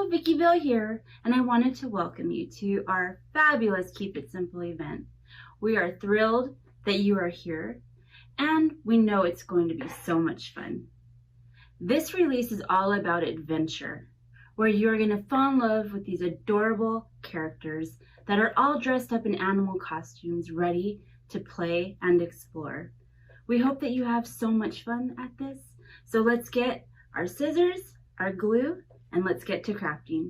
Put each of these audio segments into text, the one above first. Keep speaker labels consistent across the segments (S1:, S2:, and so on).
S1: Vicki Bill here, and I wanted to welcome you to our fabulous Keep It Simple event. We are thrilled that you are here, and we know it's going to be so much fun. This release is all about adventure, where you are going to fall in love with these adorable characters that are all dressed up in animal costumes, ready to play and explore. We hope that you have so much fun at this, so let's get our scissors, our glue, and let's get to crafting.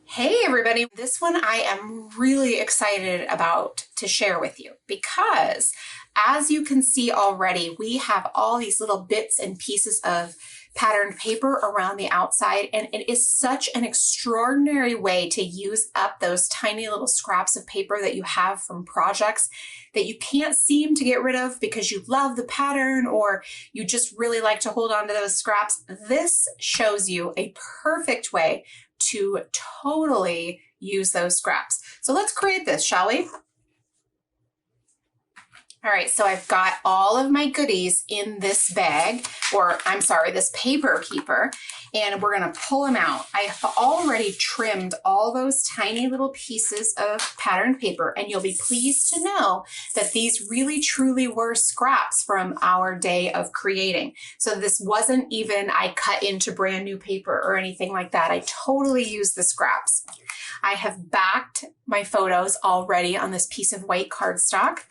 S2: Hey everybody, this one I am really excited about to share with you because as you can see already, we have all these little bits and pieces of patterned paper around the outside, and it is such an extraordinary way to use up those tiny little scraps of paper that you have from projects that you can't seem to get rid of because you love the pattern or you just really like to hold on to those scraps. This shows you a perfect way to totally use those scraps. So let's create this, shall we? All right, so I've got all of my goodies in this bag, or I'm sorry, this paper keeper, and we're gonna pull them out. I have already trimmed all those tiny little pieces of patterned paper, and you'll be pleased to know that these really truly were scraps from our day of creating. So this wasn't even I cut into brand new paper or anything like that. I totally used the scraps. I have backed my photos already on this piece of white cardstock.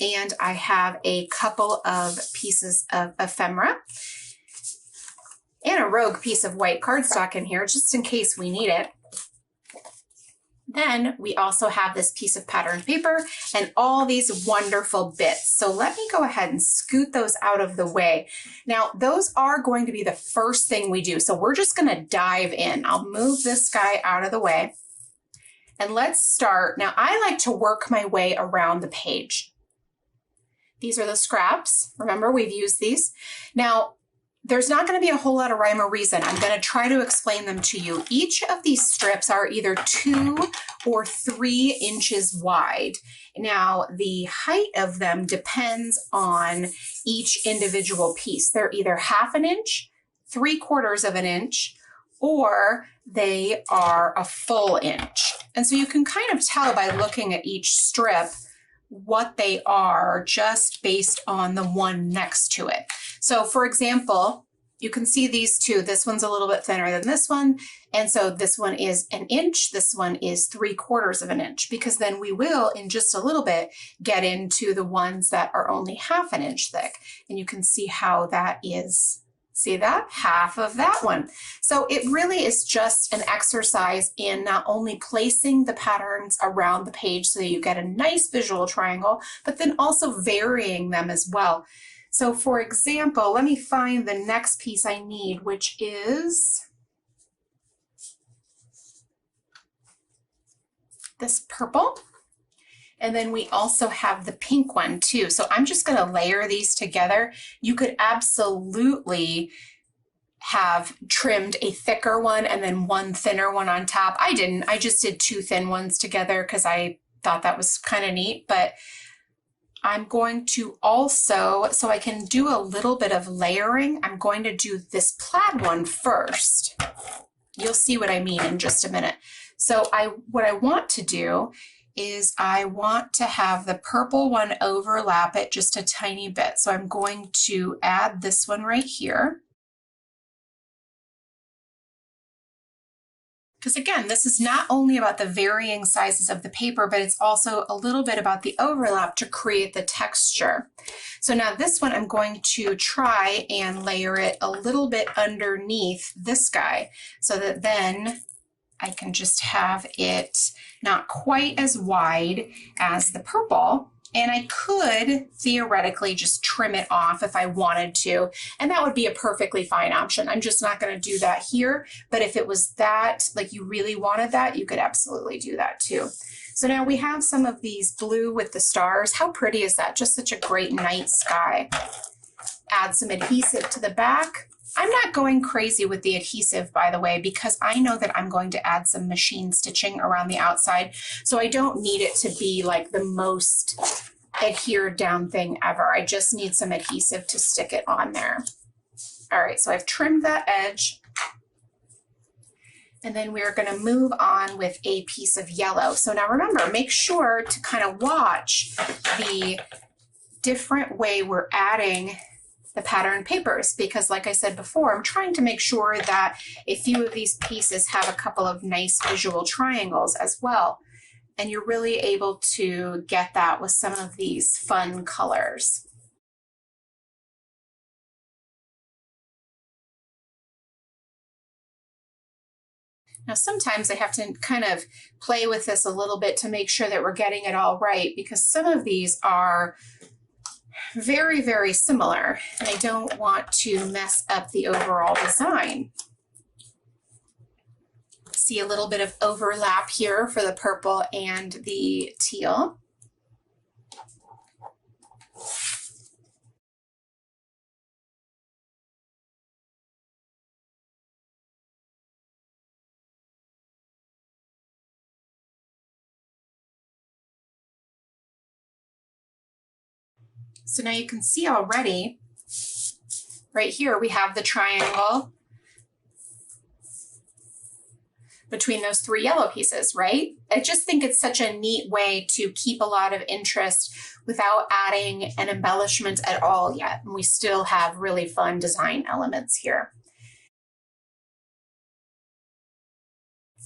S2: And I have a couple of pieces of ephemera and a rogue piece of white cardstock in here just in case we need it. Then we also have this piece of patterned paper and all these wonderful bits. So let me go ahead and scoot those out of the way. Now, those are going to be the first thing we do. So we're just going to dive in. I'll move this guy out of the way and let's start. Now, I like to work my way around the page. These are the scraps. Remember, we've used these. Now, there's not going to be a whole lot of rhyme or reason. I'm going to try to explain them to you. Each of these strips are either 2 or 3 inches wide. Now, the height of them depends on each individual piece. They're either 1/2 inch, 3/4 of an inch, or they are a full inch. And so you can kind of tell by looking at each strip what they are just based on the one next to it. So for example, you can see these two. This one's a little bit thinner than this one. And so this one is 1 inch. This one is 3/4 of an inch, because then we will in just a little bit get into the ones that are only 1/2 inch thick. And you can see how that is. See that? Half of that one. So it really is just an exercise in not only placing the patterns around the page so that you get a nice visual triangle, but then also varying them as well. So for example, let me find the next piece I need, which is this purple. And then we also have the pink one too. So I'm just going to layer these together. You could absolutely have trimmed a thicker one and then one thinner one on top. I didn't. I just did 2 thin ones together because I thought that was kind of neat. But I'm going to also, so I can do a little bit of layering, I'm going to do this plaid one first. You'll see what I mean in just a minute. So what I want to do is I want to have the purple one overlap it just a tiny bit. So I'm going to add this one right here. Because again, this is not only about the varying sizes of the paper, but it's also a little bit about the overlap to create the texture. So now this one, I'm going to try and layer it a little bit underneath this guy so that then I can just have it not quite as wide as the purple. And I could theoretically just trim it off if I wanted to, and that would be a perfectly fine option. I'm just not going to do that here, but if it was that, like you really wanted that, you could absolutely do that too. So now we have some of these blue with the stars. How pretty is that? Just such a great night sky. Add some adhesive to the back. I'm not going crazy with the adhesive, by the way, because I know that I'm going to add some machine stitching around the outside. So I don't need it to be like the most adhered down thing ever. I just need some adhesive to stick it on there. All right, so I've trimmed that edge. And then we're going to move on with a piece of yellow. So now remember, make sure to kind of watch the different way we're adding the pattern papers, because like I said before, I'm trying to make sure that a few of these pieces have a couple of nice visual triangles as well. And you're really able to get that with some of these fun colors. Now, sometimes I have to kind of play with this a little bit to make sure that we're getting it all right, because some of these are very, very similar, and I don't want to mess up the overall design. See a little bit of overlap here for the purple and the teal. So now you can see already, right here, we have the triangle between those three yellow pieces, right? I just think it's such a neat way to keep a lot of interest without adding an embellishment at all yet. And we still have really fun design elements here.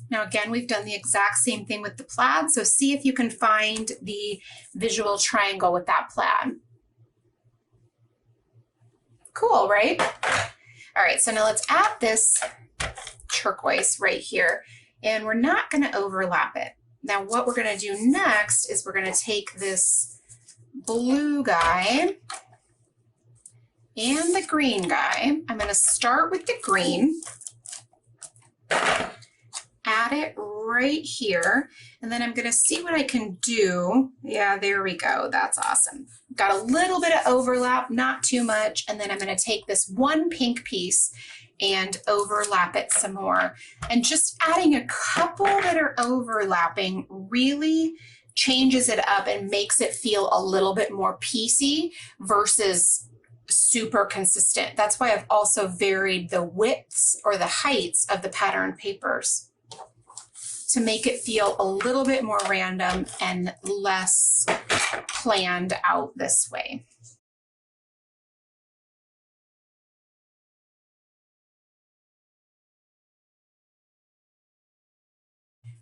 S2: Now, again, we've done the exact same thing with the plaid. So see if you can find the visual triangle with that plaid. Cool, right? All right, so now let's add this turquoise right here, and we're not going to overlap it. Now what we're going to do next is we're going to take this blue guy and the green guy. I'm going to start with the green, add it right here, and then I'm going to see what I can do. Yeah, there we go. That's awesome. Got a little bit of overlap, not too much, and then I'm going to take this one pink piece and overlap it some more. And just adding a couple that are overlapping really changes it up and makes it feel a little bit more piecey versus super consistent. That's why I've also varied the widths or the heights of the pattern papers to make it feel a little bit more random and less planned out this way.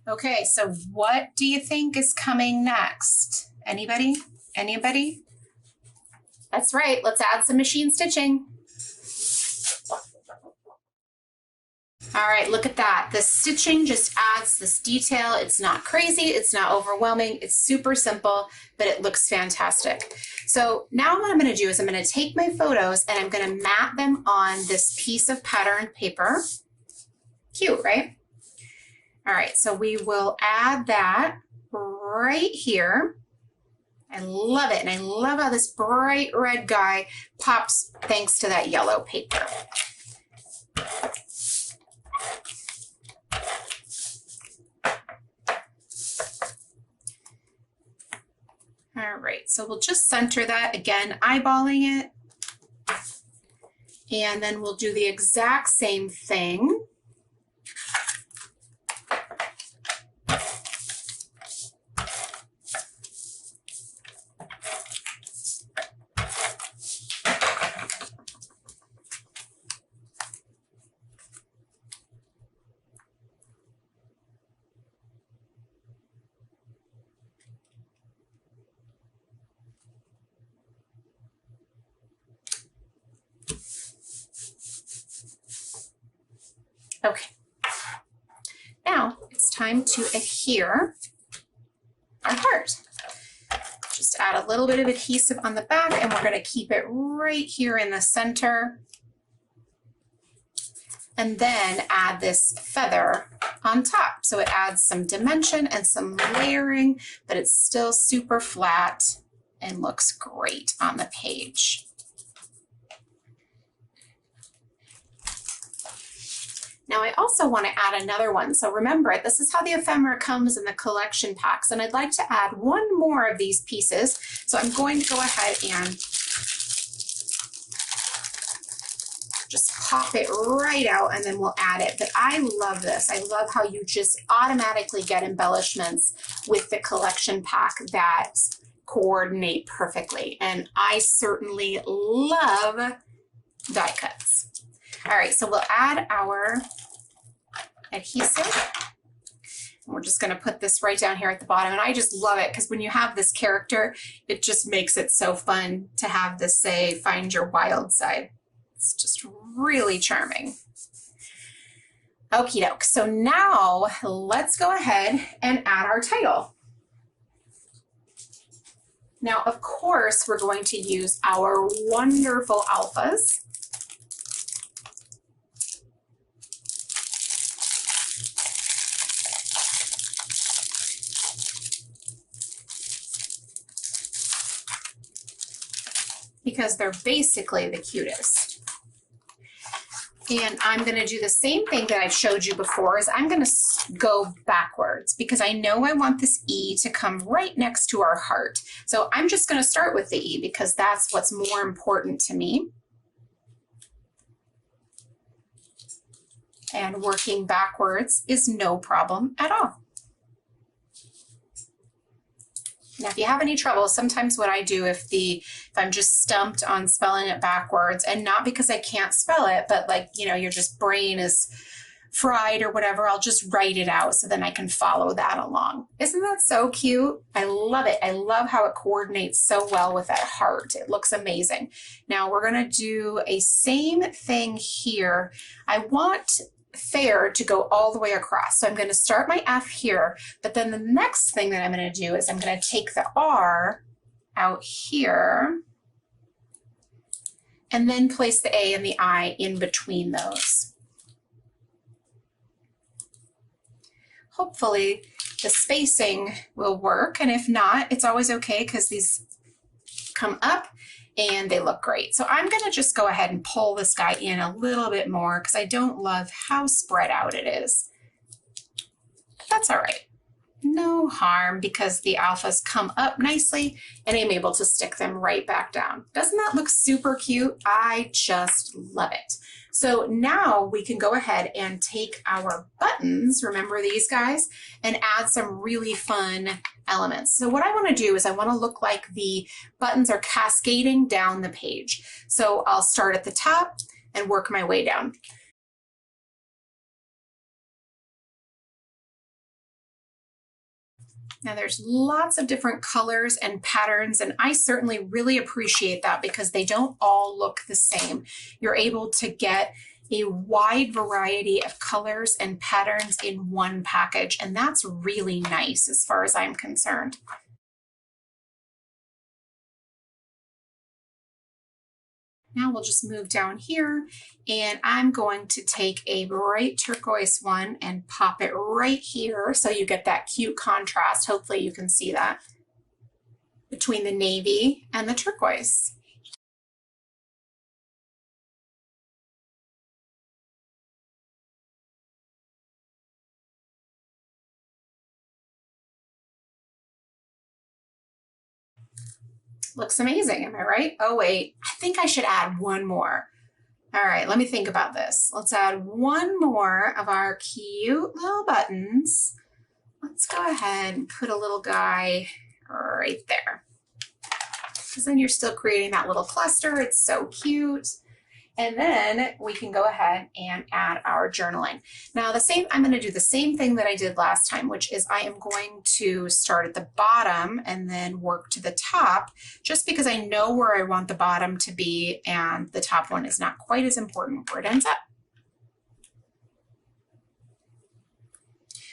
S2: Okay, so what do you think is coming next? Anybody? Anybody? That's right, let's add some machine stitching. All right, look at that. The stitching just adds this detail. It's not crazy, it's not overwhelming, it's super simple, but it looks fantastic. So now what I'm gonna do is I'm gonna take my photos and I'm gonna mat them on this piece of patterned paper. Cute, right? All right, so we will add that right here. I love it, and I love how this bright red guy pops thanks to that yellow paper. All right, so we'll just center that, again, eyeballing it. And then we'll do the exact same thing. Okay, now it's time to adhere our heart. Just add a little bit of adhesive on the back, and we're going to keep it right here in the center. And then add this feather on top. So it adds some dimension and some layering, but it's still super flat and looks great on the page. Now I also want to add another one. So remember, this is how the ephemera comes in the collection packs, and I'd like to add one more of these pieces. So I'm going to go ahead and just pop it right out, and then we'll add it. But I love this. I love how you just automatically get embellishments with the collection pack that coordinate perfectly. And I certainly love die cuts. All right, so we'll add our adhesive. We're just going to put this right down here at the bottom. And I just love it because when you have this character, it just makes it so fun to have this say, find your wild side. It's just really charming. Okie doke. So now let's go ahead and add our title. Now, of course, we're going to use our wonderful alphas. Because they're basically the cutest. And I'm going to do the same thing that I've showed you before, is I'm going to go backwards because I know I want this E to come right next to our heart. So I'm just going to start with the E because that's what's more important to me. And working backwards is no problem at all. Now, if you have any trouble, sometimes what I do if I'm just stumped on spelling it backwards, and not because I can't spell it, but like, you know, your just brain is fried or whatever, I'll just write it out so then I can follow that along. Isn't that so cute? I love it. I love how it coordinates so well with that heart. It looks amazing. Now we're going to do a same thing here. I want fair to go all the way across. So I'm going to start my F here, but then the next thing that I'm going to do is I'm going to take the R out here and then place the A and the I in between those. Hopefully the spacing will work, and if not, it's always okay because these come up and they look great. So I'm going to just go ahead and pull this guy in a little bit more because I don't love how spread out it is. But that's all right. No harm because the alphas come up nicely and I'm able to stick them right back down. Doesn't that look super cute? I just love it. So now we can go ahead and take our buttons, remember these guys, and add some really fun elements. So what I want to do is I want to look like the buttons are cascading down the page. So I'll start at the top and work my way down. Now there's lots of different colors and patterns, and I certainly really appreciate that because they don't all look the same. You're able to get a wide variety of colors and patterns in one package, and that's really nice as far as I'm concerned. Now we'll just move down here, and I'm going to take a bright turquoise one and pop it right here so you get that cute contrast. Hopefully you can see that between the navy and the turquoise. Looks amazing, am I right? Oh wait, I think I should add one more. All right, let me think about this. Let's add one more of our cute little buttons. Let's go ahead and put a little guy right there. Because then you're still creating that little cluster. It's so cute. And then we can go ahead and add our journaling. Now I'm going to do the same thing that I did last time, which is I am going to start at the bottom and then work to the top, just because I know where I want the bottom to be and the top one is not quite as important where it ends up.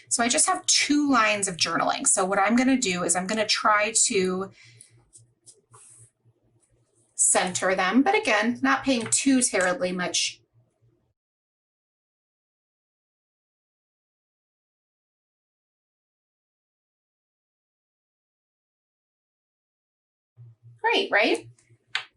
S2: So I just have 2 lines of journaling. So what I'm going to do is I'm going to try to center them, but again, not paying too terribly much. Great, right?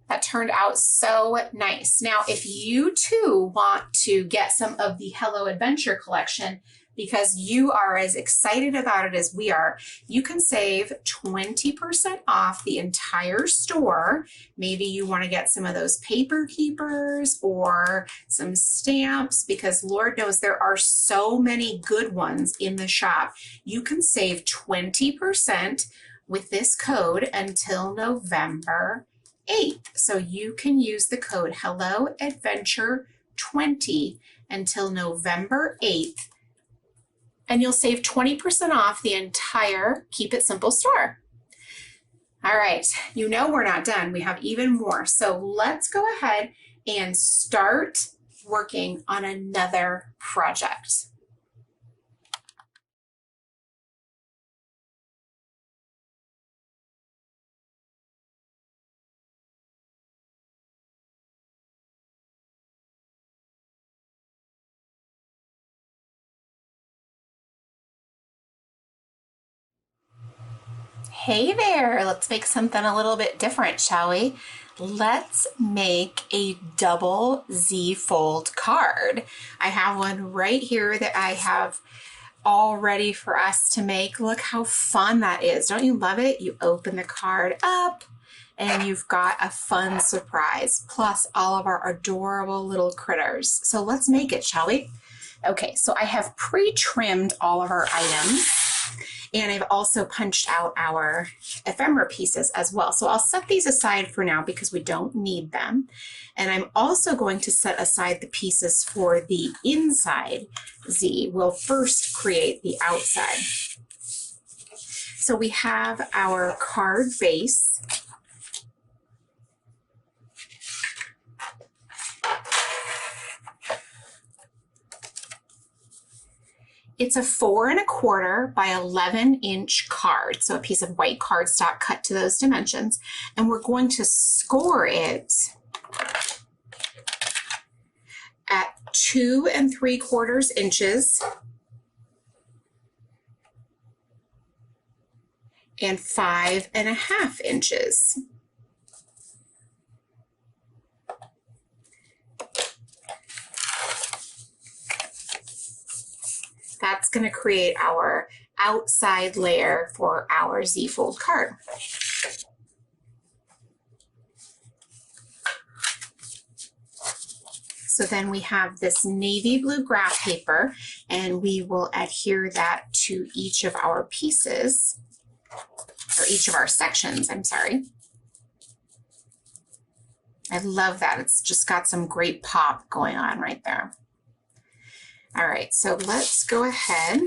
S2: That turned out so nice. Now, if you too want to get some of the Hello Adventure collection, because you are as excited about it as we are, you can save 20% off the entire store. Maybe you want to get some of those paper keepers or some stamps, because Lord knows there are so many good ones in the shop. You can save 20% with this code until November 8th. So you can use the code Hello Adventure 20 until November 8th, and you'll save 20% off the entire Keep It Simple store. All right, you know we're not done. We have even more. So let's go ahead and start working on another project. Hey there, let's make something a little bit different, shall we? Let's make a double Z fold card. I have one right here that I have all ready for us to make. Look how fun that is. Don't you love it? You open the card up and you've got a fun surprise, plus all of our adorable little critters. So let's make it, shall we? Okay, so I have pre-trimmed all of our items. And I've also punched out our ephemera pieces as well. So I'll set these aside for now because we don't need them. And I'm also going to set aside the pieces for the inside Z. We'll first create the outside. So we have our card base. It's a 4 1/4 by 11-inch card, so a piece of white cardstock cut to those dimensions, and we're going to score it at 2 3/4 inches and 5 1/2 inches. That's going to create our outside layer for our Z-fold card. So then we have this navy blue graph paper, and we will adhere that to each of our pieces, or each of our sections, I'm sorry. I love that. It's just got some great pop going on right there. All right, so let's go ahead.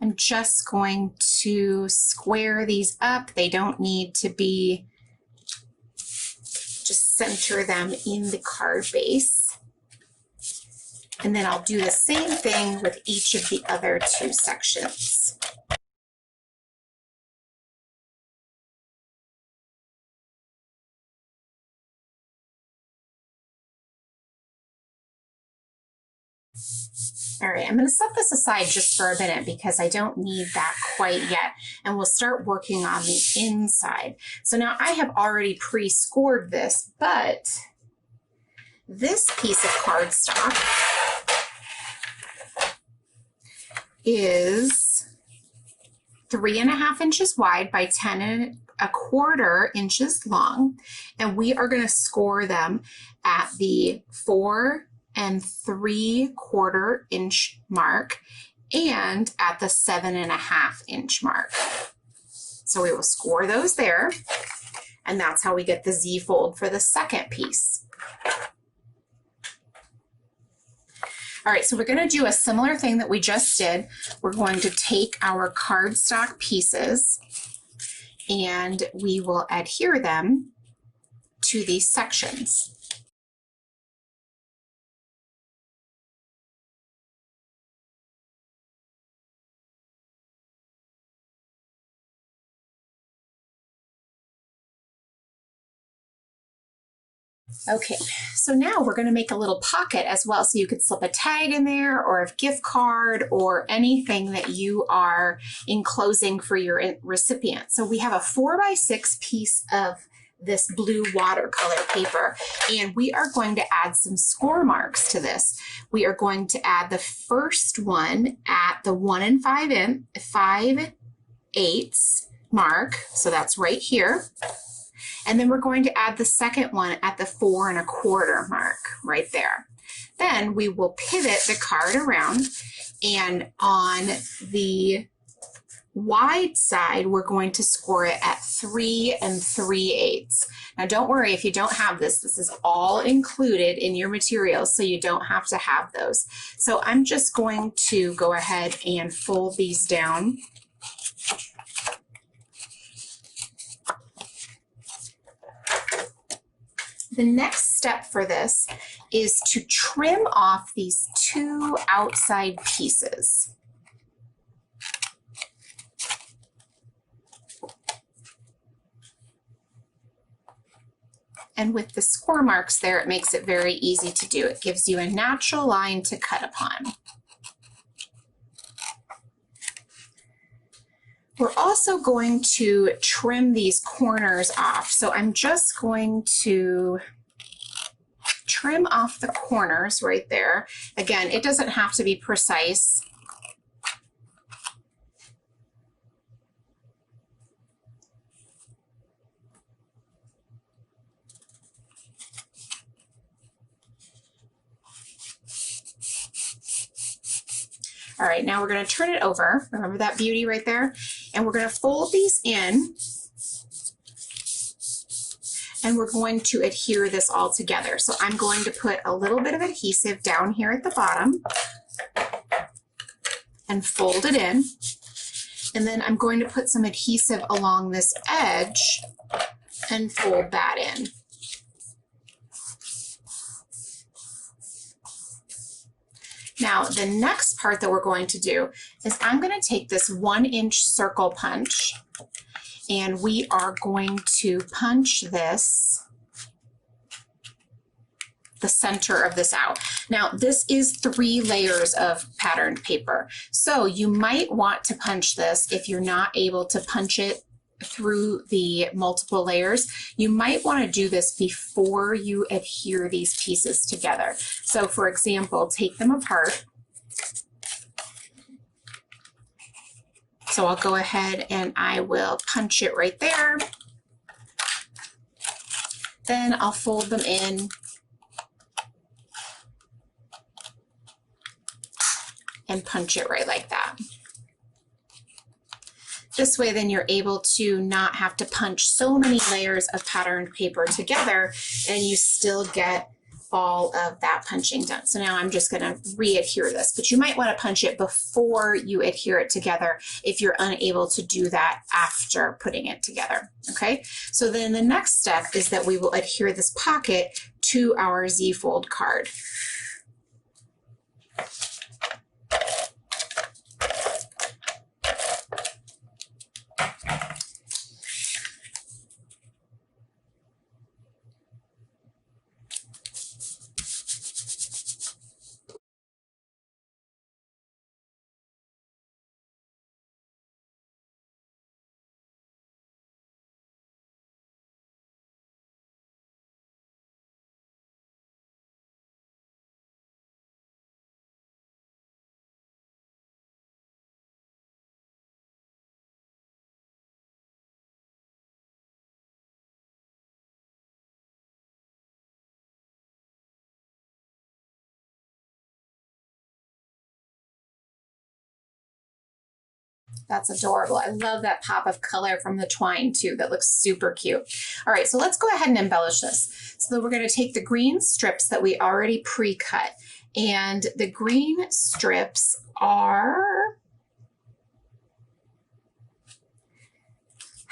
S2: I'm just going to square these up. They don't need to be, just center them in the card base. And then I'll do the same thing with each of the other 2 sections. All right, I'm going to set this aside just for a minute because I don't need that quite yet, and we'll start working on the inside. So now I have already pre-scored this, but this piece of cardstock is 3 1/2 inches wide by 10 1/4 inches long, and we are going to score them at the 4 3/4 inch mark and at the 7 1/2 inch mark. So we will score those there, and that's how we get the Z fold for the second piece. All right, so we're going to do a similar thing that we just did. We're going to take our cardstock pieces and we will adhere them to these sections. Okay, so now we're going to make a little pocket as well. So you could slip a tag in there or a gift card or anything that you are enclosing for your recipient. So we have a 4x6 piece of this blue watercolor paper, and we are going to add some score marks to this. We are going to add the first one at the 1 5/8 mark. So that's right here. And then we're going to add the second one at the 4 1/4 mark right there. Then we will pivot the card around, and on the wide side, we're going to score it at 3 3/8. Now don't worry if you don't have this. This is all included in your materials, so you don't have to have those. So I'm just going to go ahead and fold these down. The next step for this is to trim off these 2 outside pieces. And with the score marks there, it makes it very easy to do. It gives you a natural line to cut upon. We're also going to trim these corners off. So I'm just going to trim off the corners right there. Again, it doesn't have to be precise. All right, now we're going to turn it over. Remember that beauty right there? And we're going to fold these in, and we're going to adhere this all together. So I'm going to put a little bit of adhesive down here at the bottom and fold it in. And then I'm going to put some adhesive along this edge and fold that in. Now, the next part that we're going to do is I'm going to take this 1-inch circle punch, and we are going to punch this, the center of this out. Now, this is 3 layers of patterned paper. So you might want to punch this if you're not able to punch it through the multiple layers. You might want to do this before you adhere these pieces together. So for example, take them apart. So I'll go ahead and I will punch it right there. Then I'll fold them in and punch it right like that. This way, then you're able to not have to punch so many layers of patterned paper together, and you still get all of that punching done. So now I'm just going to re-adhere this, but you might want to punch it before you adhere it together if you're unable to do that after putting it together. Okay, so then the next step is that we will adhere this pocket to our Z-fold card. That's adorable. I love that pop of color from the twine too. That looks super cute. All right, so let's go ahead and embellish this. So we're going to take the green strips that we already pre-cut, and the green strips are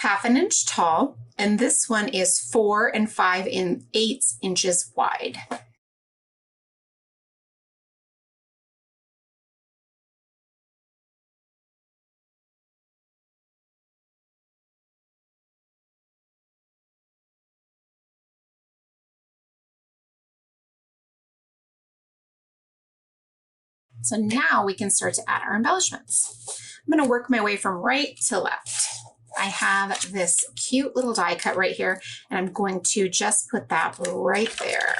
S2: 1/2 inch tall, and this one is 4 5/8 inches wide. So now we can start to add our embellishments. I'm going to work my way from right to left. I have this cute little die cut right here, and I'm going to just put that right there.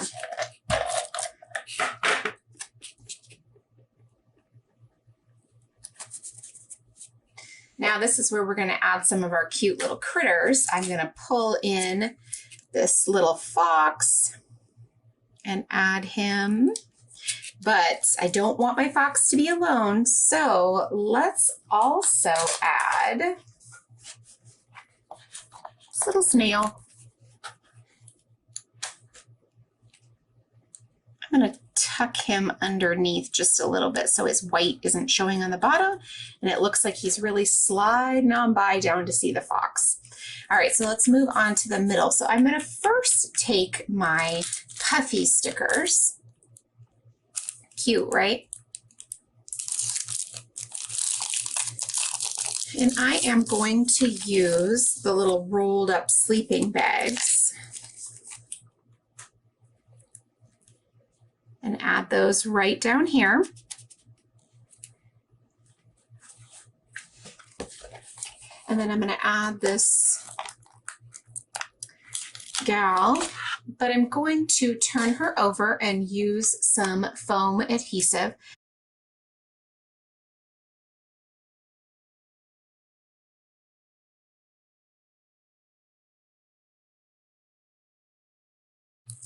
S2: Now this is where we're going to add some of our cute little critters. I'm going to pull in this little fox and add him. But I don't want my fox to be alone, so let's also add this little snail. I'm going to tuck him underneath just a little bit so his white isn't showing on the bottom, and it looks like he's really sliding on by down to see the fox. All right, so let's move on to the middle. So I'm going to first take my puffy stickers. Cute, right? And I am going to use the little rolled up sleeping bags and add those right down here. And then I'm going to add this gal, but I'm going to turn her over and use some foam adhesive.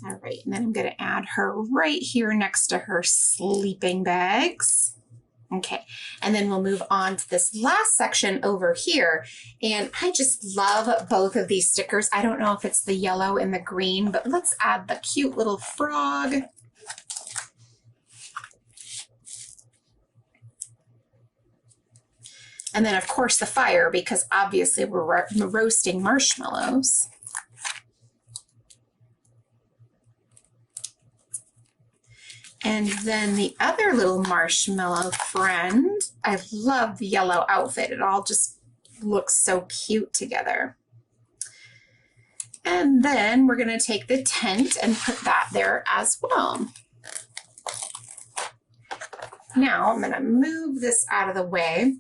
S2: All right, and then I'm going to add her right here next to her sleeping bags. Okay, and then we'll move on to this last section over here. And I just love both of these stickers. I don't know if it's the yellow and the green, but let's add the cute little frog. And then of course the fire, because obviously we're roasting marshmallows. And then the other little marshmallow friend, I love the yellow outfit. It all just looks so cute together. And then we're going to take the tent and put that there as well. Now I'm going to move this out of the way.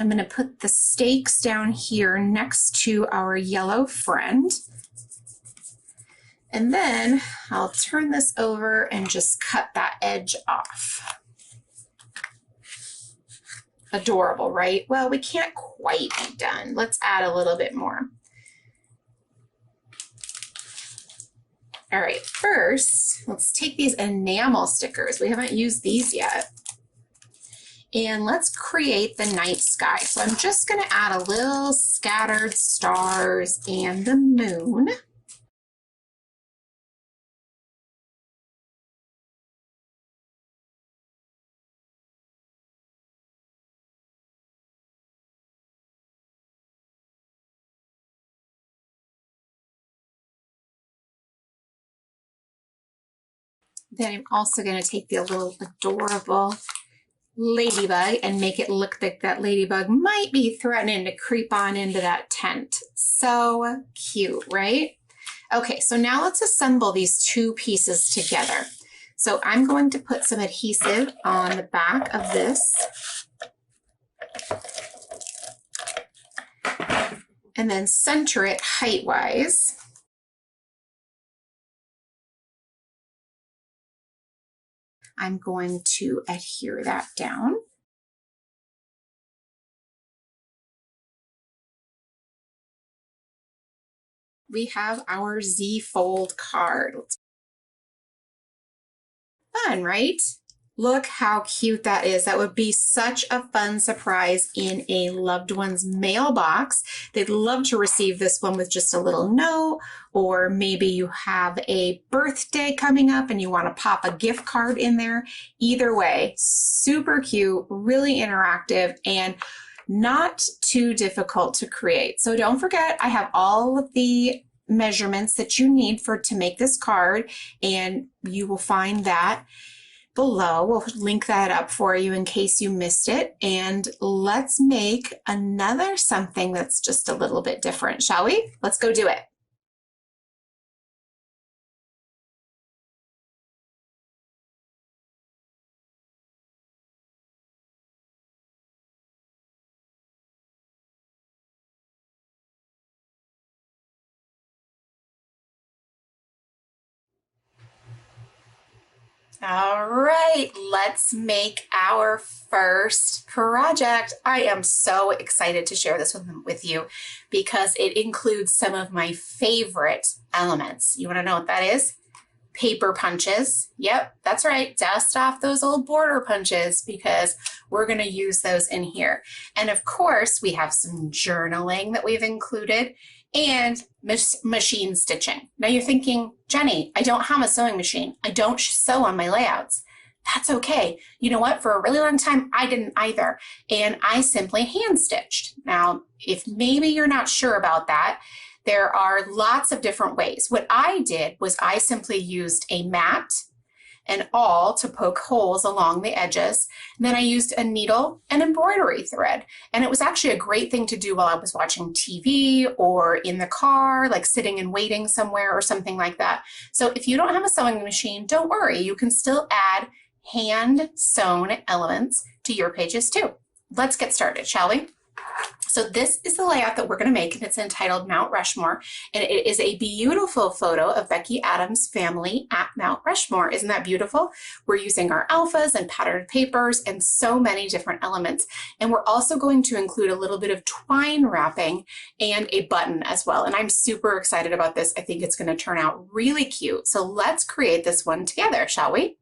S2: I'm going to put the stakes down here next to our yellow friend. And then I'll turn this over and just cut that edge off. Adorable, right? Well, we can't quite be done. Let's add a little bit more. All right, first, let's take these enamel stickers. We haven't used these yet. And let's create the night sky. So I'm just going to add a little scattered stars and the moon. Then I'm also going to take the little adorable ladybug and make it look like that ladybug might be threatening to creep on into that tent. So cute, right? Okay, so now let's assemble these two pieces together. So I'm going to put some adhesive on the back of this. And then center it height-wise. I'm going to adhere that down. We have our Z-fold card. Fun, right? Look how cute that is. That would be such a fun surprise in a loved one's mailbox. They'd love to receive this one with just a little note, or maybe you have a birthday coming up and you want to pop a gift card in there. Either way, super cute, really interactive, and not too difficult to create. So don't forget, I have all of the measurements that you need to make this card, and you will find that below. We'll link that up for you in case you missed it. And let's make another something that's just a little bit different, shall we? Let's go do it. All right, let's make our first project. I am so excited to share this with you because it includes some of my favorite elements. You want to know what that is? Paper punches. Yep, that's right. Dust off those old border punches because we're going to use those in here. And of course, we have some journaling that we've included and machine stitching. Now you're thinking, Jenny, I don't have a sewing machine. I don't sew on my layouts. That's okay. You know what? For a really long time, I didn't either. And I simply hand stitched. Now, if maybe you're not sure about that, there are lots of different ways. What I did was I simply used a mat and awl to poke holes along the edges. And then I used a needle and embroidery thread. And it was actually a great thing to do while I was watching TV or in the car, like sitting and waiting somewhere or something like that. So if you don't have a sewing machine, don't worry. You can still add hand sewn elements to your pages too. Let's get started, shall we? So this is the layout that we're going to make, and it's entitled Mount Rushmore, and it is a beautiful photo of Becky Adams' family at Mount Rushmore. Isn't that beautiful? We're using our alphas and patterned papers and so many different elements, and we're also going to include a little bit of twine wrapping and a button as well, and I'm super excited about this. I think it's going to turn out really cute. So let's create this one together, shall we?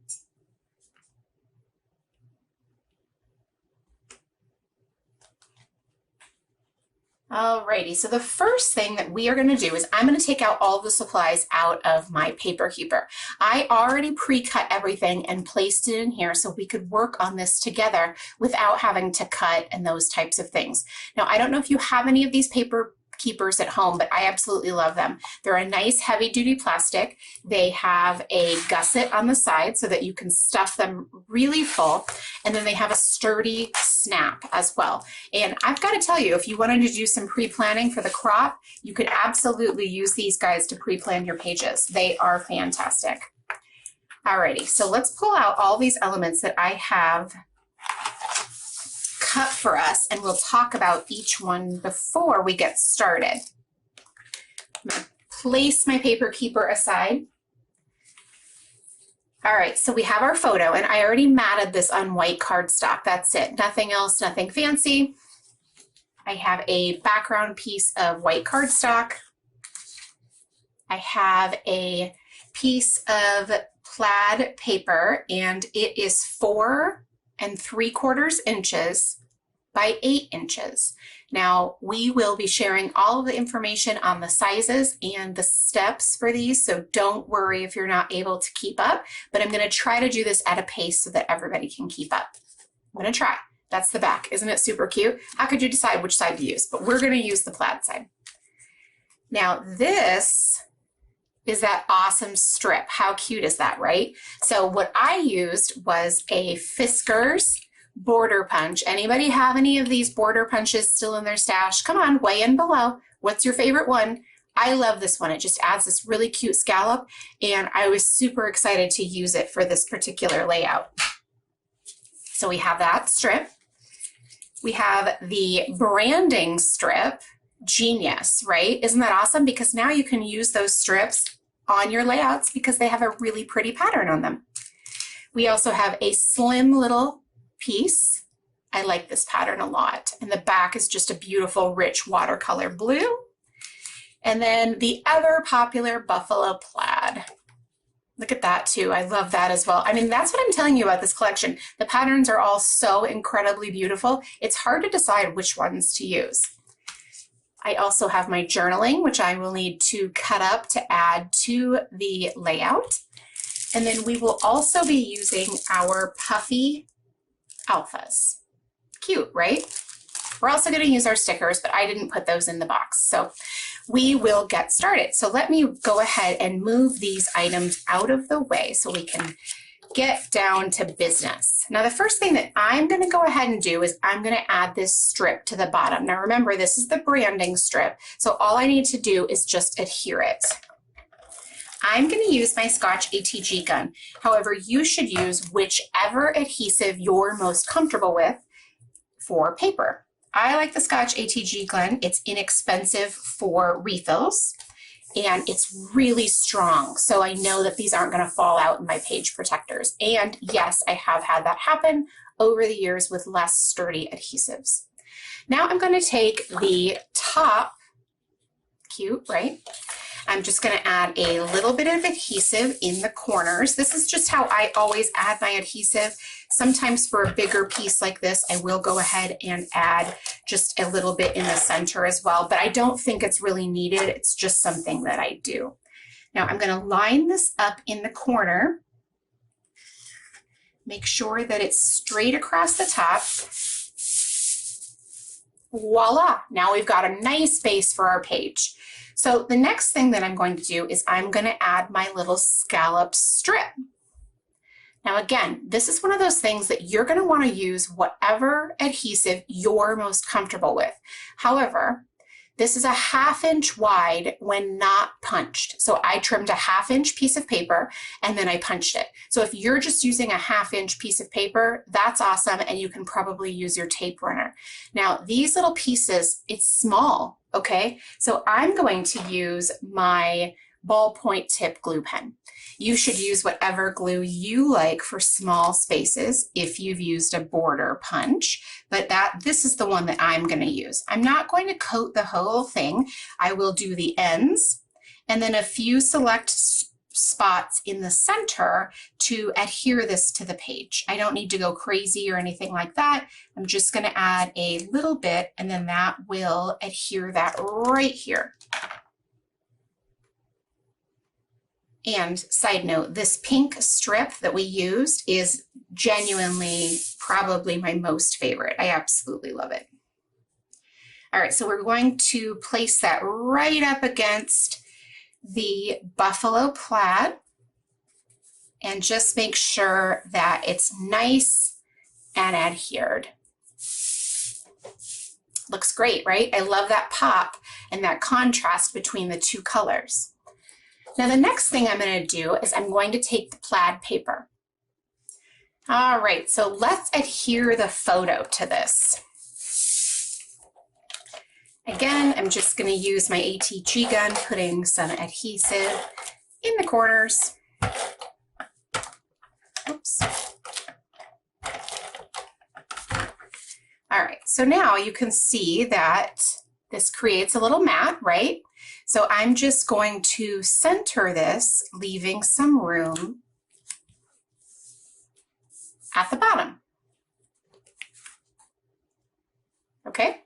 S2: Alrighty, so the first thing that we are going to do is I'm going to take out all the supplies out of my paper keeper. I already pre-cut everything and placed it in here so we could work on this together without having to cut and those types of things. Now, I don't know if you have any of these paper keepers at home, but I absolutely love them. They're a nice heavy-duty plastic. They have a gusset on the side so that you can stuff them really full, and then they have a sturdy snap as well. And I've got to tell you, if you wanted to do some pre-planning for the crop, you could absolutely use these guys to pre-plan your pages. They are fantastic. Alrighty, so let's pull out all these elements that I have cut for us, and we'll talk about each one before we get started. I'm going to place my paper keeper aside. All right, so we have our photo, and I already matted this on white cardstock. That's it, nothing else, nothing fancy. I have a background piece of white cardstock. I have a piece of plaid paper, and it is 4 3/4 inches by 8 inches. Now, we will be sharing all of the information on the sizes and the steps for these, so don't worry if you're not able to keep up, but I'm going to try to do this at a pace so that everybody can keep up. I'm going to try. That's the back. Isn't it super cute? How could you decide which side to use? But we're going to use the plaid side. Now, this is that awesome strip. How cute is that, right? So what I used was a Fiskars border punch. Anybody have any of these border punches still in their stash? Come on, weigh in below. What's your favorite one? I love this one. It just adds this really cute scallop, and I was super excited to use it for this particular layout. So we have that strip. We have the branding strip. Genius, right? Isn't that awesome? Because now you can use those strips on your layouts because they have a really pretty pattern on them. We also have a slim little piece. I like this pattern a lot. And the back is just a beautiful, rich watercolor blue. And then the other popular buffalo plaid. Look at that too. I love that as well. I mean, that's what I'm telling you about this collection. The patterns are all so incredibly beautiful. It's hard to decide which ones to use. I also have my journaling, which I will need to cut up to add to the layout. And then we will also be using our puffy alphas. Cute, right? We're also going to use our stickers, but I didn't put those in the box. So we will get started. So let me go ahead and move these items out of the way so we can get down to business. Now, the first thing that I'm going to go ahead and do is I'm going to add this strip to the bottom. Now, remember, this is the branding strip, so all I need to do is just adhere it. I'm going to use my Scotch ATG gun. However, you should use whichever adhesive you're most comfortable with for paper. I like the Scotch ATG gun. It's inexpensive for refills, and it's really strong. So I know that these aren't going to fall out in my page protectors. And yes, I have had that happen over the years with less sturdy adhesives. Now I'm going to take the top, cute, right? I'm just going to add a little bit of adhesive in the corners. This is just how I always add my adhesive. Sometimes for a bigger piece like this, I will go ahead and add just a little bit in the center as well, but I don't think it's really needed. It's just something that I do. Now I'm going to line this up in the corner. Make sure that it's straight across the top. Voila, now we've got a nice base for our page. So the next thing that I'm going to do is I'm going to add my little scallop strip. Now again, this is one of those things that you're going to want to use whatever adhesive you're most comfortable with. However, this is a 1/2 inch wide when not punched. So I trimmed a 1/2 inch piece of paper and then I punched it. So if you're just using a 1/2 inch piece of paper, that's awesome, and you can probably use your tape runner. Now these little pieces, it's small, okay? So I'm going to use my ballpoint tip glue pen. You should use whatever glue you like for small spaces if you've used a border punch, but this is the one that I'm going to use. I'm not going to coat the whole thing. I will do the ends and then a few select spots in the center to adhere this to the page. I don't need to go crazy or anything like that. I'm just going to add a little bit and then that will adhere that right here. And side note, this pink strip that we used is genuinely probably my most favorite. I absolutely love it. All right, so we're going to place that right up against the buffalo plaid and just make sure that it's nice and adhered. Looks great, right? I love that pop and that contrast between the two colors. Now the next thing I'm going to do is I'm going to take the plaid paper. All right, so let's adhere the photo to this. Again, I'm just going to use my ATG gun, putting some adhesive in the corners. Oops. All right, so now you can see that this creates a little mat, right? So I'm just going to center this, leaving some room at the bottom. Okay,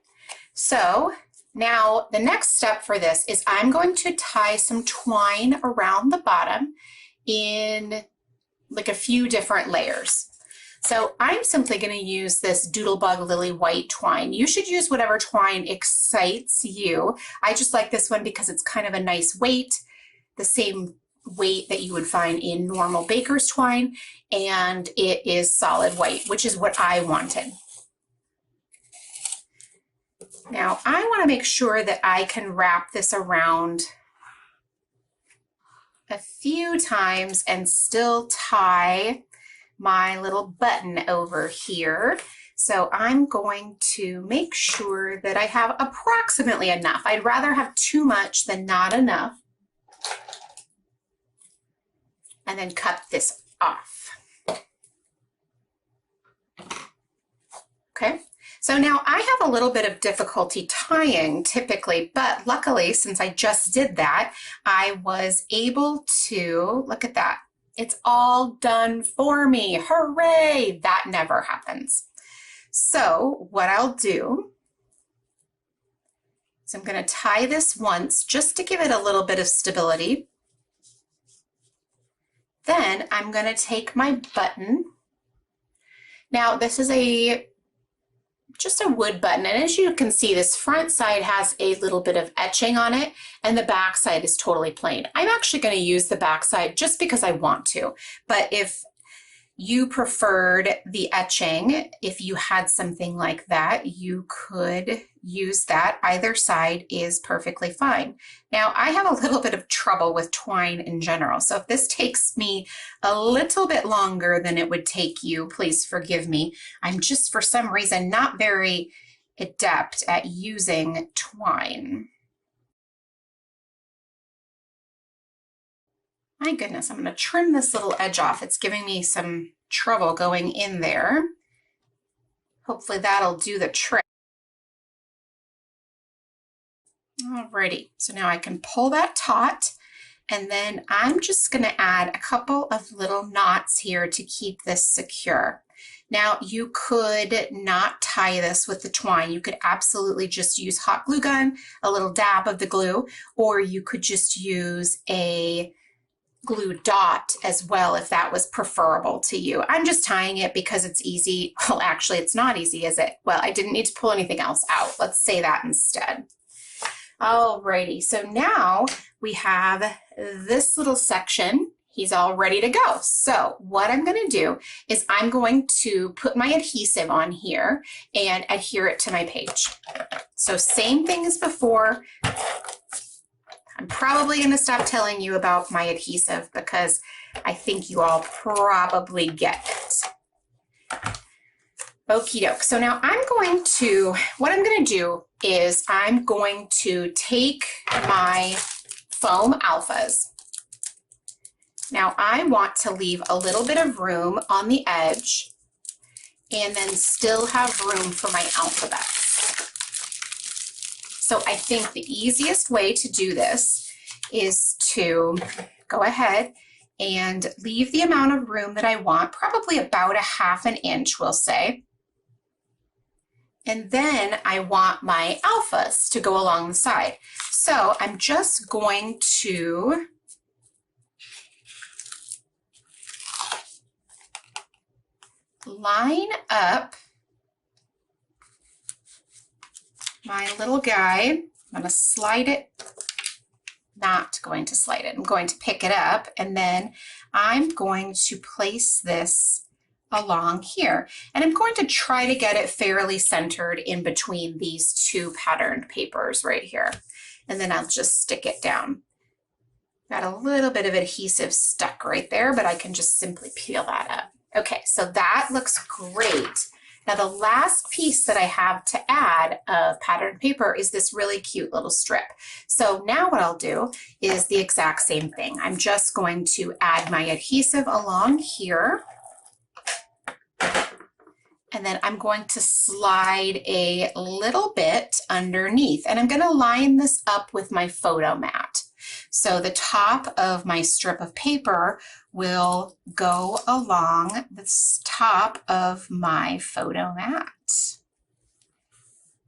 S2: so now the next step for this is I'm going to tie some twine around the bottom in like a few different layers. So I'm simply going to use this Doodlebug Lily White twine. You should use whatever twine excites you. I just like this one because it's kind of a nice weight, the same weight that you would find in normal baker's twine, and it is solid white, which is what I wanted. Now I want to make sure that I can wrap this around a few times and still tie my little button over here. So I'm going to make sure that I have approximately enough. I'd rather have too much than not enough. And then cut this off. Okay, so now I have a little bit of difficulty tying typically, but luckily since I just did that, I was able to, look at that. It's all done for me. Hooray! That never happens. So what I'll do is I'm going to tie this once just to give it a little bit of stability. Then I'm going to take my button. Now this is just a wood button, and as you can see, this front side has a little bit of etching on it and the back side is totally plain. I'm actually going to use the back side just because I want to, but if you preferred the etching, if you had something like that, you could use that. Either side is perfectly fine. Now I have a little bit of trouble with twine in general, so if this takes me a little bit longer than it would take you, please forgive me. I'm just for some reason not very adept at using twine. My goodness, I'm going to trim this little edge off. It's giving me some trouble going in there. Hopefully that'll do the trick. Alrighty, so now I can pull that taut, and then I'm just going to add a couple of little knots here to keep this secure. Now you could not tie this with the twine. You could absolutely just use hot glue gun, a little dab of the glue, or you could just use a glue dot as well if that was preferable to you. I'm just tying it because it's easy. Well, actually it's not easy, is it? Well, I didn't need to pull anything else out. Let's say that instead. Alrighty, so now we have this little section. He's all ready to go. So what I'm going to do is I'm going to put my adhesive on here and adhere it to my page. So same thing as before. I'm probably going to stop telling you about my adhesive because I think you all probably get it. Okie doke. So now what I'm going to do is I'm going to take my foam alphas. Now I want to leave a little bit of room on the edge and then still have room for my alphabets. So I think the easiest way to do this is to go ahead and leave the amount of room that I want, probably about 1/2 inch, we'll say. And then I want my alphas to go along the side. So I'm just going to line up my little guy. I'm going to slide it, not going to slide it. I'm going to pick it up, and then I'm going to place this along here. And I'm going to try to get it fairly centered in between these two patterned papers right here. And then I'll just stick it down. Got a little bit of adhesive stuck right there, but I can just simply peel that up. Okay, so that looks great. Now the last piece that I have to add of patterned paper is this really cute little strip. So now what I'll do is the exact same thing. I'm just going to add my adhesive along here. And then I'm going to slide a little bit underneath, and I'm going to line this up with my photo mat. So the top of my strip of paper will go along the top of my photo mat.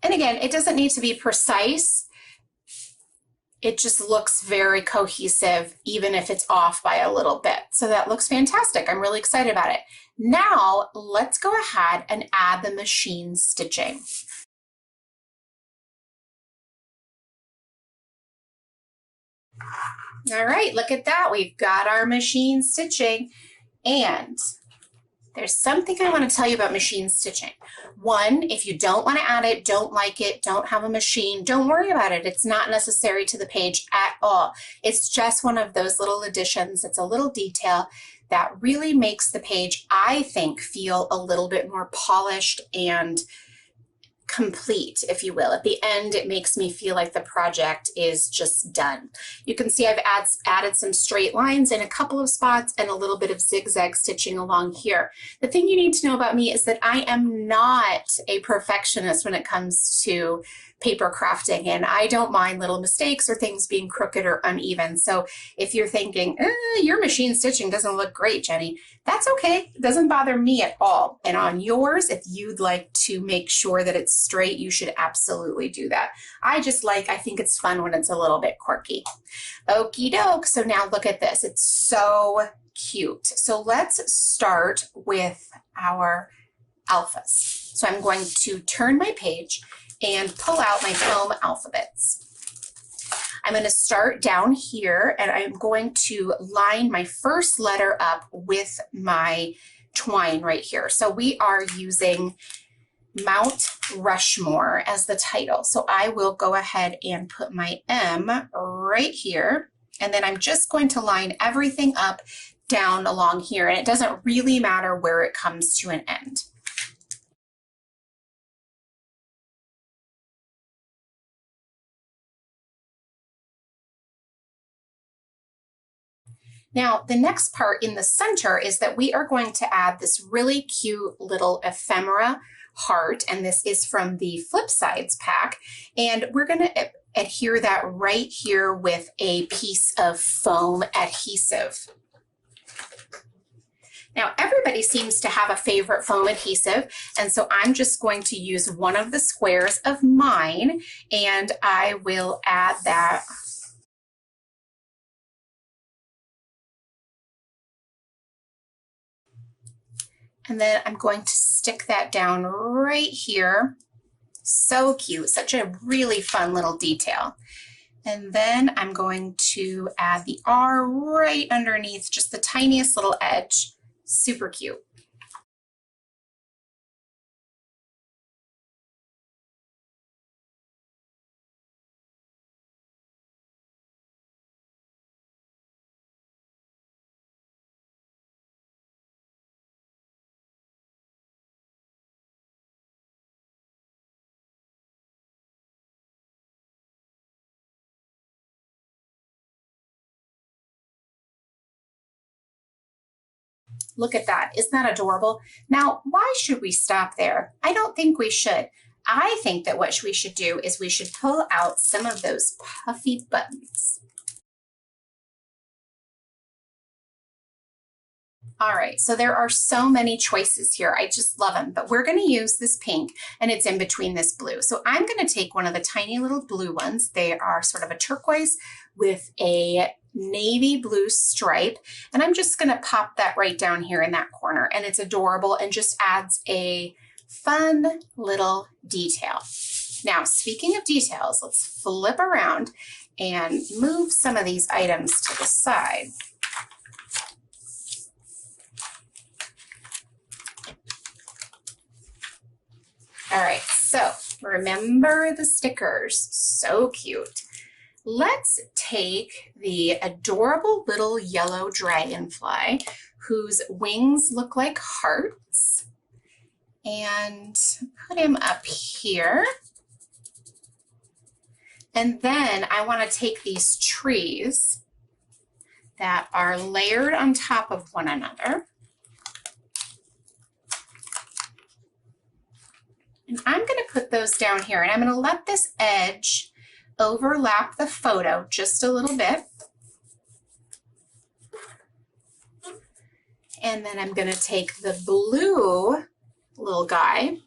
S2: And again, it doesn't need to be precise. It just looks very cohesive, even if it's off by a little bit. So that looks fantastic. I'm really excited about it. Now let's go ahead and add the machine stitching. All right, look at that. We've got our machine stitching, and there's something I want to tell you about machine stitching. One, if you don't want to add it, don't like it, don't have a machine, don't worry about it. It's not necessary to the page at all. It's just one of those little additions. It's a little detail that really makes the page, I think, feel a little bit more polished and complete, if you will. At the end, it makes me feel like the project is just done. You can see I've added some straight lines in a couple of spots and a little bit of zigzag stitching along here. The thing you need to know about me is that I am not a perfectionist when it comes to paper crafting, and I don't mind little mistakes or things being crooked or uneven. So if you're thinking, your machine stitching doesn't look great, Jenny, that's okay. It doesn't bother me at all. And on yours, if you'd like to make sure that it's straight, you should absolutely do that. I think it's fun when it's a little bit quirky. Okie doke. So now look at this. It's so cute. So let's start with our alphas. So I'm going to turn my page and pull out my foam alphabets. I'm going to start down here, and I'm going to line my first letter up with my twine right here. So we are using Mount Rushmore as the title. So I will go ahead and put my M right here, and then I'm just going to line everything up down along here, and it doesn't really matter where it comes to an end. Now, the next part in the center is that we are going to add this really cute little ephemera heart, and this is from the Flip Sides pack, and we're going to adhere that right here with a piece of foam adhesive. Now, everybody seems to have a favorite foam adhesive, and so I'm just going to use one of the squares of mine, and I will add that. And then I'm going to stick that down right here. So cute, such a really fun little detail. And then I'm going to add the R right underneath, just the tiniest little edge. Super cute. Look at that. Isn't that adorable? Now, why should we stop there? I don't think we should. I think that what we should do is we should pull out some of those puffy buttons. All right, so there are so many choices here. I just love them, but we're going to use this pink, and it's in between this blue. So I'm going to take one of the tiny little blue ones. They are sort of a turquoise with a navy blue stripe, and I'm just going to pop that right down here in that corner, and it's adorable and just adds a fun little detail. Now, speaking of details, let's flip around and move some of these items to the side. All right, so remember the stickers, so cute. Let's take the adorable little yellow dragonfly whose wings look like hearts and put him up here. And then I want to take these trees that are layered on top of one another. And I'm going to put those down here, and I'm going to let this edge overlap the photo just a little bit. And then I'm going to take the blue little guy.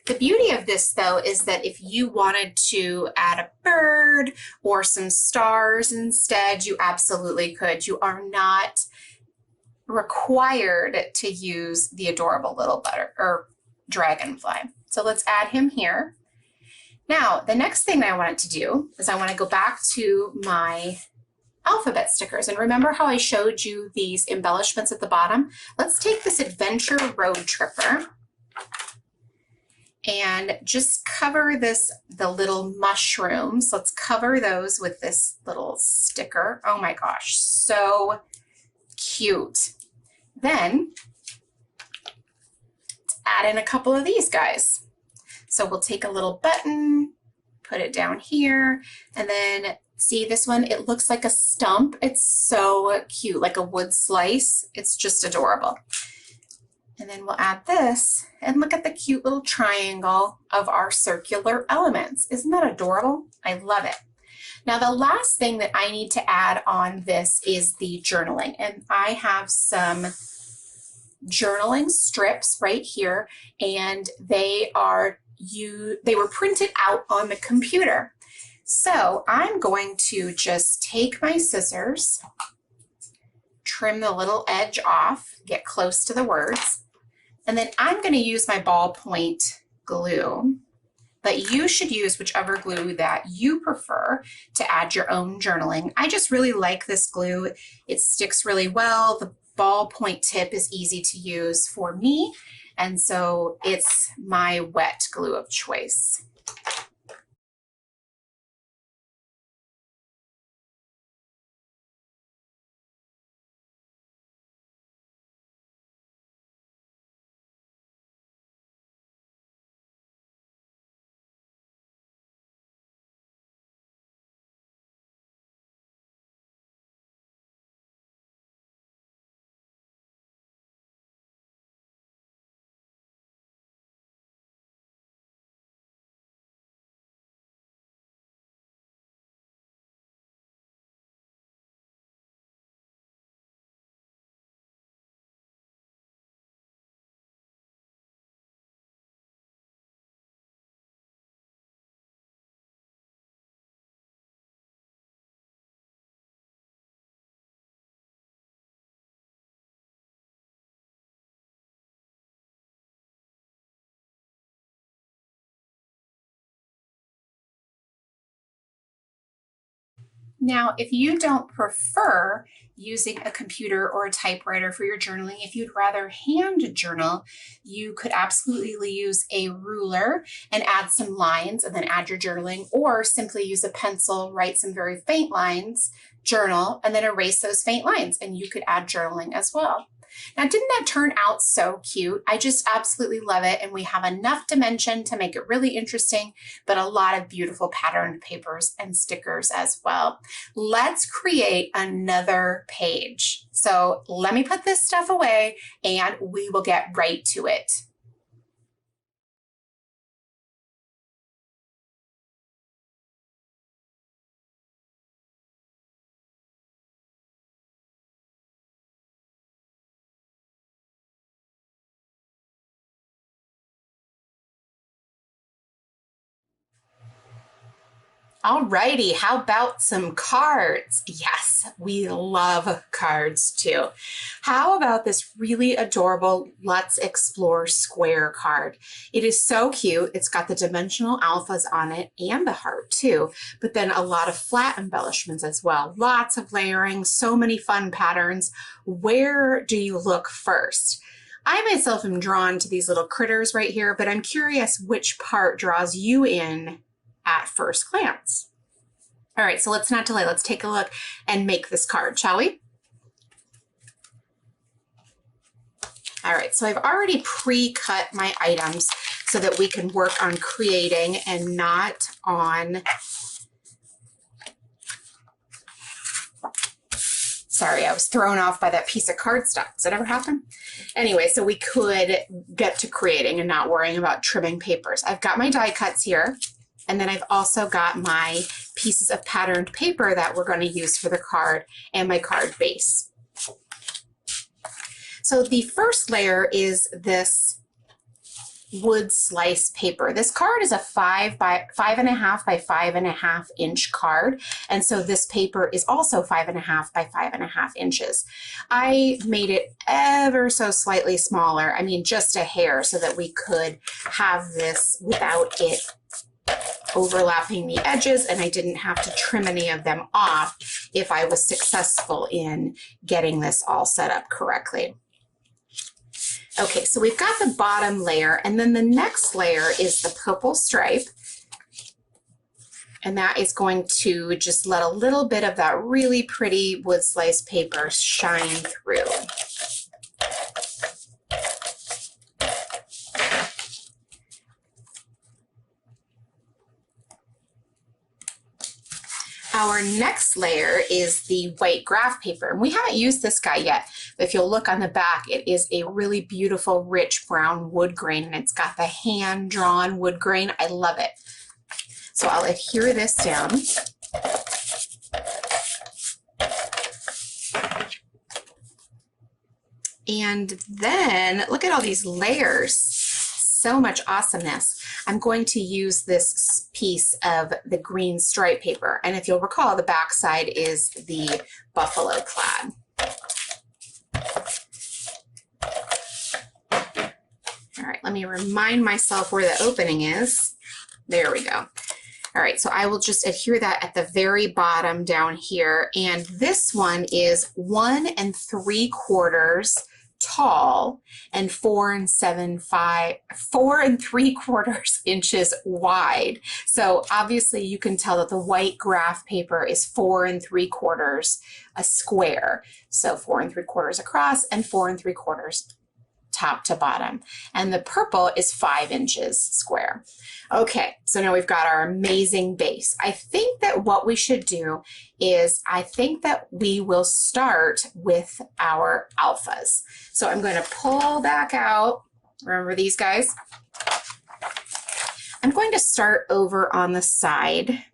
S2: The beauty of this, though, is that if you wanted to add a bird or some stars instead, you absolutely could. You are not required to use the adorable little dragonfly. So let's add him here. Now, the next thing I want to do is I want to go back to my alphabet stickers. And remember how I showed you these embellishments at the bottom? Let's take this Adventure Road Tripper and just cover the little mushrooms. Let's cover those with this little sticker. Oh my gosh, so cute. Then add in a couple of these guys. So we'll take a little button, put it down here, and then see this one, it looks like a stump. It's so cute, like a wood slice. It's just adorable. And then we'll add this, and look at the cute little triangle of our circular elements. Isn't that adorable? I love it. Now, the last thing that I need to add on this is the journaling, and I have some journaling strips right here, and they were printed out on the computer. So I'm going to just take my scissors, trim the little edge off, get close to the words, and then I'm going to use my ballpoint glue, but you should use whichever glue that you prefer to add your own journaling. I just really like this glue. It sticks really well. The ballpoint tip is easy to use for me, and so it's my wet glue of choice. Now, if you don't prefer using a computer or a typewriter for your journaling, if you'd rather hand journal, you could absolutely use a ruler and add some lines and then add your journaling, or simply use a pencil, write some very faint lines, journal, and then erase those faint lines, and you could add journaling as well. Now, didn't that turn out so cute? I just absolutely love it, and we have enough dimension to make it really interesting, but a lot of beautiful patterned papers and stickers as well. Let's create another page. So let me put this stuff away and we will get right to it. Alrighty, how about some cards? Yes, we love cards too. How about this really adorable Let's Explore Square card? It is so cute. It's got the dimensional alphas on it and the heart too, but then a lot of flat embellishments as well. Lots of layering, so many fun patterns. Where do you look first? I myself am drawn to these little critters right here, but I'm curious which part draws you in at first glance. All right, so let's not delay. Let's take a look and make this card, shall we? All right, so I've already pre-cut my items so that we can work on creating and not on, sorry, I was thrown off by that piece of cardstock. Does that ever happen? Anyway, so we could get to creating and not worrying about trimming papers. I've got my die cuts here. And then I've also got my pieces of patterned paper that we're going to use for the card and my card base. So the first layer is this wood slice paper. This card is a 5.5 by 5.5 inch card. And so this paper is also 5.5 by 5.5 inches. I made it ever so slightly smaller. I mean, just a hair, so that we could have this without it overlapping the edges, and I didn't have to trim any of them off if I was successful in getting this all set up correctly. Okay, so we've got the bottom layer, and then the next layer is the purple stripe, and that is going to just let a little bit of that really pretty wood slice paper shine through. Our next layer is the white graph paper, and we haven't used this guy yet, but if you'll look on the back, it is a really beautiful, rich brown wood grain, and it's got the hand-drawn wood grain. I love it. So I'll adhere this down. And then look at all these layers. So much awesomeness. I'm going to use this piece of the green stripe paper. And if you'll recall, the back side is the buffalo plaid. All right, let me remind myself where the opening is. There we go. All right, so I will just adhere that at the very bottom down here. And this one is 1 3/4 tall and 4 3/4 inches wide. So obviously you can tell that the white graph paper is 4 3/4 a square. So 4 3/4 across and 4 3/4 top to bottom. And the purple is 5 inches square. Okay, so now we've got our amazing base. I think that what we should do is, I think that we will start with our alphas. So I'm going to pull back out, remember these guys? I'm going to start over on the side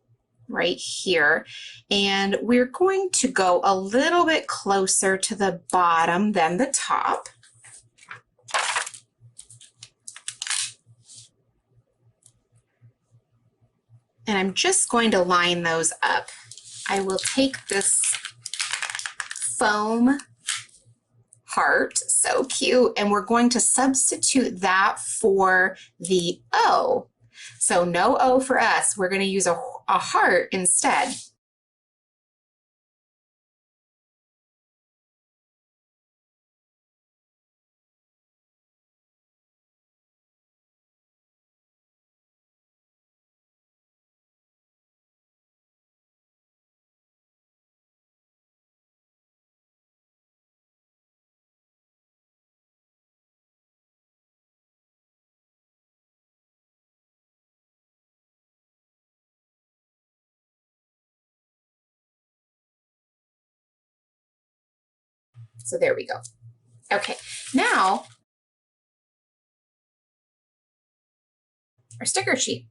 S2: right here, and we're going to go a little bit closer to the bottom than the top. And I'm just going to line those up. I will take this foam heart, so cute, and we're going to substitute that for the O. So no O for us, we're going to use a heart instead. So there we go. Okay, now our sticker sheet.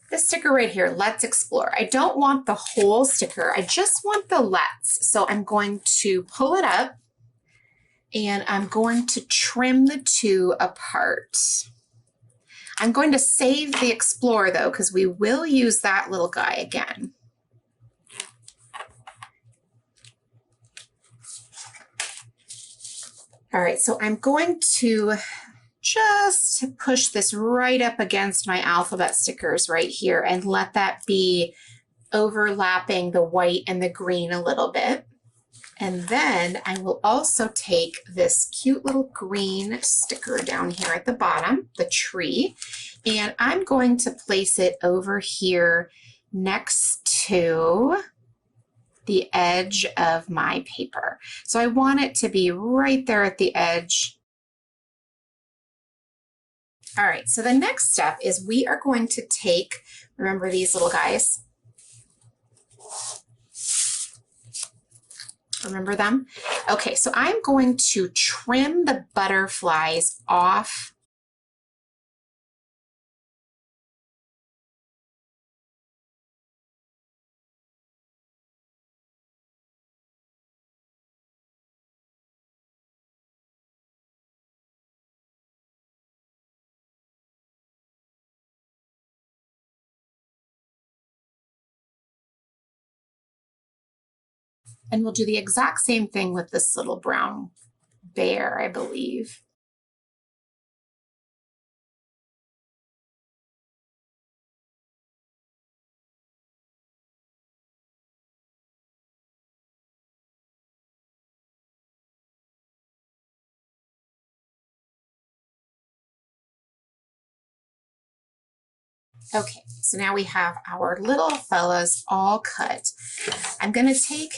S2: This sticker right here, Let's Explore. I don't want the whole sticker. I just want the let's. So I'm going to pull it up and I'm going to trim the two apart. I'm going to save the Explore though, because we will use that little guy again. All right, so I'm going to just push this right up against my alphabet stickers right here and let that be overlapping the white and the green a little bit. And then I will also take this cute little green sticker down here at the bottom, the tree, and I'm going to place it over here next to the edge of my paper. So I want it to be right there at the edge. All right, so the next step is we are going to take, remember these little guys? Remember them? Okay, so I'm going to trim the butterflies off. And we'll do the exact same thing with this little brown bear, I believe. Okay, so now we have our little fellas all cut. I'm going to take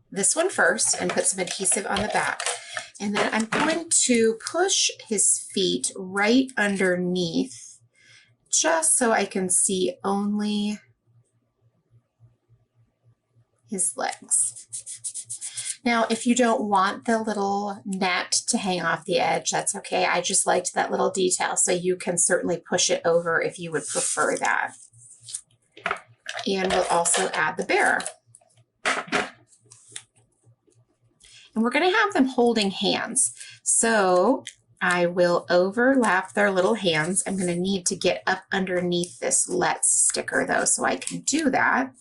S2: this one first and put some adhesive on the back. And then I'm going to push his feet right underneath just so I can see only his legs. Now, if you don't want the little net to hang off the edge, that's okay. I just liked that little detail, so you can certainly push it over if you would prefer that. And we'll also add the bear. And we're going to have them holding hands. So I will overlap their little hands. I'm going to need to get up underneath this Let's sticker though, so I can do that.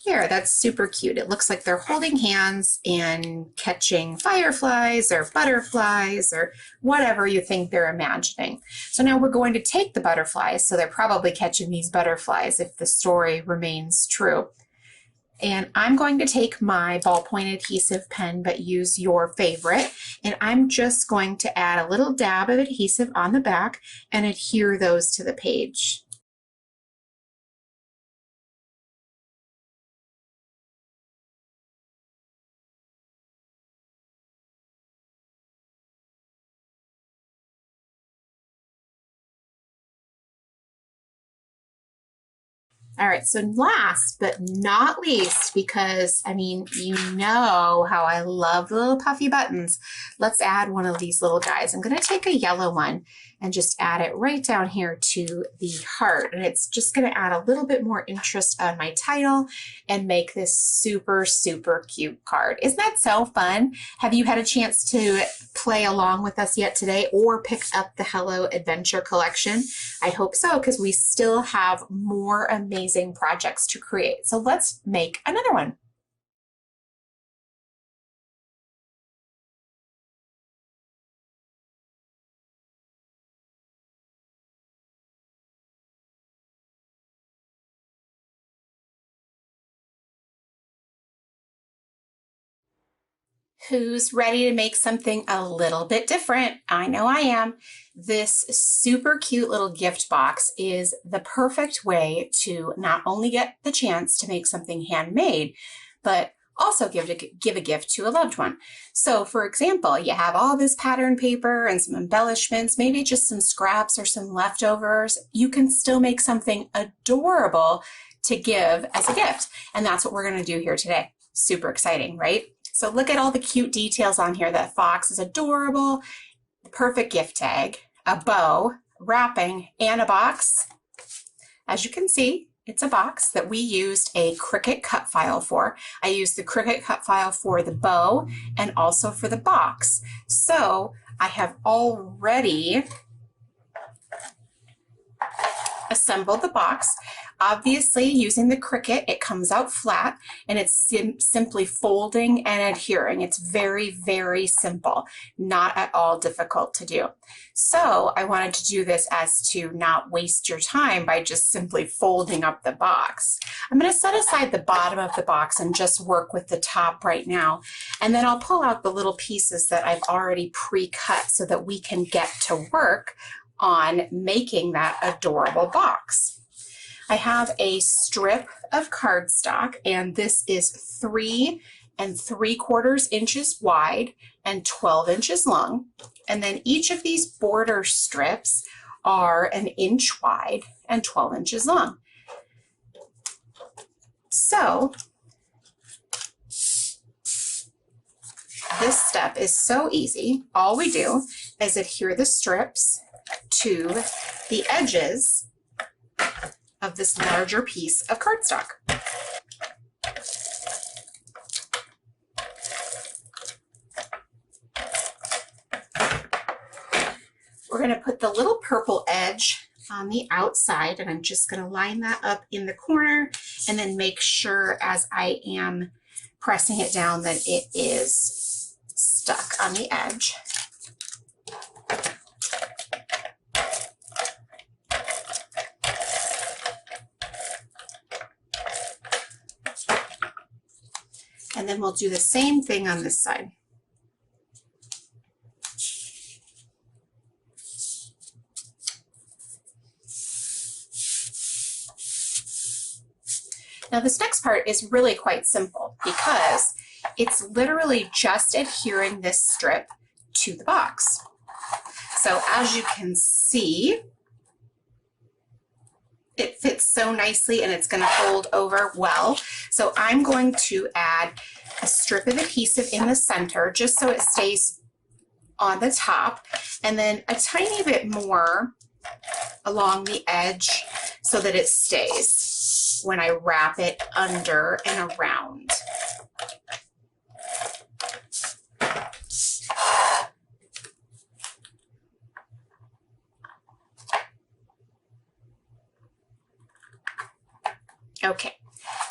S2: There, that's super cute. It looks like they're holding hands and catching fireflies or butterflies or whatever you think they're imagining. So now we're going to take the butterflies. So they're probably catching these butterflies if the story remains true. And I'm going to take my ballpoint adhesive pen, but use your favorite. And I'm just going to add a little dab of adhesive on the back and adhere those to the page. All right, so last but not least, because I mean, you know how I love the little puffy buttons, let's add one of these little guys. I'm going to take a yellow one and just add it right down here to the heart. And it's just going to add a little bit more interest on my title and make this super, super cute card. Isn't that so fun? Have you had a chance to play along with us yet today or pick up the Hello Adventure collection? I hope so, because we still have more amazing projects to create. So let's make another one. Who's ready to make something a little bit different? I know I am. This super cute little gift box is the perfect way to not only get the chance to make something handmade, but also give a gift to a loved one. So for example, you have all this pattern paper and some embellishments, maybe just some scraps or some leftovers. You can still make something adorable to give as a gift. And that's what we're going to do here today. Super exciting, right? So look at all the cute details on here. That fox is adorable, the perfect gift tag, a bow, wrapping, and a box. As you can see, it's a box that we used a Cricut cut file for. I used the Cricut cut file for the bow and also for the box. So I have already assembled the box. Obviously, using the Cricut, it comes out flat and it's simply folding and adhering. It's very, very simple, not at all difficult to do. So I wanted to do this as to not waste your time by just simply folding up the box. I'm going to set aside the bottom of the box and just work with the top right now. And then I'll pull out the little pieces that I've already pre-cut so that we can get to work on making that adorable box. I have a strip of cardstock, and this is 3 3/4 inches wide and 12 inches long. And then each of these border strips are 1 inch wide and 12 inches long. So this step is so easy. All we do is adhere the strips to the edges of this larger piece of cardstock. We're going to put the little purple edge on the outside, and I'm just going to line that up in the corner and then make sure as I am pressing it down that it is stuck on the edge. And then we'll do the same thing on this side. Now this next part is really quite simple because it's literally just adhering this strip to the box. So as you can see, it fits so nicely and it's going to fold over well. So I'm going to add a strip of adhesive in the center just so it stays on the top, and then a tiny bit more along the edge so that it stays when I wrap it under and around. Okay,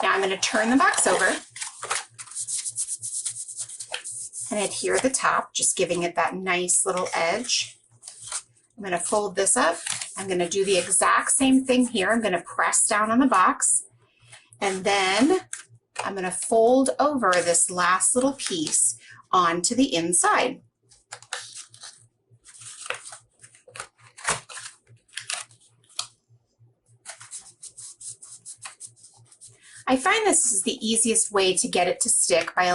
S2: now I'm going to turn the box over and adhere the top, just giving it that nice little edge. I'm going to fold this up. I'm going to do the exact same thing here. I'm going to press down on the box, and then I'm going to fold over this last little piece onto the inside. I find this is the easiest way to get it to stick by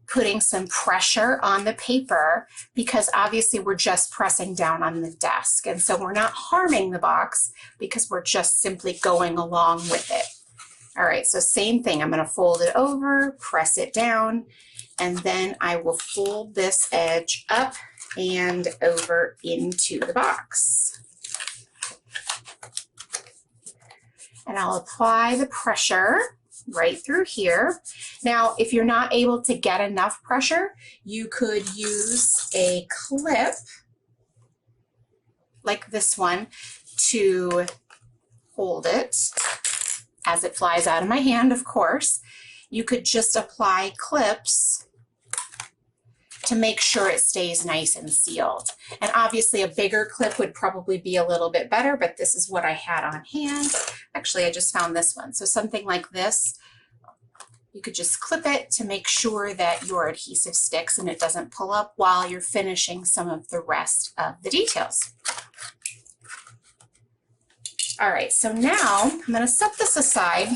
S2: putting some pressure on the paper, because obviously we're just pressing down on the desk, and so we're not harming the box because we're just simply going along with it. All right, so same thing. I'm going to fold it over, press it down, and then I will fold this edge up and over into the box. And I'll apply the pressure right through here. Now, if you're not able to get enough pressure, you could use a clip like this one to hold it as it flies out of my hand, of course. You could just apply clips to make sure it stays nice and sealed. And obviously a bigger clip would probably be a little bit better, but this is what I had on hand. Actually, I just found this one. So something like this, you could just clip it to make sure that your adhesive sticks and it doesn't pull up while you're finishing some of the rest of the details. All right, so now I'm going to set this aside.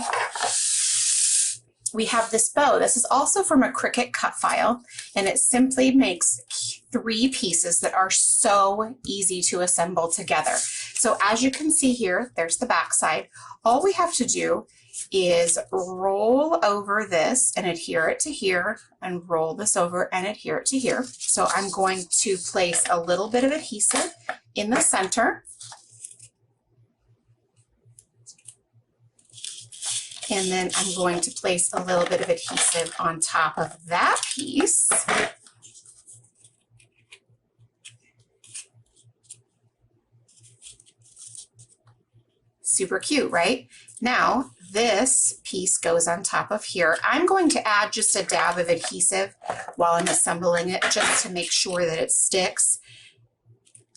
S2: We have this bow. This is also from a Cricut cut file, and it simply makes 3 pieces that are so easy to assemble together. So as you can see here, there's the back side. All we have to do is roll over this and adhere it to here, and roll this over and adhere it to here. So I'm going to place a little bit of adhesive in the center. And then I'm going to place a little bit of adhesive on top of that piece. Super cute, right? Now, this piece goes on top of here. I'm going to add just a dab of adhesive while I'm assembling it, just to make sure that it sticks.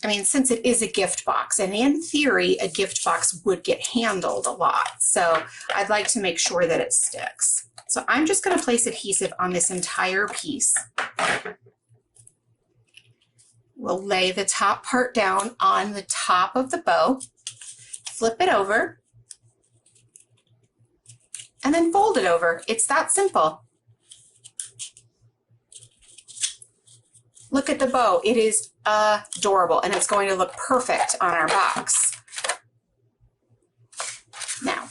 S2: I mean, since it is a gift box, and in theory, a gift box would get handled a lot. So I'd like to make sure that it sticks. So I'm just going to place adhesive on this entire piece. We'll lay the top part down on the top of the bow, flip it over, and then fold it over. It's that simple. Look at the bow. It is adorable, and it's going to look perfect on our box. Now,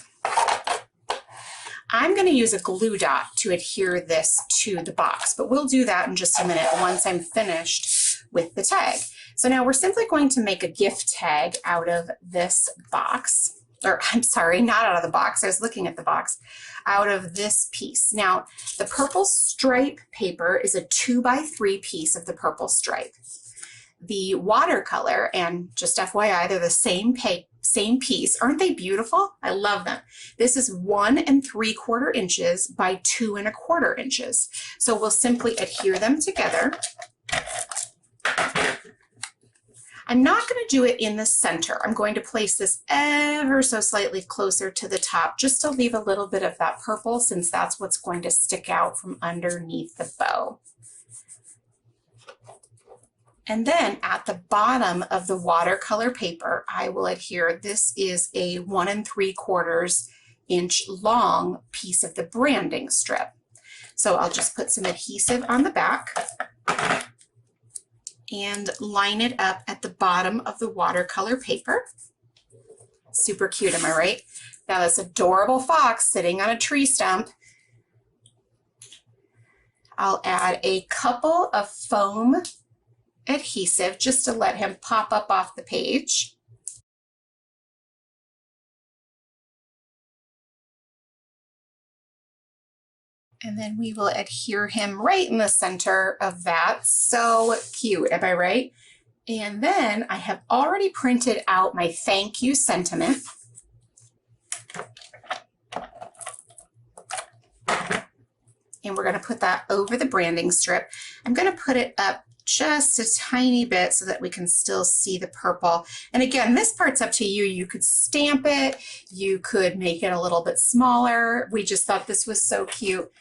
S2: I'm going to use a glue dot to adhere this to the box, but we'll do that in just a minute once I'm finished with the tag. So now we're simply going to make a gift tag out of this box. Or I'm sorry, not out of the box. I was looking at the box. Out of this piece. Now, the purple stripe paper is a 2x3 piece of the purple stripe. The watercolor, and just FYI, they're the same piece. Aren't they beautiful? I love them. This is 1 3/4 inches by 2 1/4 inches. So we'll simply adhere them together. I'm not going to do it in the center. I'm going to place this ever so slightly closer to the top, just to leave a little bit of that purple, since that's what's going to stick out from underneath the bow. And then at the bottom of the watercolor paper, I will adhere, this is a 1 3/4 inch long piece of the branding strip. So I'll just put some adhesive on the back and line it up at the bottom of the watercolor paper. Super cute, am I right? Now this adorable fox sitting on a tree stump. I'll add a couple of foam adhesive just to let him pop up off the page. And then we will adhere him right in the center of that. So cute, am I right? And then I have already printed out my thank you sentiment. And we're going to put that over the branding strip. I'm going to put it up just a tiny bit so that we can still see the purple. And again, this part's up to you. You could stamp it. You could make it a little bit smaller. We just thought this was so cute.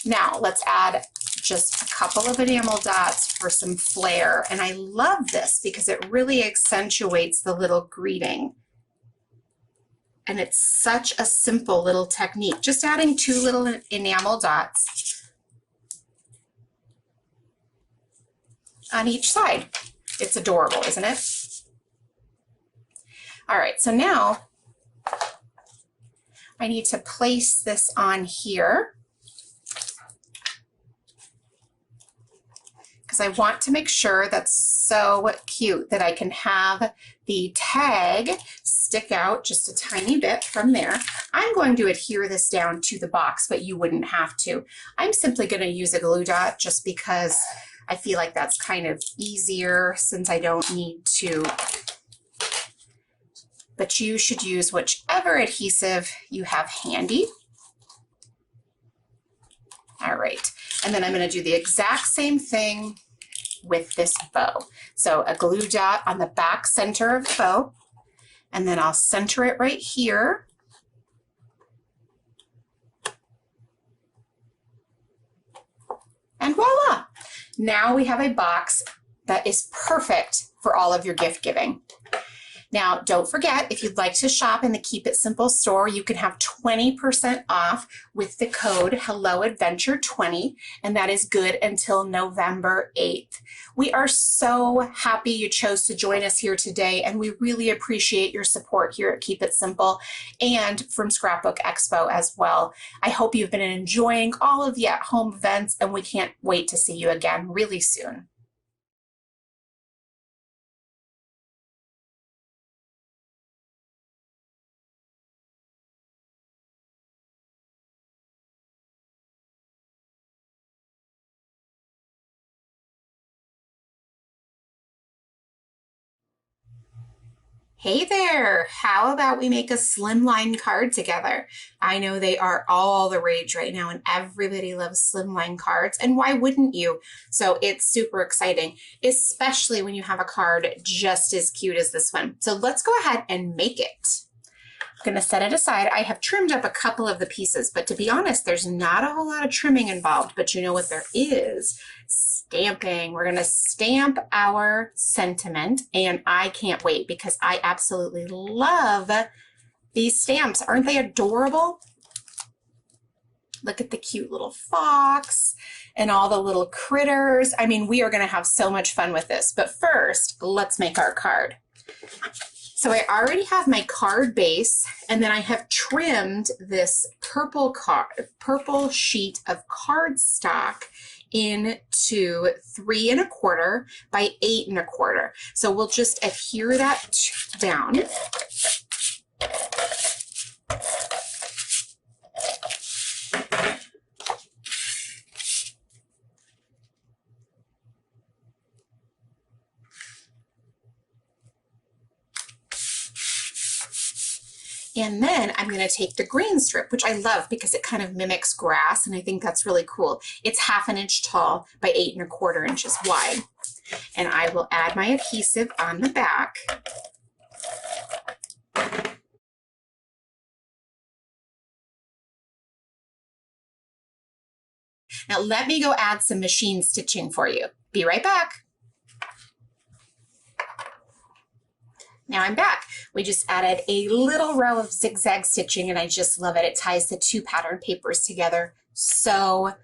S2: Now let's add just a couple of enamel dots for some flair. And I love this because it really accentuates the little greeting. And it's such a simple little technique. Just adding 2 little enamel dots on each side. It's adorable, isn't it? All right, so now I need to place this on here because I want to make sure that's so cute that I can have the tag stick out just a tiny bit from there. I'm going to adhere this down to the box, but you wouldn't have to. I'm simply going to use a glue dot just because I feel like that's kind of easier since I don't need to. But you should use whichever adhesive you have handy. All right, and then I'm going to do the exact same thing with this bow. So a glue dot on the back center of the bow, and then I'll center it right here. And voila! Now we have a box that is perfect for all of your gift giving. Now, don't forget, if you'd like to shop in the Keep It Simple store, you can have 20% off with the code HelloAdventure20, and that is good until November 8th. We are so happy you chose to join us here today, and we really appreciate your support here at Keep It Simple and from Scrapbook Expo as well. I hope you've been enjoying all of the at-home events, and we can't wait to see you again really soon. Hey there, how about we make a Slimline card together? I know they are all the rage right now and everybody loves Slimline cards, and why wouldn't you? So it's super exciting, especially when you have a card just as cute as this one. So let's go ahead and make it. I'm gonna set it aside. I have trimmed up a couple of the pieces, but to be honest, there's not a whole lot of trimming involved, but you know what there is? Stamping. We're gonna stamp our sentiment, and I can't wait because I absolutely love these stamps. Aren't they adorable? Look at the cute little fox and all the little critters. I mean, we are gonna have so much fun with this, but first, let's make our card. So I already have my card base, and then I have trimmed this purple sheet of cardstock into 3 1/4 by 8 1/4. So we'll just adhere that down. And then I'm going to take the green strip, which I love because it kind of mimics grass, and I think that's really cool. It's 1/2 inch tall by 8 1/4 inches wide. And I will add my adhesive on the back. Now let me go add some machine stitching for you. Be right back. Now I'm back. We just added a little row of zigzag stitching, and I just love it. It ties the 2 pattern papers together so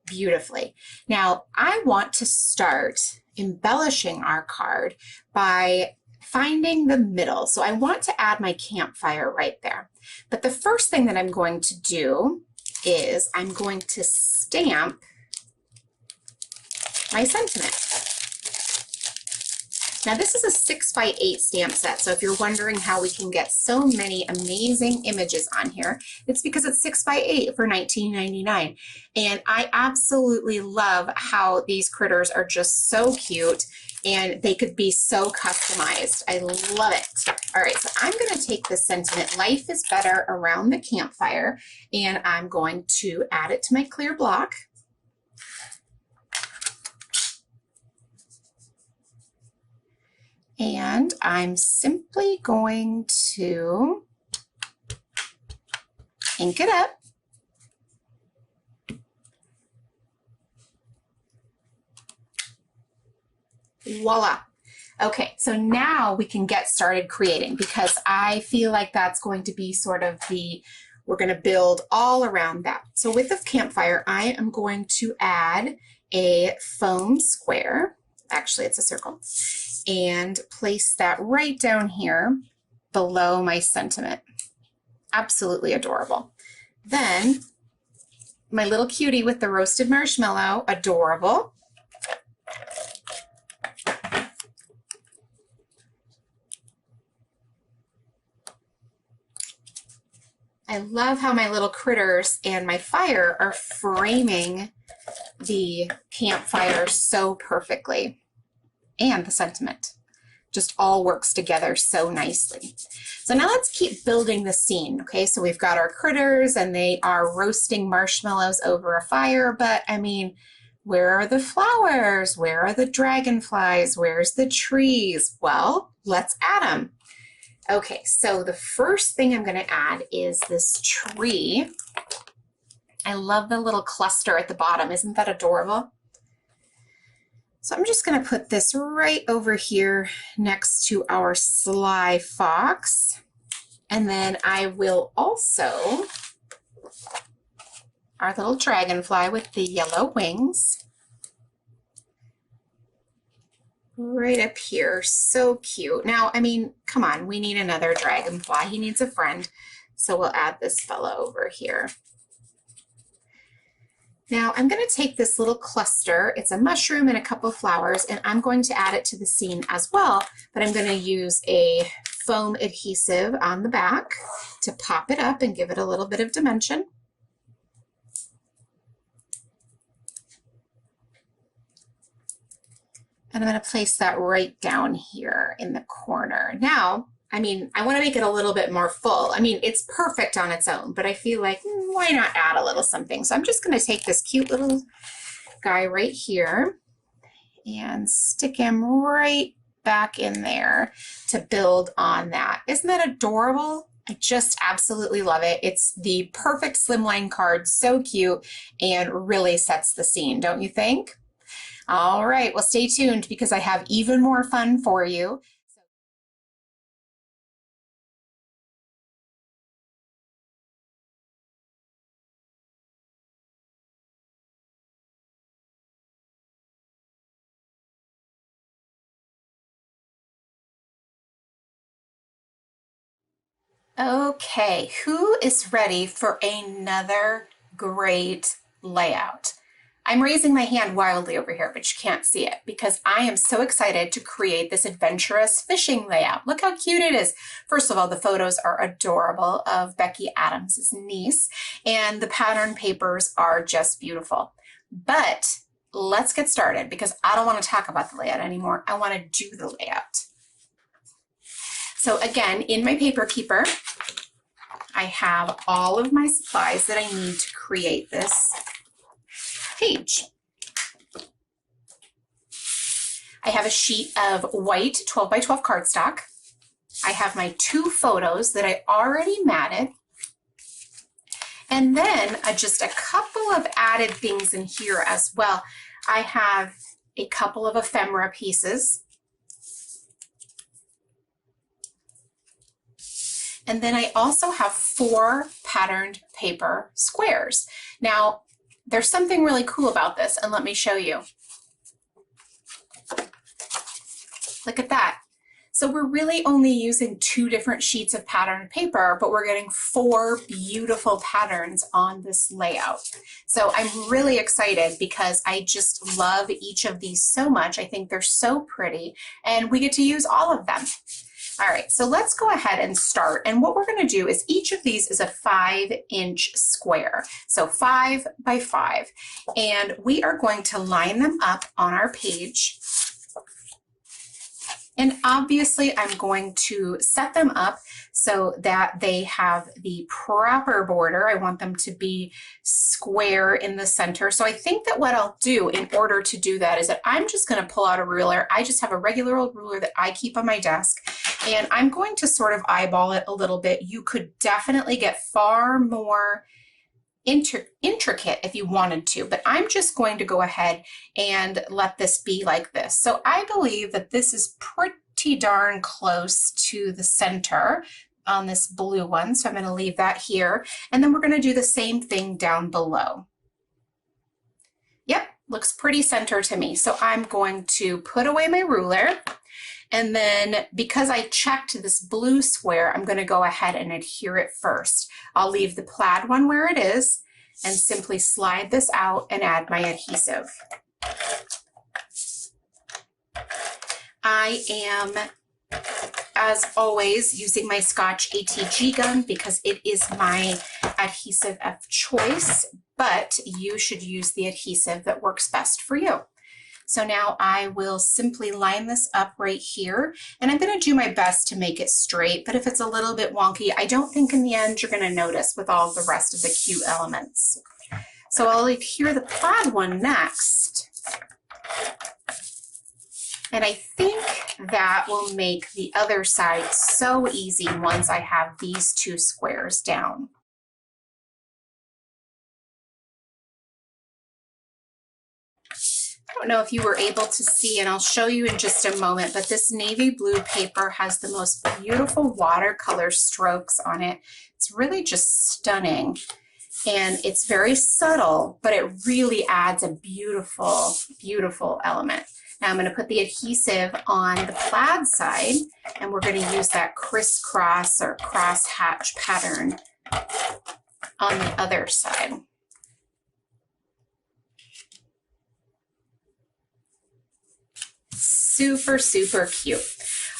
S2: beautifully. Now I want to start embellishing our card by finding the middle. So I want to add my campfire right there. But the first thing that I'm going to do is I'm going to stamp my sentiment. Now this is a 6 by 8 stamp set, so if you're wondering how we can get so many amazing images on here, it's because it's 6 by 8 for $19.99. And I absolutely love how these critters are just so cute, and they could be so customized. I love it. All right, so I'm going to take the sentiment, "Life is better around the campfire," and I'm going to add it to my clear block. And I'm simply going to ink it up. Voila. Okay, so now we can get started creating, because I feel like that's going to be sort of we're going to build all around that. So with the campfire, I am going to add a foam square. Actually, it's a circle. And place that right down here below my sentiment. Absolutely adorable. Then my little cutie with the roasted marshmallow, adorable. I love how my little critters and my fire are framing the campfire so perfectly. And the sentiment just all works together so nicely. So now let's keep building the scene. Okay, so we've got our critters and they are roasting marshmallows over a fire, but I mean, where are the flowers? Where are the dragonflies? Where's the trees? Well, let's add them. Okay, so the first thing I'm going to add is this tree. I love the little cluster at the bottom. Isn't that adorable? So I'm just going to put this right over here next to our Sly Fox. And then I will also, our little dragonfly with the yellow wings, right up here. So cute. Now, I mean, come on, we need another dragonfly. He needs a friend. So we'll add this fella over here. Now I'm going to take this little cluster, it's a mushroom and a couple of flowers, and I'm going to add it to the scene as well, but I'm going to use a foam adhesive on the back to pop it up and give it a little bit of dimension. And I'm going to place that right down here in the corner. Now, I mean, I want to make it a little bit more full. I mean, it's perfect on its own, but I feel like, why not add a little something? So I'm just going to take this cute little guy right here and stick him right back in there to build on that. Isn't that adorable? I just absolutely love it. It's the perfect Slimline card, so cute, and really sets the scene, don't you think? All right, well, stay tuned because I have even more fun for you. Okay, who is ready for another great layout? I'm raising my hand wildly over here, but you can't see it because I am so excited to create this adventurous fishing layout. Look how cute it is. First of all, the photos are adorable of Becky Adams' niece, and the pattern papers are just beautiful. But let's get started because I don't want to talk about the layout anymore. I want to do the layout. So again, in my paper keeper, I have all of my supplies that I need to create this page. I have a sheet of white 12 by 12 cardstock. I have my 2 photos that I already matted. And then just a couple of added things in here as well. I have a couple of ephemera pieces. And then I also have 4 patterned paper squares. Now, there's something really cool about this, and let me show you. Look at that. So we're really only using 2 different sheets of patterned paper, but we're getting 4 beautiful patterns on this layout. So I'm really excited because I just love each of these so much. I think they're so pretty, and we get to use all of them. All right, so let's go ahead and start. And what we're going to do is each of these is a 5-inch square. So 5 by 5. And we are going to line them up on our page. And obviously I'm going to set them up so that they have the proper border. I want them to be square in the center. So I think that what I'll do in order to do that is that I'm just going to pull out a ruler. I just have a regular old ruler that I keep on my desk, and I'm going to sort of eyeball it a little bit. You could definitely get far more intricate if you wanted to, but I'm just going to go ahead and let this be like this. So I believe that this is pretty darn close to the center on this blue one. So I'm going to leave that here. And then we're going to do the same thing down below. Yep, looks pretty center to me. So I'm going to put away my ruler. And then because I checked this blue square, I'm going to go ahead and adhere it first. I'll leave the plaid one where it is and simply slide this out and add my adhesive. I am, as always, using my Scotch ATG gun because it is my adhesive of choice, but you should use the adhesive that works best for you. So now I will simply line this up right here, and I'm going to do my best to make it straight, but if it's a little bit wonky, I don't think in the end you're going to notice with all the rest of the cute elements. So I'll adhere the plaid one next, and I think that will make the other side so easy once I have these 2 squares down. I don't know if you were able to see, and I'll show you in just a moment, but this navy blue paper has the most beautiful watercolor strokes on it. It's really just stunning. And it's very subtle, but it really adds a beautiful, beautiful element. Now I'm going to put the adhesive on the plaid side, and we're going to use that crisscross or crosshatch pattern on the other side. Super, super cute.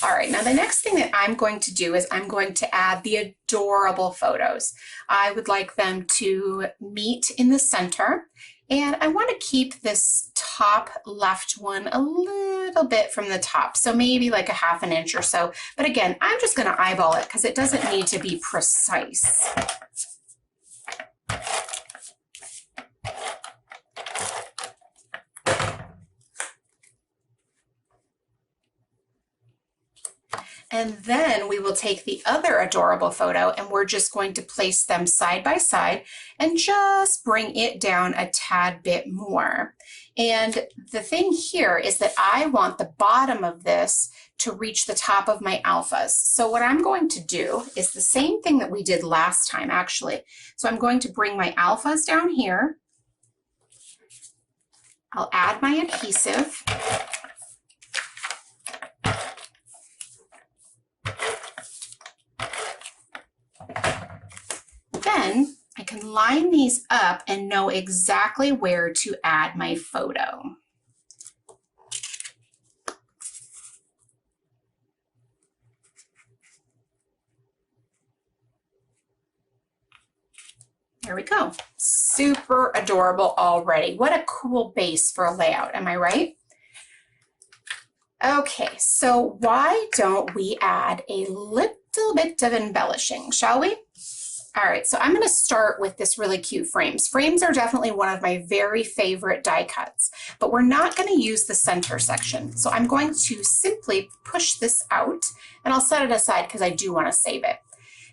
S2: All right, now the next thing that I'm going to do is I'm going to add the adorable photos. I would like them to meet in the center, and I want to keep this top left one a little bit from the top, so maybe like a ½ inch or so. But again, I'm just going to eyeball it because it doesn't need to be precise. And then we will take the other adorable photo and we're just going to place them side by side and just bring it down a tad bit more. And the thing here is that I want the bottom of this to reach the top of my alphas. So what I'm going to do is the same thing that we did last time, actually. So I'm going to bring my alphas down here. I'll add my adhesive. Then I can line these up and know exactly where to add my photo. There we go. Super adorable already. What a cool base for a layout, am I right? Okay, so why don't we add a little bit of embellishing, shall we? All right, so I'm going to start with this really cute frames. Frames are definitely one of my very favorite die cuts, but we're not going to use the center section. So I'm going to simply push this out, and I'll set it aside because I do want to save it.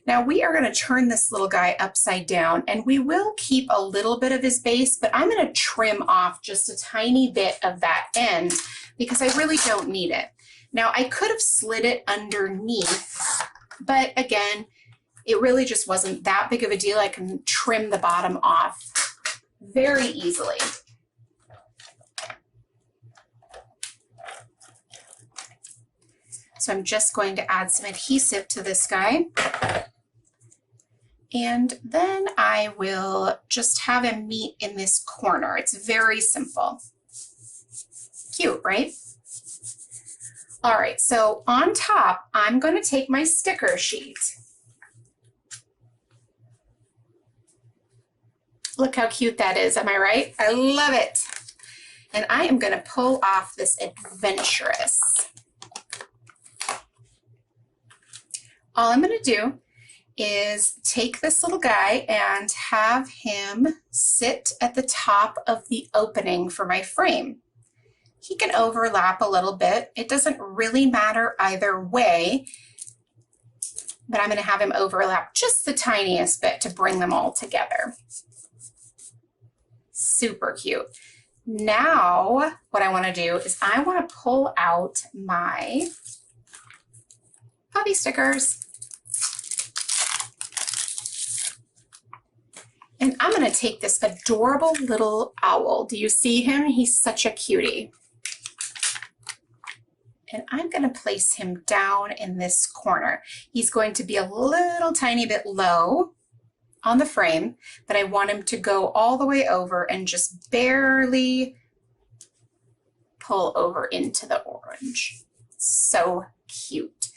S2: Now we are going to turn this little guy upside down, and we will keep a little bit of his base, but I'm going to trim off just a tiny bit of that end because I really don't need it. Now I could have slid it underneath, but again, it really just wasn't that big of a deal. I can trim the bottom off very easily. So I'm just going to add some adhesive to this guy. And then I will just have him meet in this corner. It's very simple. Cute, right? All right, so on top, I'm going to take my sticker sheet. Look how cute that is, am I right? I love it. And I am going to pull off this adventurous. All I'm going to do is take this little guy and have him sit at the top of the opening for my frame. He can overlap a little bit. It doesn't really matter either way, but I'm going to have him overlap just the tiniest bit to bring them all together. Super cute. Now what I want to do is I want to pull out my puppy stickers. And I'm going to take this adorable little owl. Do you see him? He's such a cutie. And I'm going to place him down in this corner. He's going to be a little tiny bit low on the frame, but I want him to go all the way over and just barely pull over into the orange. So cute.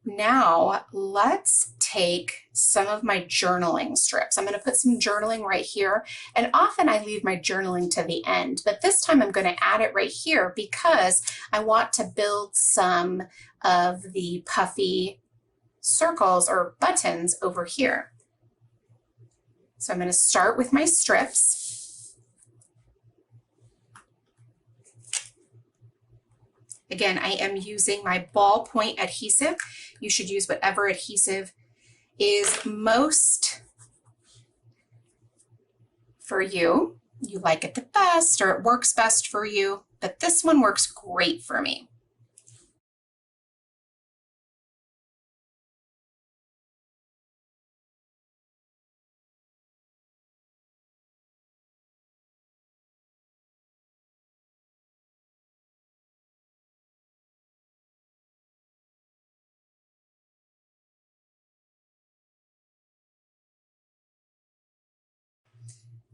S2: Now let's take some of my journaling strips. I'm going to put some journaling right here, and often I leave my journaling to the end, but this time I'm going to add it right here because I want to build some of the puffy circles or buttons over here. So I'm going to start with my strips. Again, I am using my ballpoint adhesive. You should use whatever adhesive is most for you. You like it the best, or it works best for you. but this one works great for me.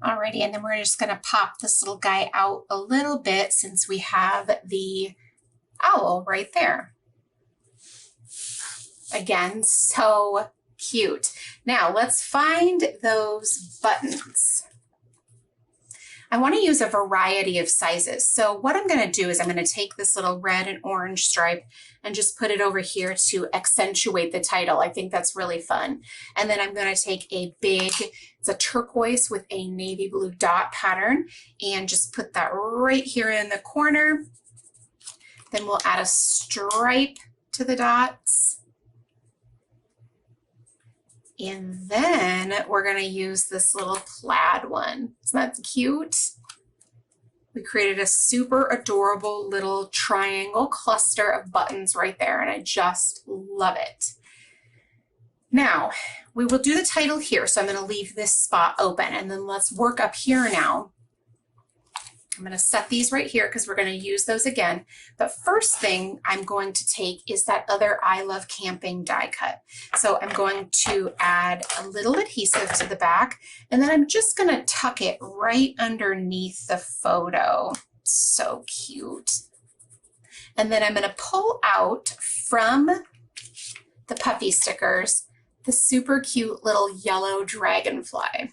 S2: Alrighty, and then we're just going to pop this little guy out a little bit since we have the owl right there. Again, so cute. Now let's find those buttons. I want to use a variety of sizes. So what I'm going to do is I'm going to take this little red and orange stripe and just put it over here to accentuate the title. I think that's really fun. And then I'm going to take a big, it's a turquoise with a navy blue dot pattern, and just put that right here in the corner. Then we'll add a stripe to the dots. And then we're going to use this little plaid one. Isn't that cute? We created a super adorable little triangle cluster of buttons right there, and I just love it. Now, we will do the title here, so I'm going to leave this spot open, and then let's work up here now. I'm going to set these right here because we're going to use those again. But first thing I'm going to take is that other I Love Camping die cut. So I'm going to add a little adhesive to the back, and then I'm just going to tuck it right underneath the photo. So cute. And then I'm going to pull out from the puppy stickers the super cute little yellow dragonfly.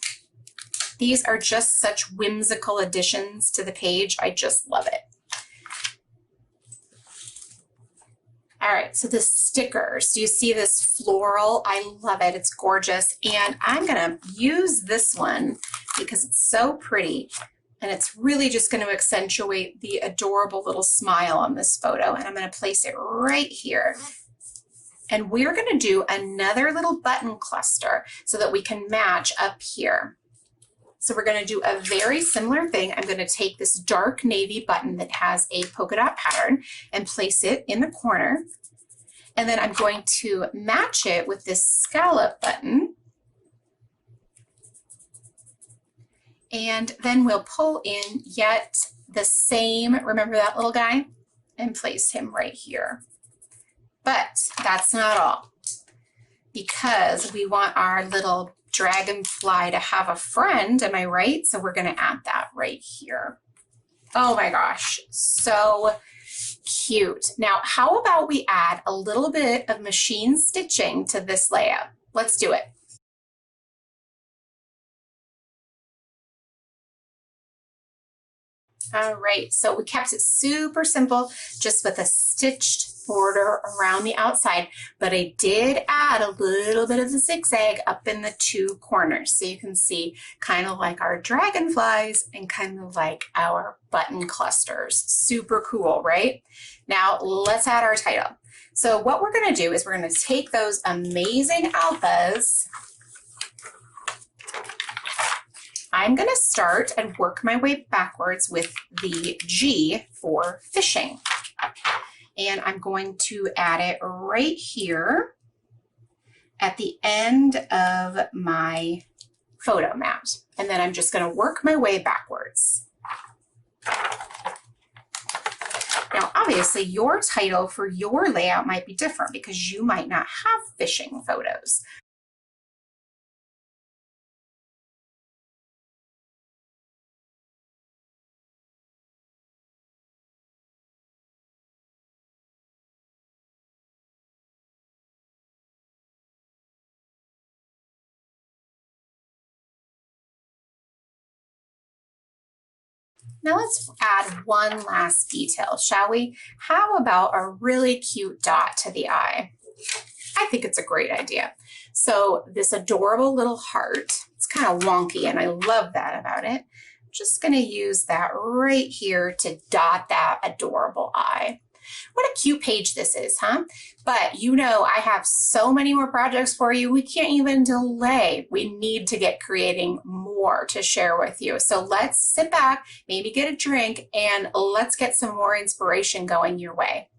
S2: These are just such whimsical additions to the page. I just love it. All right, so the stickers, do you see this floral? I love it, it's gorgeous. And I'm gonna use this one because it's so pretty, and it's really just gonna accentuate the adorable little smile on this photo. And I'm gonna place it right here. And we're gonna do another little button cluster so that we can match up here. So we're going to do a very similar thing. I'm going to take this dark navy button that has a polka dot pattern and place it in the corner. And then I'm going to match it with this scallop button. And then we'll pull in yet the same, remember that little guy? And place him right here. But that's not all, because we want our little dragonfly to have a friend, am I right? So we're going to add that right here. Oh my gosh, so cute. Now, how about we add a little bit of machine stitching to this layout? Let's do it. All right, so we kept it super simple, just with a stitched border around the outside, but I did add a little bit of the zigzag up in the two corners, so you can see kind of like our dragonflies and kind of like our button clusters. Super cool, right? Now let's add our title. So what we're going to do is we're going to take those amazing alphas. I'm going to start and work my way backwards with the G for fishing. And I'm going to add it right here at the end of my photo mat. And then I'm just going to work my way backwards. Now, obviously, your title for your layout might be different because you might not have fishing photos. Now let's add one last detail, shall we? How about a really cute dot to the eye? I think it's a great idea. So this adorable little heart, it's kind of wonky and I love that about it. I'm just going to use that right here to dot that adorable eye. What a cute page this is, huh? But you know, I have so many more projects for you. We can't even delay. We need to get creating more to share with you. So let's sit back, maybe get a drink, and let's get some more inspiration going your way.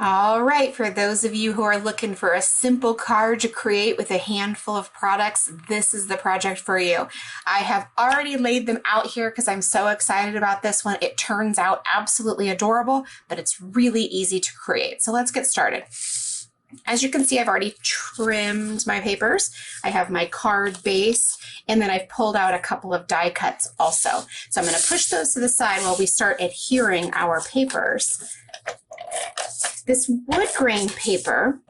S2: All right, for those of you who are looking for a simple card to create with a handful of products, this is the project for you. I have already laid them out here because I'm so excited about this one. It turns out absolutely adorable, but it's really easy to create. So let's get started. As you can see, I've already trimmed my papers. I have my card base, and then I've pulled out a couple of die cuts also. So I'm going to push those to the side while we start adhering our papers. This wood grain paper,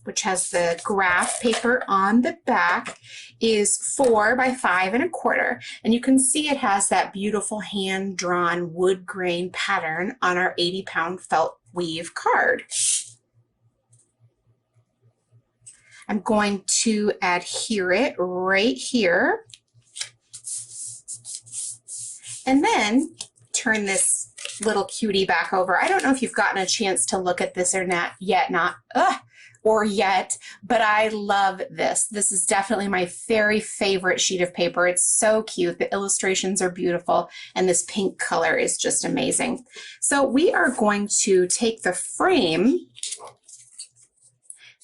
S2: which has the graph paper on the back, is 4 by 5 1/4. And you can see it has that beautiful hand-drawn wood grain pattern on our 80-pound felt weave card. I'm going to adhere it right here. And then turn this little cutie back over. I don't know if you've gotten a chance to look at this or not yet, but I love this. This is definitely my very favorite sheet of paper. It's so cute. The illustrations are beautiful, and this pink color is just amazing. So we are going to take the frame.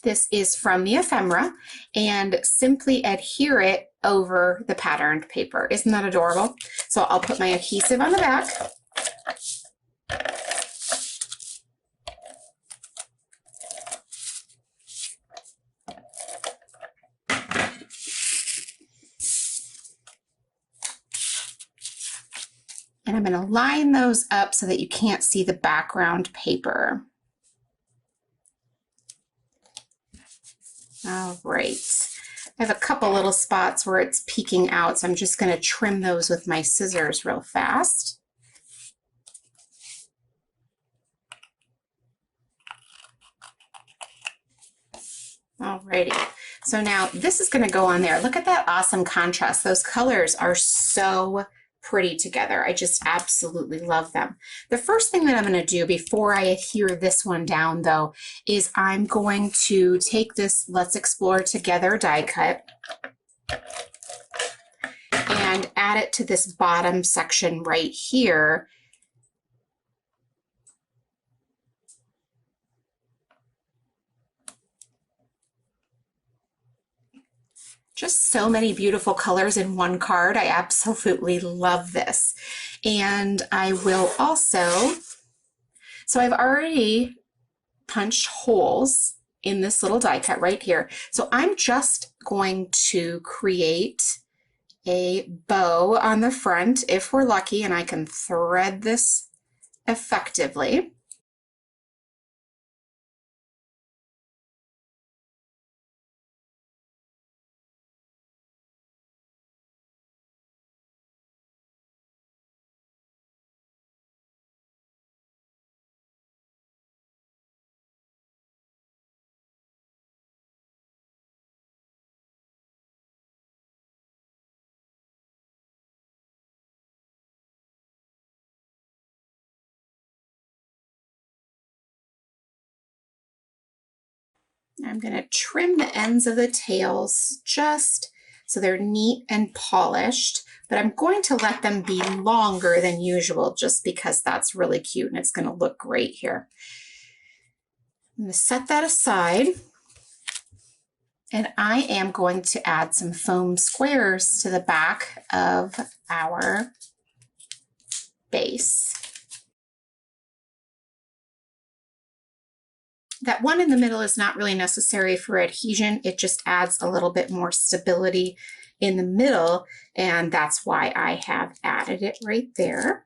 S2: This is from the ephemera, and simply adhere it over the patterned paper. Isn't that adorable? So I'll put my adhesive on the back. And I'm going to line those up so that you can't see the background paper. All right. I have a couple little spots where it's peeking out, so I'm just going to trim those with my scissors real fast. Alrighty, so now this is going to go on there. Look at that awesome contrast. Those colors are so pretty together. I just absolutely love them. The first thing that I'm going to do before I adhere this one down, though, is I'm going to take this Let's Explore Together die cut and add it to this bottom section right here. Just so many beautiful colors in one card. I absolutely love this. And I will also, so I've already punched holes in this little die cut right here. So I'm just going to create a bow on the front if we're lucky, and I can thread this effectively. I'm going to trim the ends of the tails just so they're neat and polished, but I'm going to let them be longer than usual just because that's really cute and it's going to look great here. I'm going to set that aside, and I am going to add some foam squares to the back of our base. That one in the middle is not really necessary for adhesion. It just adds a little bit more stability in the middle, and that's why I have added it right there.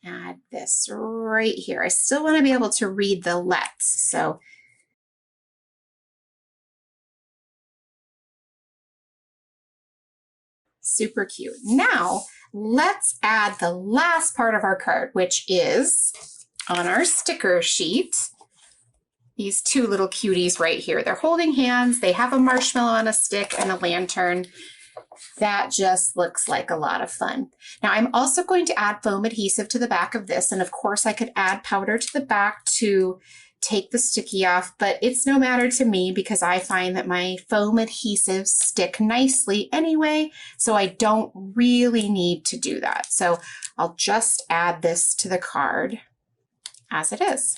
S2: add this right here. I still want to be able to read the let's, so super cute. Now, let's add the last part of our card, which is on our sticker sheet. These two little cuties right here. They're holding hands. They have a marshmallow on a stick and a lantern. That just looks like a lot of fun. Now, I'm also going to add foam adhesive to the back of this. And of course, I could add powder to the back to take the sticky off, but it's no matter to me because I find that my foam adhesives stick nicely anyway, so I don't really need to do that. So I'll just add this to the card as it is.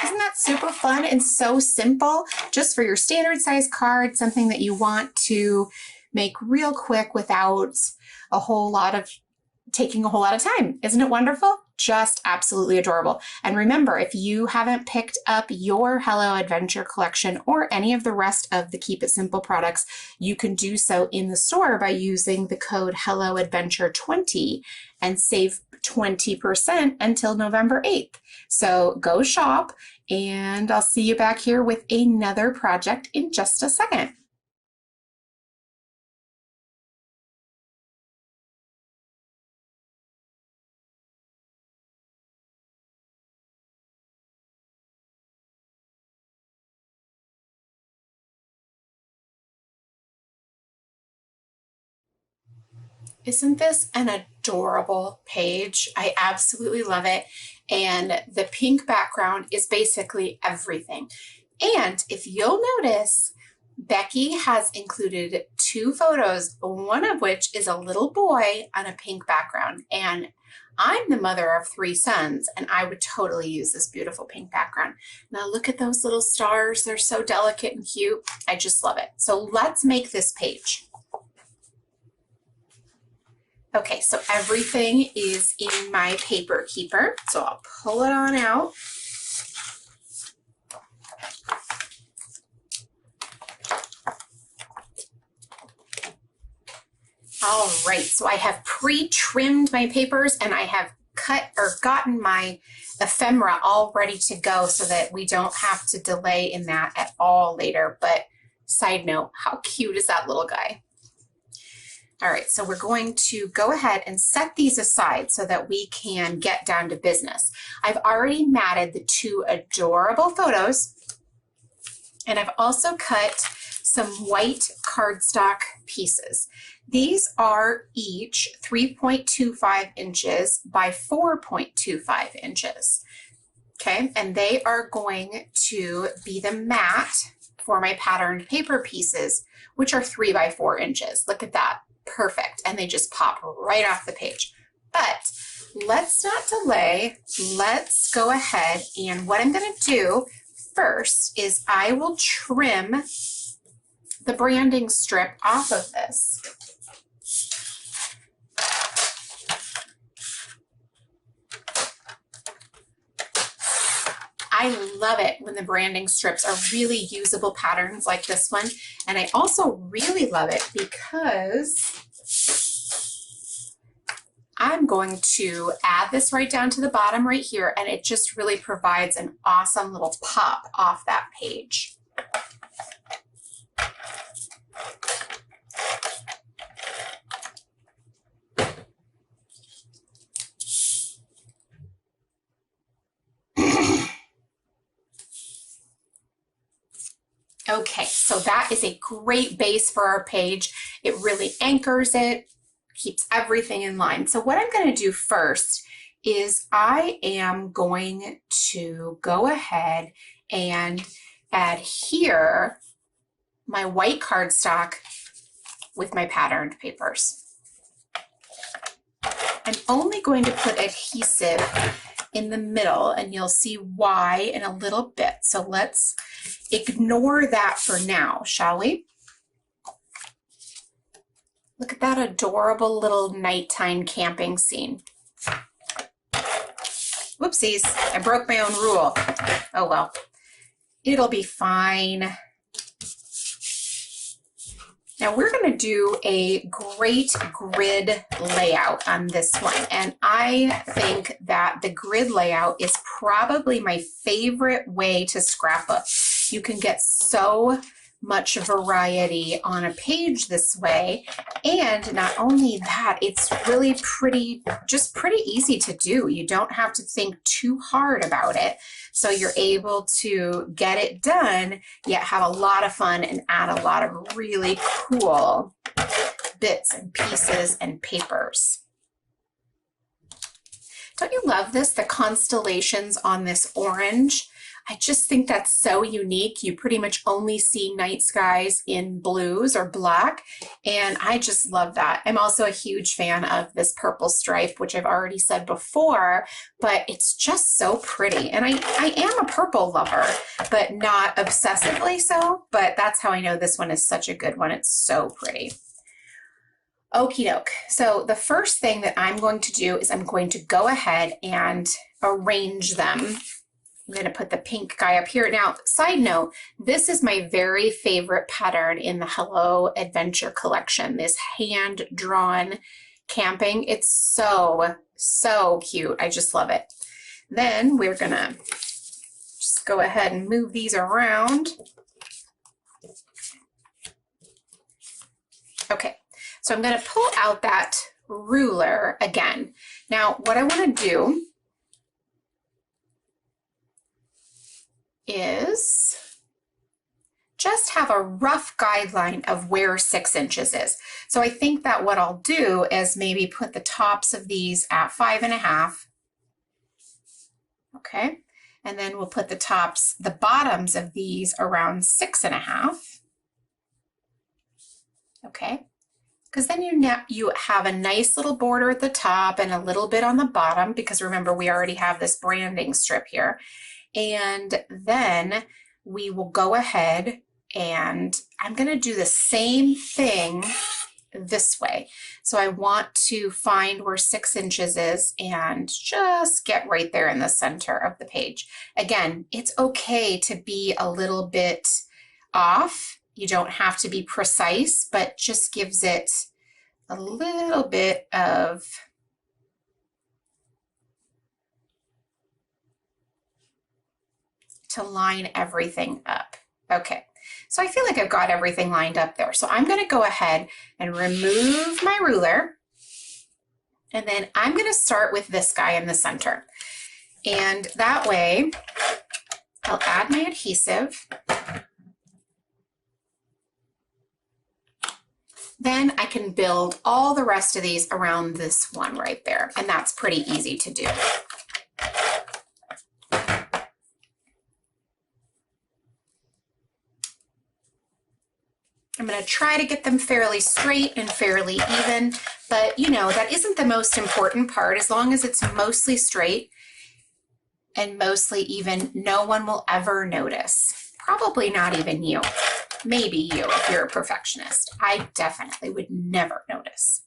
S2: Isn't that super fun and so simple? Just for your standard size card, something that you want to make real quick without a whole lot of taking a whole lot of time. Isn't it wonderful? Just absolutely adorable. And remember, if you haven't picked up your Hello Adventure collection or any of the rest of the Keep It Simple products, you can do so in the store by using the code HelloAdventure20 and save 20% until November 8th. So go shop, and I'll see you back here with another project in just a second. Isn't this an adorable page? I absolutely love it. And the pink background is basically everything. And if you'll notice, Becky has included two photos, one of which is a little boy on a pink background. And I'm the mother of 3 sons, and I would totally use this beautiful pink background. Now look at those little stars. They're so delicate and cute. I just love it. So let's make this page. Okay, so everything is in my paper keeper. So I'll pull it on out. All right, so I have pre-trimmed my papers and I have cut or gotten my ephemera all ready to go so that we don't have to delay in that at all later. But side note, how cute is that little guy? All right, so we're going to go ahead and set these aside so that we can get down to business. I've already matted the two adorable photos, and I've also cut some white cardstock pieces. These are each 3.25 inches by 4.25 inches. Okay, and they are going to be the mat for my patterned paper pieces, which are 3 by 4 inches. Look at that. Perfect. And they just pop right off the page. But let's not delay. Let's go ahead, and what I'm going to do first is I will trim the branding strip off of this. I love it when the branding strips are really usable patterns like this one. And I also really love it because I'm going to add this right down to the bottom right here, and it just really provides an awesome little pop off that page. Okay, so that is a great base for our page. It really anchors it, keeps everything in line. So what I'm going to do first is I am going to go ahead and adhere my white cardstock with my patterned papers. I'm only going to put adhesive in the middle, and you'll see why in a little bit. So let's ignore that for now, shall we? Look at that adorable little nighttime camping scene. Whoopsies, I broke my own rule. Oh well. It'll be fine. Now we're going to do a great grid layout on this one. And I think that the grid layout is probably my favorite way to scrapbook. You can get so much variety on a page this way. And not only that, it's really pretty easy to do. You don't have to think too hard about it. So you're able to get it done, yet have a lot of fun and add a lot of really cool bits and pieces and papers. Don't you love this? The constellations on this orange. I just think that's so unique. You pretty much only see night skies in blues or black, and I just love that. I'm also a huge fan of this purple stripe, which I've already said before, but it's just so pretty. And I am a purple lover, but not obsessively so, but that's how I know this one is such a good one. It's so pretty. Okie doke. So the first thing that I'm going to do is I'm going to go ahead and arrange them. I'm going to put the pink guy up here. Now, side note, this is my very favorite pattern in the Hello Adventure collection, this hand-drawn camping. It's so, so cute. I just love it. Then we're going to just go ahead and move these around. Okay, so I'm going to pull out that ruler again. Now, what I want to do is just have a rough guideline of where 6 inches is. So I think that what I'll do is maybe put the tops of these at 5.5. Okay, and then we'll put the bottoms of these around 6.5. Okay, because then you have a nice little border at the top and a little bit on the bottom, because remember, we already have this branding strip here. And then we will go ahead and I'm going to do the same thing this way. So I want to find where 6 inches is and just get right there in the center of the page. Again, it's okay to be a little bit off. You don't have to be precise, but just gives it a little bit of to line everything up. Okay, so I feel like I've got everything lined up there. So I'm going to go ahead and remove my ruler, and then I'm going to start with this guy in the center. And that way I'll add my adhesive. Then I can build all the rest of these around this one right there, and that's pretty easy to do. I'm going to try to get them fairly straight and fairly even, but you know, that isn't the most important part. As long as it's mostly straight and mostly even, no one will ever notice. Probably not even you. Maybe you, if you're a perfectionist. I definitely would never notice.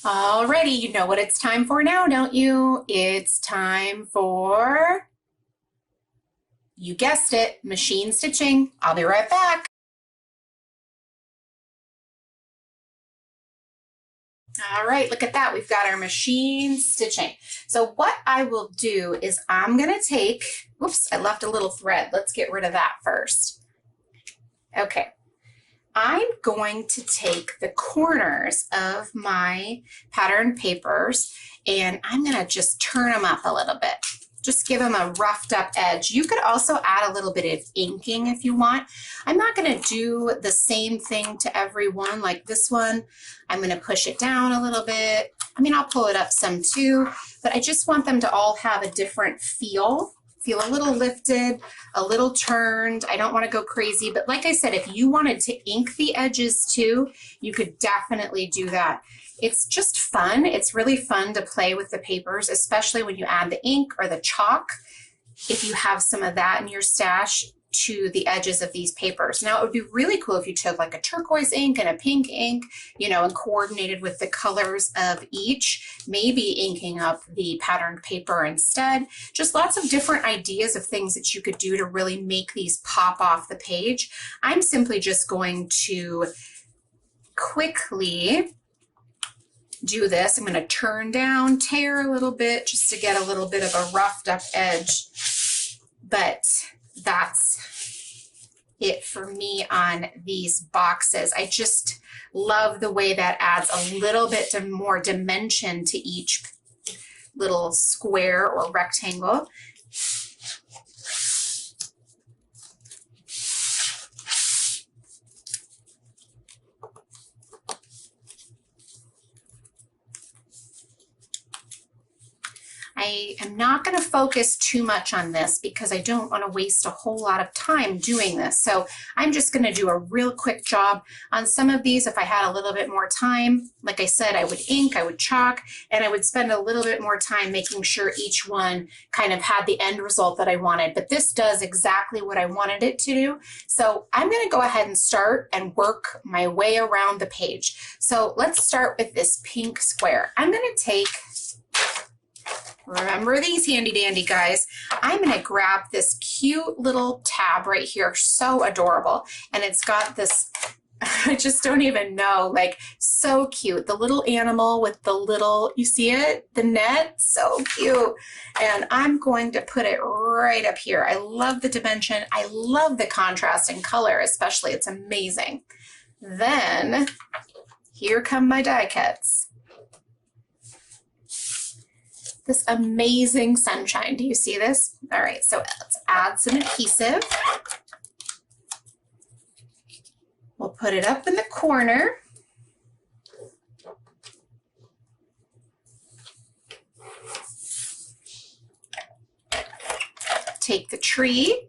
S2: Alrighty, you know what it's time for now, don't you? It's time for, you guessed it, machine stitching. I'll be right back. All right, look at that. We've got our machine stitching. So what I will do is I'm going to take, oops, I left a little thread. Let's get rid of that first. Okay. I'm going to take the corners of my pattern papers and I'm going to just turn them up a little bit. Just give them a roughed up edge. You could also add a little bit of inking if you want. I'm not going to do the same thing to every one like this one. I'm going to push it down a little bit. I mean, I'll pull it up some too, but I just want them to all have a different feel feel a little lifted, a little turned. I don't want to go crazy, but like I said, if you wanted to ink the edges too, you could definitely do that. It's just fun. It's really fun to play with the papers, especially when you add the ink or the chalk, if you have some of that in your stash, to the edges of these papers. Now, it would be really cool if you took like a turquoise ink and a pink ink, you know, and coordinated with the colors of each, maybe inking up the patterned paper instead. Just lots of different ideas of things that you could do to really make these pop off the page. I'm simply just going to quickly do this. I'm going to turn down, tear a little bit just to get a little bit of a roughed up edge, but that's it for me on these boxes. I just love the way that adds a little bit more dimension to each little square or rectangle. I am not going to focus too much on this because I don't want to waste a whole lot of time doing this. So I'm just going to do a real quick job on some of these. If I had a little bit more time, like I said, I would ink, I would chalk, and I would spend a little bit more time making sure each one kind of had the end result that I wanted. But this does exactly what I wanted it to do. So I'm going to go ahead and start and work my way around the page. So let's start with this pink square. I'm going to take, remember these handy dandy guys, I'm going to grab this cute little tab right here, so adorable, and it's got this, I just don't even know, like so cute, the little animal with the little, you see it, the net, so cute, and I'm going to put it right up here. I love the dimension, I love the contrast in color especially, it's amazing. Then here come my die cuts. This amazing sunshine. Do you see this? All right, so let's add some adhesive. We'll put it up in the corner. Take the tree.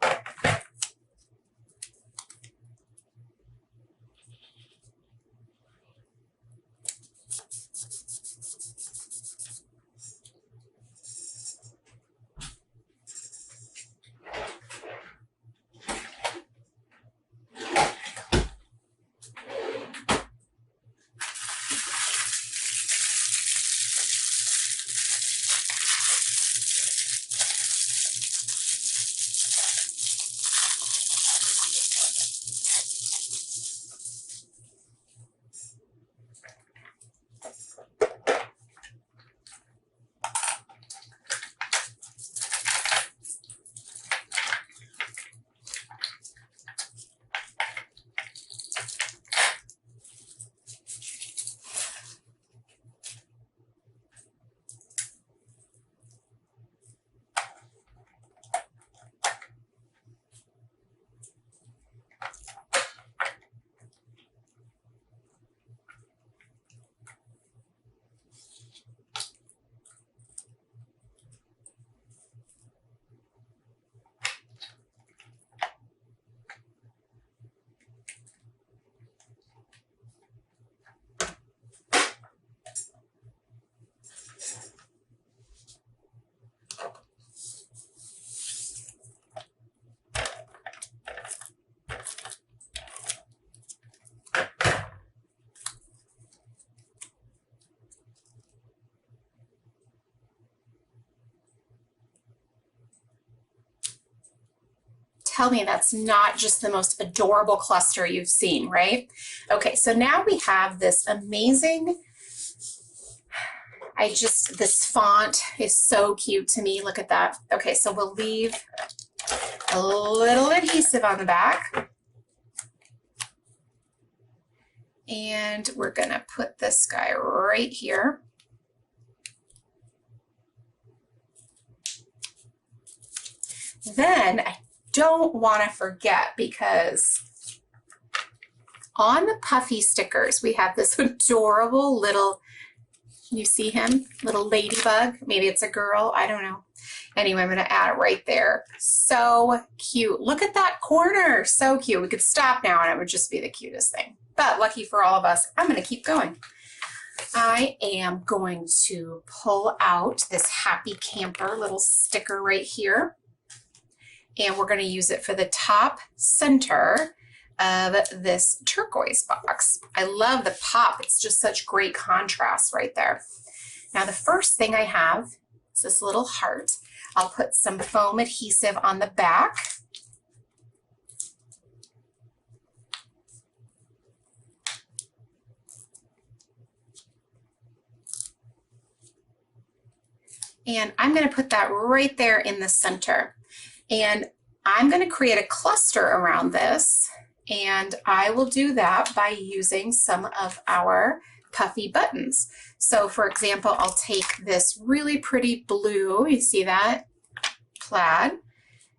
S2: Tell me that's not just the most adorable cluster you've seen, right? Okay, so now we have this amazing, this font is so cute to me. Look at that. Okay, so we'll leave a little adhesive on the back. And we're gonna put this guy right here. Then I don't want to forget, because on the puffy stickers we have this adorable little You see him? Little ladybug. Maybe it's a girl. I don't know. Anyway, I'm going to add it right there. So cute. Look at that corner. So cute. We could stop now and it would just be the cutest thing. But lucky for all of us, I'm going to keep going. I am going to pull out this happy camper little sticker right here. And we're going to use it for the top center of this turquoise box. I love the pop. It's just such great contrast right there. Now the first thing I have is this little heart. I'll put some foam adhesive on the back. And I'm going to put that right there in the center. And I'm going to create a cluster around this. And I will do that by using some of our puffy buttons. So for example, I'll take this really pretty blue, you see that, plaid,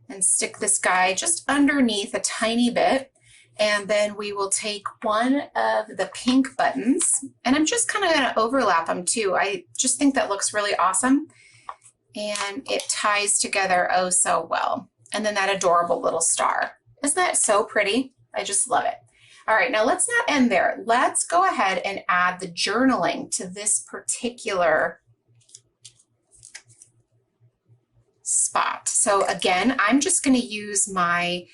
S2: and stick this guy just underneath a tiny bit. And then we will take one of the pink buttons, and I'm just kind of going to overlap them too. I just think that looks really awesome. And it ties together oh so well. And then that adorable little star. Isn't that so pretty? I just love it. All right, now let's not end there. Let's go ahead and add the journaling to this particular spot. So again, I'm just going to use my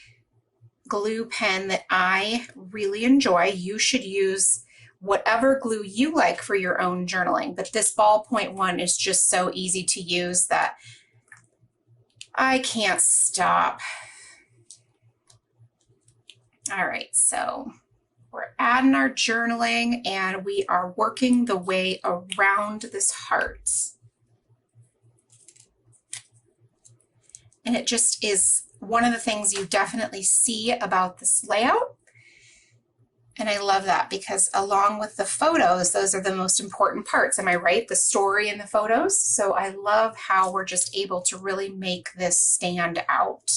S2: glue pen that I really enjoy. You should use whatever glue you like for your own journaling, but this ballpoint one is just so easy to use that I can't stop. All right, so we're adding our journaling and we are working the way around this heart. And it just is one of the things you definitely see about this layout. And I love that because along with the photos, those are the most important parts. Am I right? The story in the photos. So I love how we're just able to really make this stand out.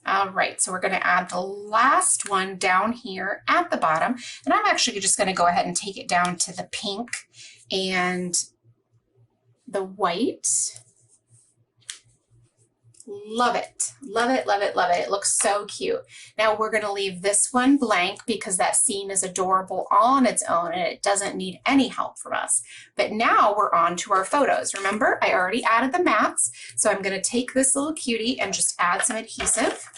S2: All right, so we're going to add the last one down here at the bottom, and I'm actually just going to go ahead and take it down to the pink and the white. Love it, love it, love it, love it. It looks so cute. Now we're going to leave this one blank because that scene is adorable all on its own and it doesn't need any help from us. But now we're on to our photos. Remember, I already added the mats, so I'm going to take this little cutie and just add some adhesive.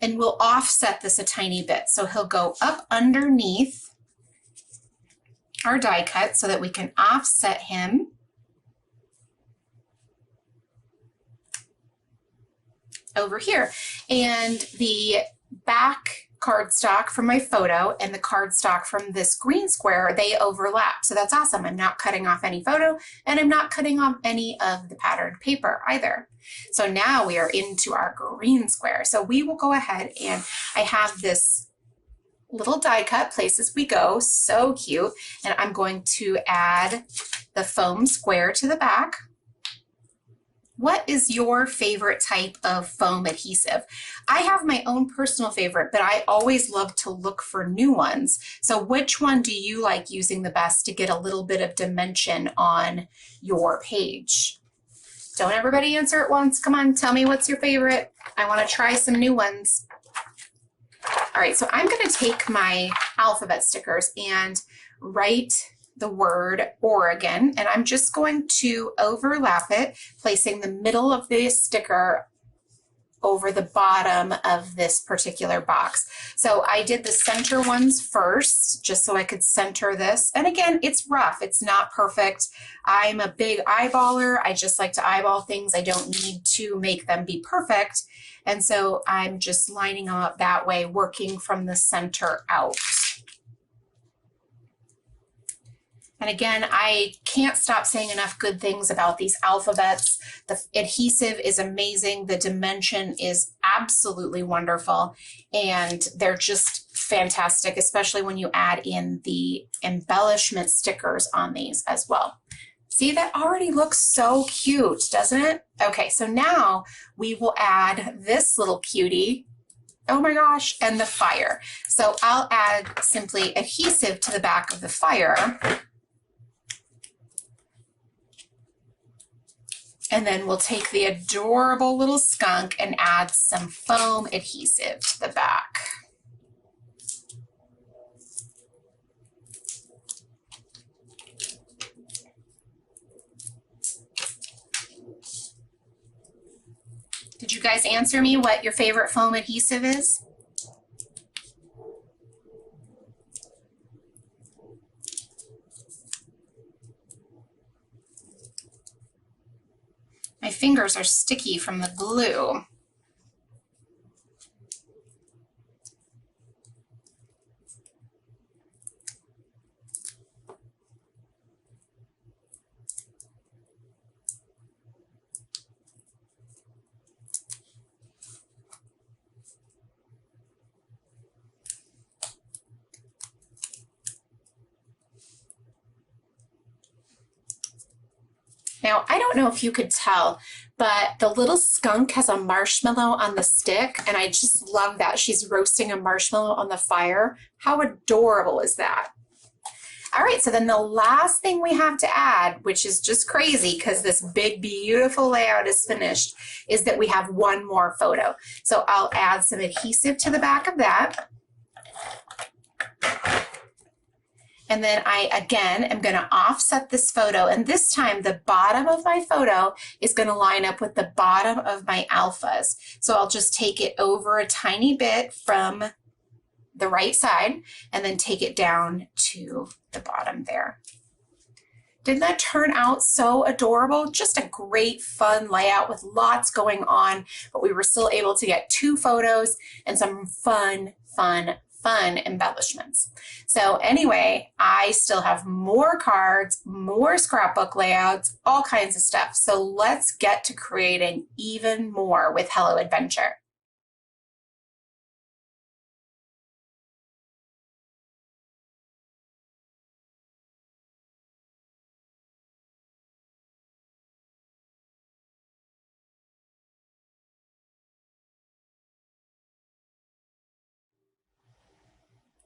S2: And we'll offset this a tiny bit. So he'll go up underneath our die cut so that we can offset him. Over here. And the back cardstock from my photo and the cardstock from this green square, they overlap. So that's awesome. I'm not cutting off any photo and I'm not cutting off any of the patterned paper either. So now we are into our green square. So we will go ahead and I have this little die cut place as we go. So cute. And I'm going to add the foam square to the back. What is your favorite type of foam adhesive? I have my own personal favorite, but I always love to look for new ones. So which one do you like using the best to get a little bit of dimension on your page? Don't everybody answer at once. Come on, tell me what's your favorite. I want to try some new ones. All right, so I'm going to take my alphabet stickers and write the word Oregon, and I'm just going to overlap it, placing the middle of the sticker over the bottom of this particular box. So I did the center ones first, just so I could center this. And again, it's rough, it's not perfect. I'm a big eyeballer. I just like to eyeball things. I don't need to make them be perfect. And so I'm just lining them up that way, working from the center out. And again, I can't stop saying enough good things about these alphabets. The adhesive is amazing. The dimension is absolutely wonderful. And they're just fantastic, especially when you add in the embellishment stickers on these as well. See, that already looks so cute, doesn't it? Okay, so now we will add this little cutie. Oh my gosh, and the fire. So I'll add simply adhesive to the back of the fire. And then we'll take the adorable little skunk and add some foam adhesive to the back. Did you guys answer me what your favorite foam adhesive is? My fingers are sticky from the glue. Now, I don't know if you could tell, but the little skunk has a marshmallow on the stick, and I just love that. She's roasting a marshmallow on the fire. How adorable is that? All right, so then the last thing we have to add, which is just crazy because this big, beautiful layout is finished, is that we have one more photo. So I'll add some adhesive to the back of that. And then I, again, am going to offset this photo. And this time, the bottom of my photo is going to line up with the bottom of my alphas. So I'll just take it over a tiny bit from the right side and then take it down to the bottom there. Didn't that turn out so adorable? Just a great, fun layout with lots going on, but we were still able to get 2 photos and some fun embellishments. So anyway, I still have more cards, more scrapbook layouts, all kinds of stuff. So let's get to creating even more with Hello Adventure.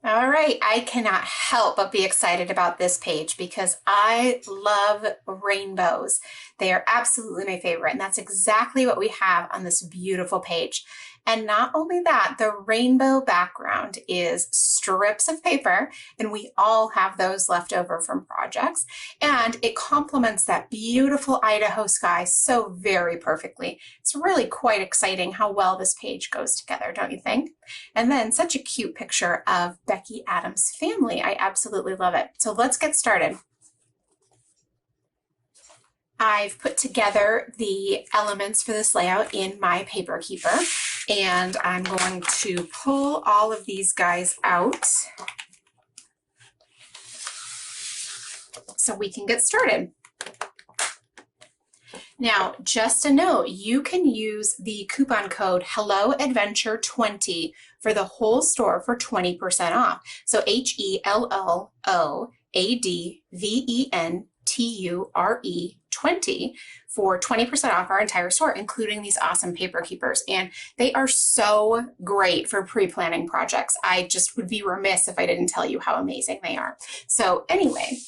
S2: All right, I cannot help but be excited about this page because I love rainbows. They are absolutely my favorite, and that's exactly what we have on this beautiful page. And not only that, the rainbow background is strips of paper, and we all have those left over from projects, and it complements that beautiful Idaho sky so very perfectly. It's really quite exciting how well this page goes together, don't you think? And then such a cute picture of Becky Adams' family. I absolutely love it. So let's get started. I've put together the elements for this layout in my paper keeper, and I'm going to pull all of these guys out so we can get started. Now, just a note, you can use the coupon code HelloAdventure20 for the whole store for 20% off. So HelloAdventure20 for 20% off our entire store, including these awesome paper keepers. And they are so great for pre-planning projects. I just would be remiss if I didn't tell you how amazing they are. So anyway,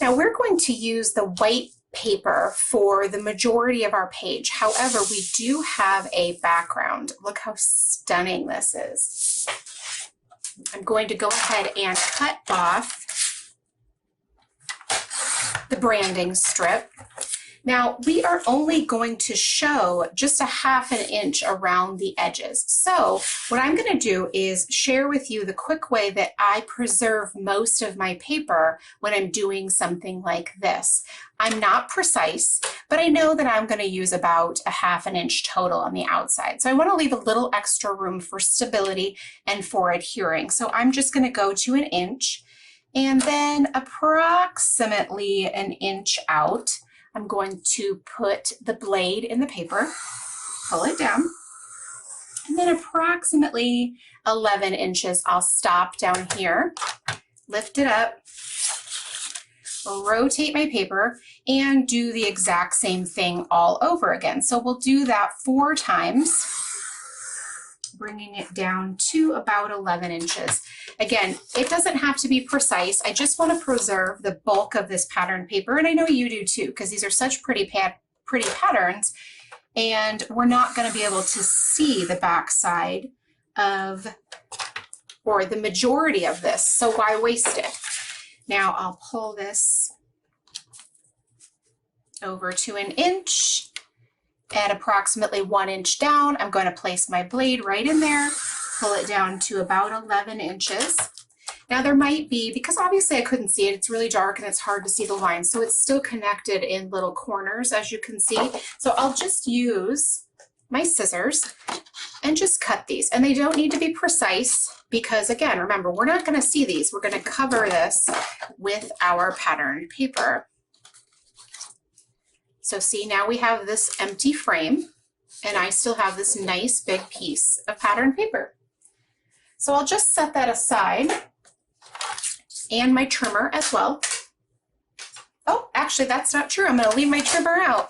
S2: now we're going to use the white paper for the majority of our page. However, we do have a background. Look how stunning this is. I'm going to go ahead and cut off the branding strip. Now, we are only going to show just a ½ inch around the edges. So what I'm going to do is share with you the quick way that I preserve most of my paper when I'm doing something like this. I'm not precise, but I know that I'm going to use about a ½ inch total on the outside. So I want to leave a little extra room for stability and for adhering. So I'm just going to go to 1 inch. And then approximately an inch out, I'm going to put the blade in the paper, pull it down, and then approximately 11 inches, I'll stop down here, lift it up, rotate my paper, and do the exact same thing all over again. So we'll do that 4 times, bringing it down to about 11 inches. Again, it doesn't have to be precise. I just want to preserve the bulk of this pattern paper, and I know you do too, because these are such pretty patterns, and we're not going to be able to see the back side of, or the majority of this, so why waste it? Now I'll pull this over to an inch. At approximately 1 inch down, I'm going to place my blade right in there, pull it down to about 11 inches. Now there might be, because obviously I couldn't see it, it's really dark and it's hard to see the lines, so it's still connected in little corners, as you can see. So I'll just use my scissors and just cut these. And they don't need to be precise because, again, remember, we're not going to see these. We're going to cover this with our patterned paper. So see, now we have this empty frame, and I still have this nice big piece of patterned paper. So I'll just set that aside, and my trimmer as well. Oh, actually, that's not true. I'm going to leave my trimmer out.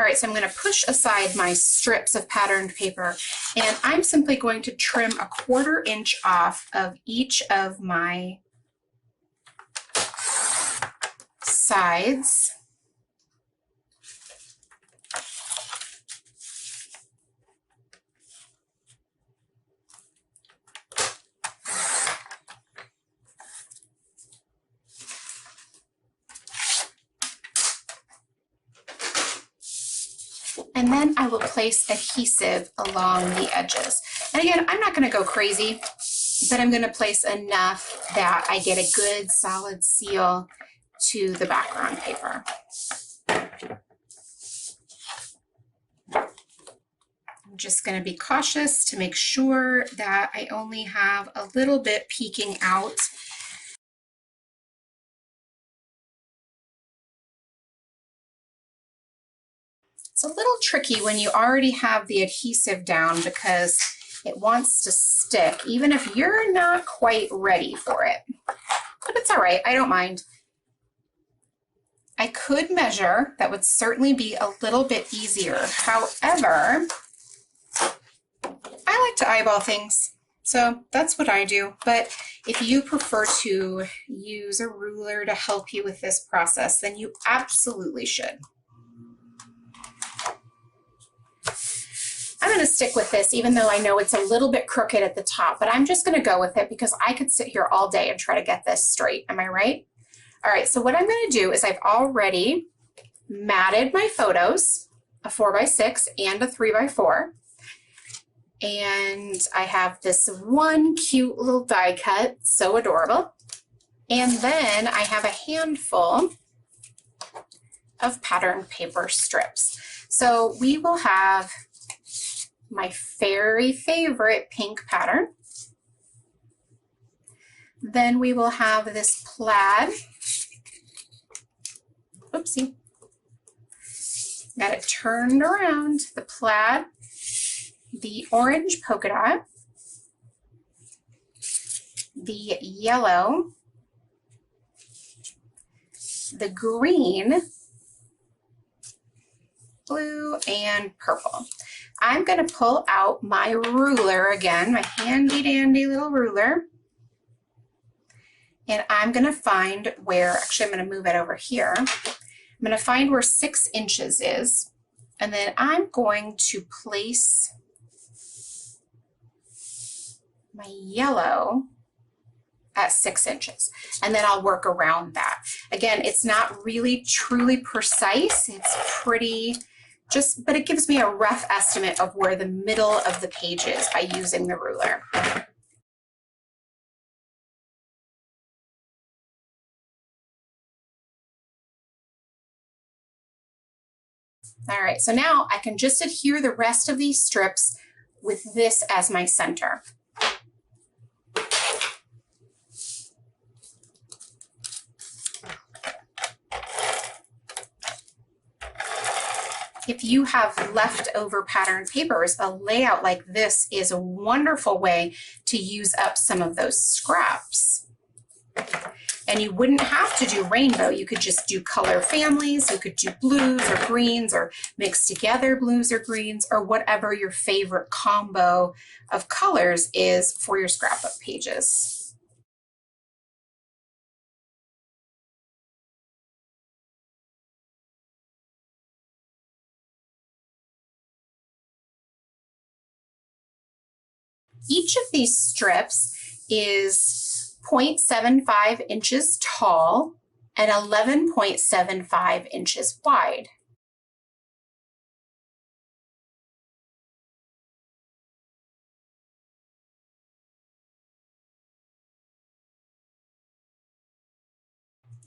S2: All right, so I'm going to push aside my strips of patterned paper, and I'm simply going to trim a 1/4 inch off of each of my sides. And then I will place adhesive along the edges. And again, I'm not going to go crazy, but I'm going to place enough that I get a good solid seal to the background paper. I'm just going to be cautious to make sure that I only have a little bit peeking out. It's a little tricky when you already have the adhesive down because it wants to stick, even if you're not quite ready for it. But it's all right, I don't mind. I could measure, that would certainly be a little bit easier. However, I like to eyeball things, so that's what I do. But if you prefer to use a ruler to help you with this process, then you absolutely should. I'm going to stick with this, even though I know it's a little bit crooked at the top, but I'm just going to go with it because I could sit here all day and try to get this straight. Am I right? All right, so what I'm going to do is I've already matted my photos, a 4x6 and a 3x4. And I have this one cute little die cut, so adorable. And then I have a handful of patterned paper strips. So we will have my very favorite pink pattern. Then we will have this plaid. Oopsie. Got it turned around. The plaid, the orange polka dot, the yellow, the green, blue, and purple. I'm going to pull out my ruler again, my handy dandy little ruler, and I'm going to find where, actually I'm going to move it over here. I'm going to find where 6 inches is, and then I'm going to place my yellow at 6 inches, and then I'll work around that. Again, it's not really truly precise. It's pretty but it gives me a rough estimate of where the middle of the page is by using the ruler. All right, so now I can just adhere the rest of these strips with this as my center. If you have leftover pattern papers, a layout like this is a wonderful way to use up some of those scraps. And you wouldn't have to do rainbow. You could just do color families. You could do blues or greens or mix together blues or greens or whatever your favorite combo of colors is for your scrapbook pages. Each of these strips is 0.75 inches tall and 11.75 inches wide.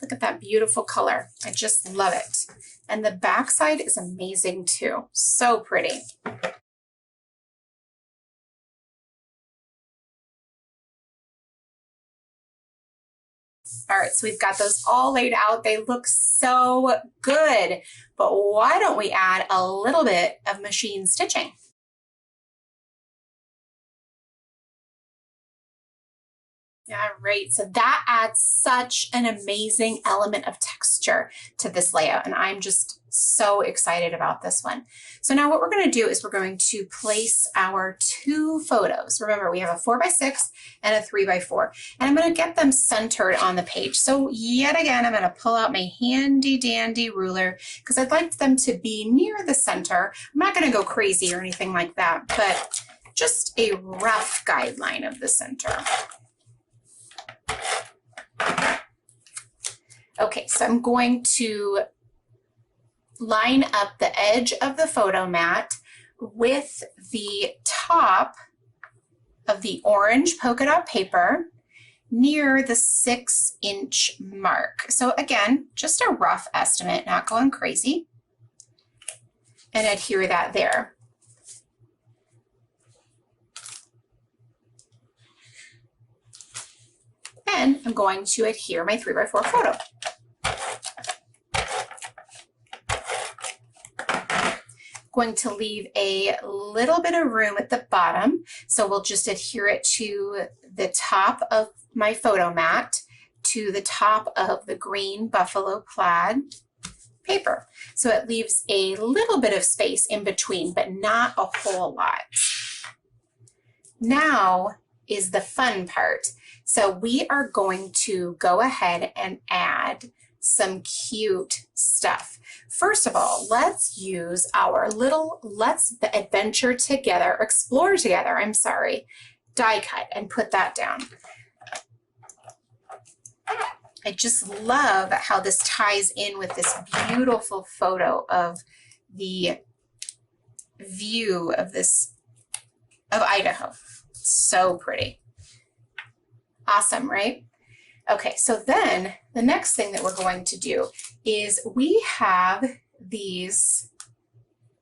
S2: Look at that beautiful color. I just love it. And the back side is amazing too. So pretty. All right, so we've got those all laid out. They look so good, but why don't we add a little bit of machine stitching? All right, so that adds such an amazing element of texture to this layout, and I'm just so excited about this one. So now what we're going to do is we're going to place our two photos. Remember, we have a 4x6 and a 3x4, and I'm going to get them centered on the page. So yet again, I'm going to pull out my handy dandy ruler because I'd like them to be near the center. I'm not going to go crazy or anything like that, but just a rough guideline of the center. Okay, so I'm going to line up the edge of the photo mat with the top of the orange polka dot paper near the 6-inch mark. So again, just a rough estimate, not going crazy, and adhere that there. And I'm going to adhere my 3x4 photo. Going to leave a little bit of room at the bottom, so we'll just adhere it to the top of my photo mat, to the top of the green buffalo plaid paper. So it leaves a little bit of space in between, but not a whole lot. Now is the fun part. So we are going to go ahead and add some cute stuff. First of all, let's use our little Let's Adventure Together, Explore Together, die cut and put that down. I just love how this ties in with this beautiful photo of the view of Idaho. So pretty. Awesome, right? Okay, so then the next thing that we're going to do is we have these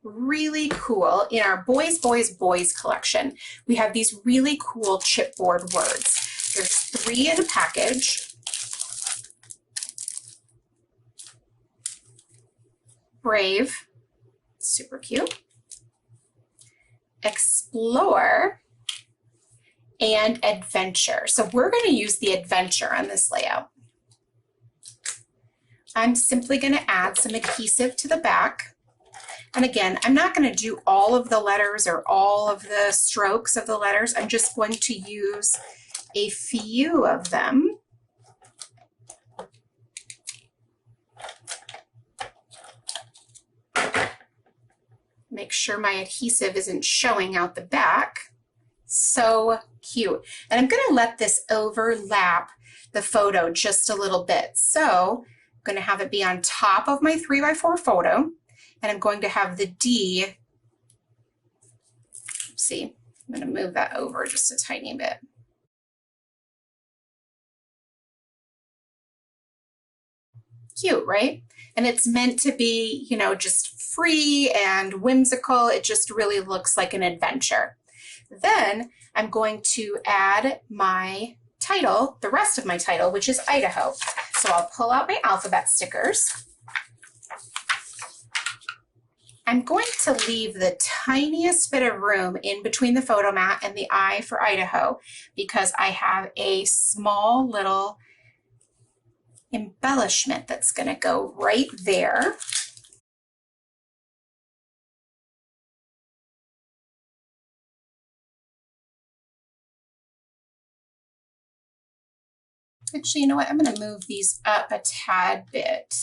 S2: really cool, in our Boys, Boys, Boys collection, we have these really cool chipboard words. There's 3 in a package. Brave, super cute. Explore, and adventure. So we're going to use the adventure on this layout. I'm simply going to add some adhesive to the back. And again, I'm not going to do all of the letters or all of the strokes of the letters. I'm just going to use a few of them. Make sure my adhesive isn't showing out the back. So cute. And I'm going to let this overlap the photo just a little bit. So I'm going to have it be on top of my 3x4 photo, and I'm going to have the D. See, I'm going to move that over just a tiny bit. Cute, right? And it's meant to be, you know, just free and whimsical. It just really looks like an adventure. Then I'm going to add my title, the rest of my title, which is Idaho. So I'll pull out my alphabet stickers. I'm going to leave the tiniest bit of room in between the photo mat and the I for Idaho because I have a small little embellishment that's going to go right there. Actually, you know what? I'm going to move these up a tad bit.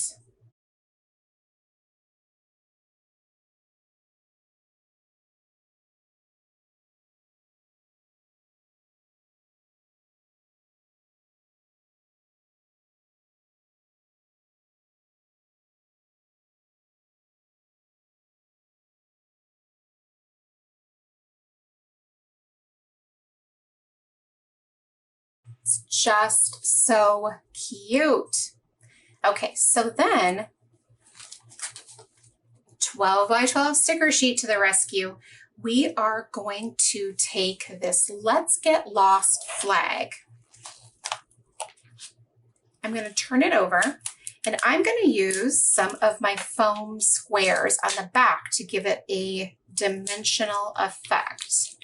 S2: It's just so cute. Okay, so then 12 by 12 sticker sheet to the rescue. We are going to take this Let's Get Lost flag. I'm going to turn it over and I'm going to use some of my foam squares on the back to give it a dimensional effect.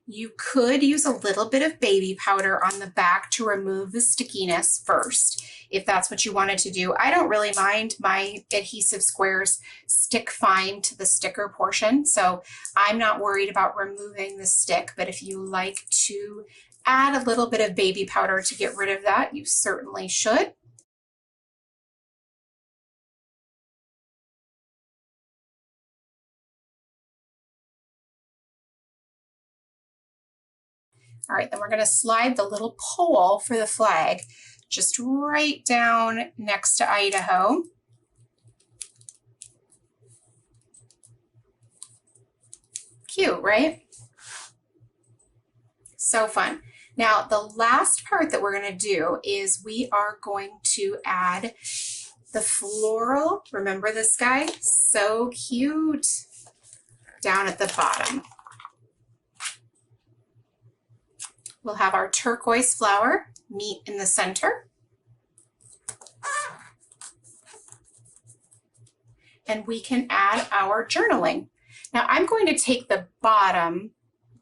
S2: You could use a little bit of baby powder on the back to remove the stickiness first, if that's what you wanted to do. I don't really mind. My adhesive squares stick fine to the sticker portion, so I'm not worried about removing the stick, but if you like to add a little bit of baby powder to get rid of that, you certainly should. All right, then we're going to slide the little pole for the flag just right down next to Idaho. Cute, right? So fun. Now, the last part that we're going to do is we are going to add the floral. Remember this guy? So cute. Down at the bottom. We'll have our turquoise flower meet in the center. And we can add our journaling. Now I'm going to take the bottom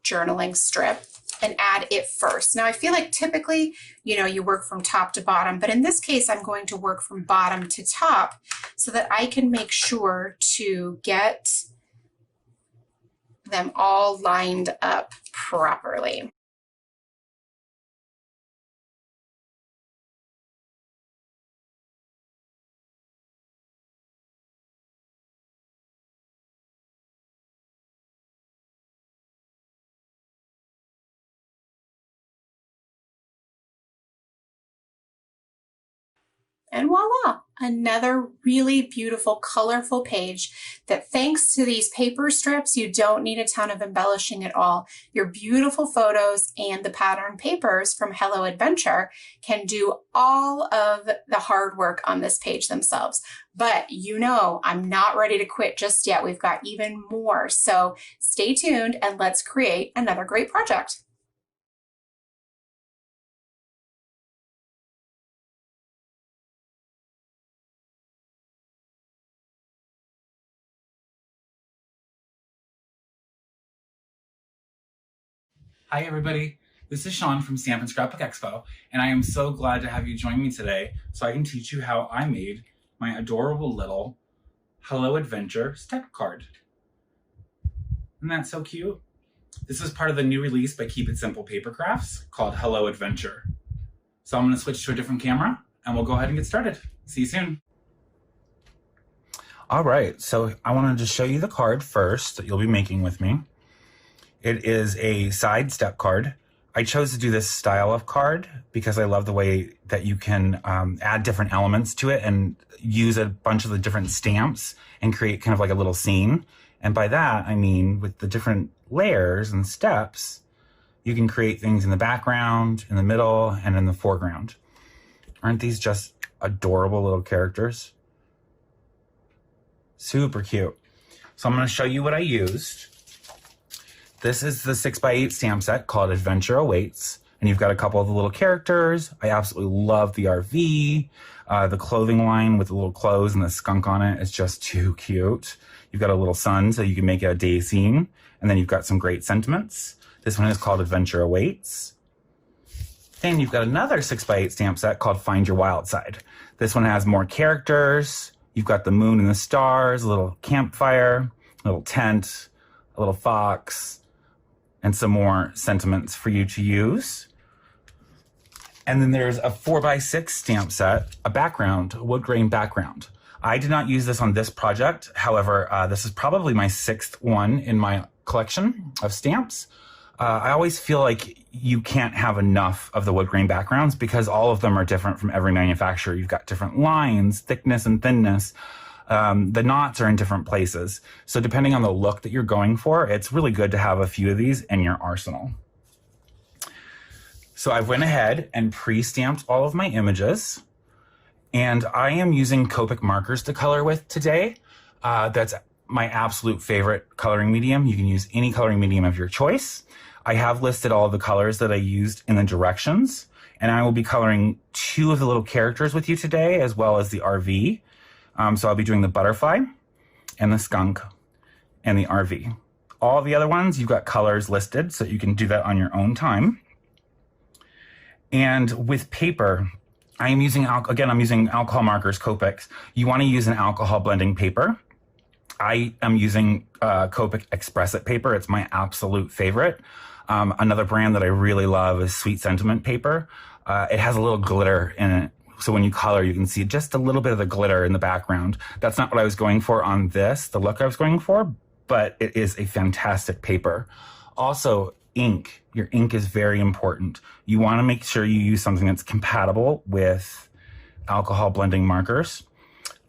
S2: journaling strip and add it first. Now I feel like typically, you work from top to bottom, but in this case, I'm going to work from bottom to top so that I can make sure to get them all lined up properly. And voila, another really beautiful, colorful page that thanks to these paper strips, you don't need a ton of embellishing at all. Your beautiful photos and the pattern papers from Hello Adventure can do all of the hard work on this page themselves. But I'm not ready to quit just yet. We've got even more. So stay tuned and let's create another great project.
S3: Hi everybody, this is Sean from Stamp & Scrapbook Expo, and I am so glad to have you join me today so I can teach you how I made my adorable little Hello Adventure step card. Isn't that so cute? This is part of the new release by Keep It Simple Paper Crafts called Hello Adventure. So I'm going to switch to a different camera and we'll go ahead and get started. See you soon. All right, so I wanted to show you the card first that you'll be making with me. It is a side step card. I chose to do this style of card because I love the way that you can add different elements to it and use a bunch of the different stamps and create kind of like a little scene. And by that, I mean with the different layers and steps, you can create things in the background, in the middle, and in the foreground. Aren't these just adorable little characters? Super cute. So I'm going to show you what I used. This is the 6x8 stamp set called Adventure Awaits. And you've got a couple of the little characters. I absolutely love the RV. The clothing line with the little clothes and the skunk on it is just too cute. You've got a little sun, so you can make it a day scene. And then you've got some great sentiments. This one is called Adventure Awaits. And you've got another 6x8 stamp set called Find Your Wild Side. This one has more characters. You've got the moon and the stars, a little campfire, a little tent, a little fox, and some more sentiments for you to use. And then there's a 4x6 stamp set, a background, a wood grain background. I did not use this on this project. However, this is probably my 6th one in my collection of stamps. I always feel like you can't have enough of the wood grain backgrounds because all of them are different from every manufacturer. You've got different lines, thickness and thinness. The knots are in different places. So depending on the look that you're going for, it's really good to have a few of these in your arsenal. So I went ahead and pre-stamped all of my images, and I am using Copic markers to color with today. That's my absolute favorite coloring medium. You can use any coloring medium of your choice. I have listed all of the colors that I used in the directions, and I will be coloring 2 of the little characters with you today, as well as the RV. So I'll be doing the butterfly and the skunk and the RV. All the other ones, you've got colors listed, so you can do that on your own time. And with paper, I'm using alcohol markers, Copics. You want to use an alcohol blending paper. I am using Copic Express It paper. It's my absolute favorite. Another brand that I really love is Sweet Sentiment paper. It has a little glitter in it. So when you color, you can see just a little bit of the glitter in the background. That's not what I was going for on this, the look I was going for, but it is a fantastic paper. Also, ink. Your ink is very important. You want to make sure you use something that's compatible with alcohol blending markers.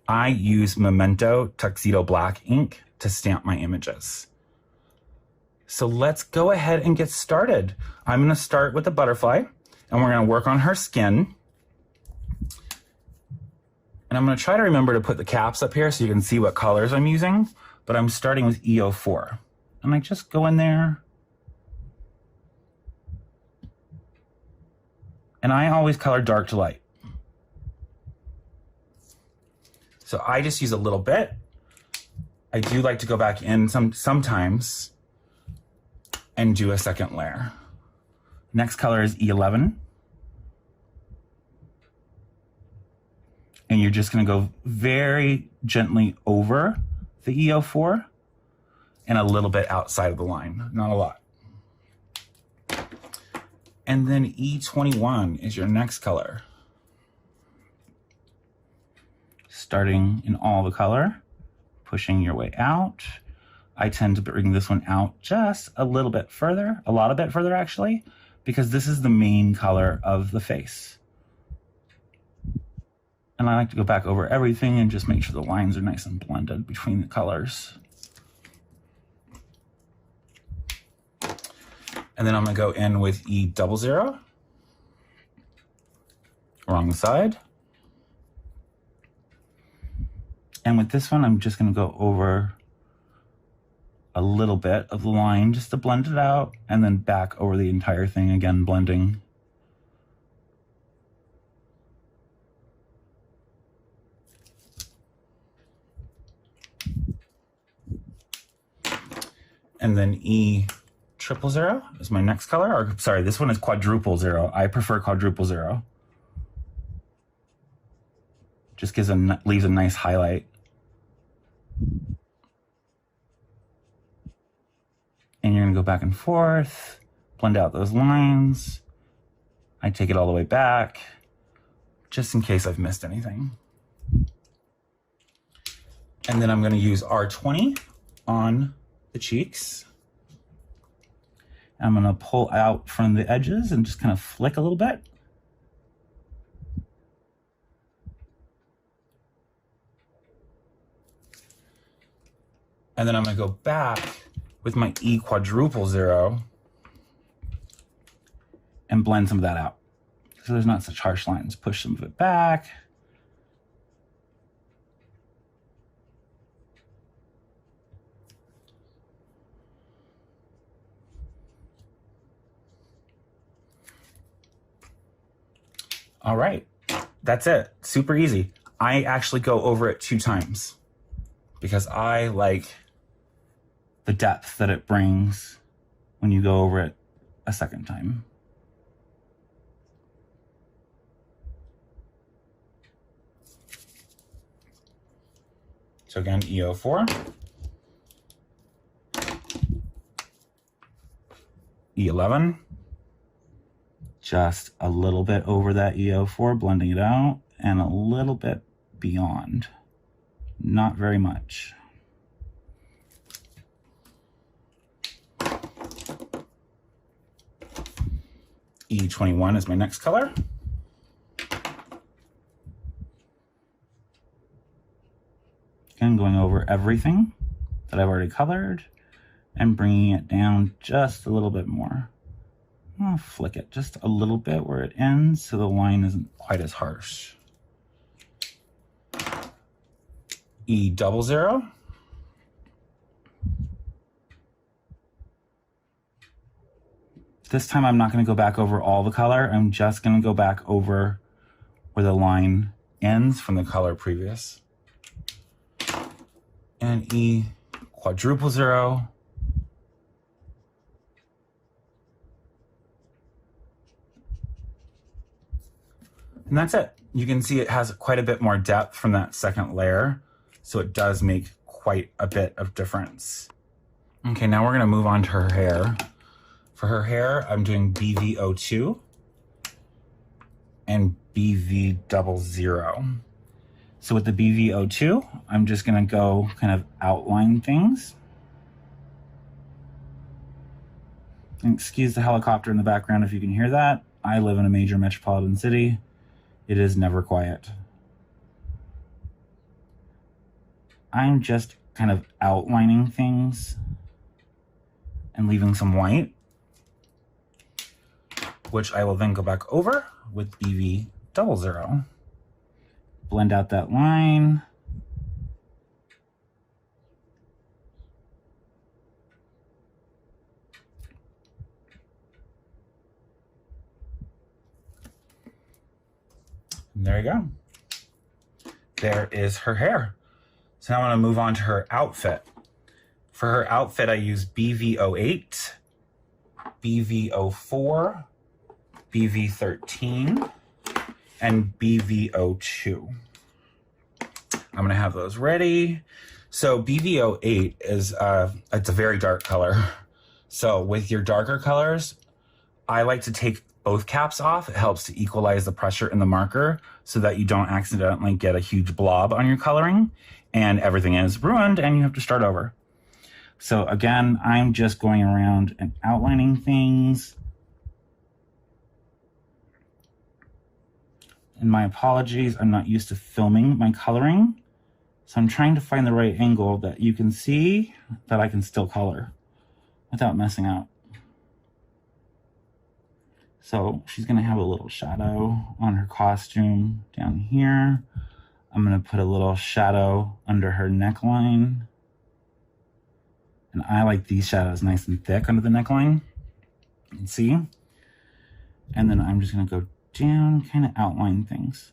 S3: I use Memento Tuxedo Black ink to stamp my images. So let's go ahead and get started. I'm going to start with the butterfly, and we're going to work on her skin. And I'm going to try to remember to put the caps up here so you can see what colors I'm using, but I'm starting with EO4. And I just go in there. And I always color dark to light. So I just use a little bit. I do like to go back in sometimes and do a second layer. Next color is E11. And you're just gonna go very gently over the EO4 and a little bit outside of the line, not a lot. And then E21 is your next color. Starting in all the color, pushing your way out. I tend to bring this one out just a little bit further, a lot bit further actually, because this is the main color of the face. And I like to go back over everything and just make sure the lines are nice and blended between the colors. And then I'm gonna go in with E00, wrong side. And with this one, I'm just gonna go over a little bit of the line just to blend it out, and then back over the entire thing again, blending. And then E000 is my next color, or sorry, this one is quadruple zero. I prefer quadruple zero. Just leaves a nice highlight. And you're gonna go back and forth, blend out those lines. I take it all the way back, just in case I've missed anything. And then I'm gonna use R20 on the cheeks. I'm gonna pull out from the edges and just kind of flick a little bit. And then I'm gonna go back with my E quadruple zero and blend some of that out. So there's not such harsh lines. Push some of it back. All right, that's it. Super easy. I actually go over it 2 times because I like the depth that it brings when you go over it a second time. So again, E04, E11, just a little bit over that E04, blending it out, and a little bit beyond, not very much. E21 is my next color. Again, going over everything that I've already colored and bringing it down just a little bit more. I'll flick it just a little bit where it ends so the line isn't quite as harsh. E00. This time I'm not going to go back over all the color. I'm just going to go back over where the line ends from the color previous. And E00. And that's it. You can see it has quite a bit more depth from that second layer, so it does make quite a bit of difference. Okay, now we're gonna move on to her hair. For her hair, I'm doing BV02 and BV00. So with the BV02, I'm just gonna go kind of outline things. And excuse the helicopter in the background if you can hear that. I live in a major metropolitan city. It is never quiet. I'm just kind of outlining things and leaving some white, which I will then go back over with BV00. Blend out that line. And there you go. There is her hair. So now I want to move on to her outfit. For her outfit, I use BV08, BV04, BV13, and BV02. I'm going to have those ready. So BV08 is, it's a very dark color. So with your darker colors, I like to take both caps off. It helps to equalize the pressure in the marker so that you don't accidentally get a huge blob on your coloring and everything is ruined and you have to start over. So again, I'm just going around and outlining things. And my apologies, I'm not used to filming my coloring. So I'm trying to find the right angle that you can see that I can still color without messing up. So she's gonna have a little shadow on her costume down here. I'm gonna put a little shadow under her neckline. And I like these shadows nice and thick under the neckline. You can see. And then I'm just gonna go down, kind of outline things.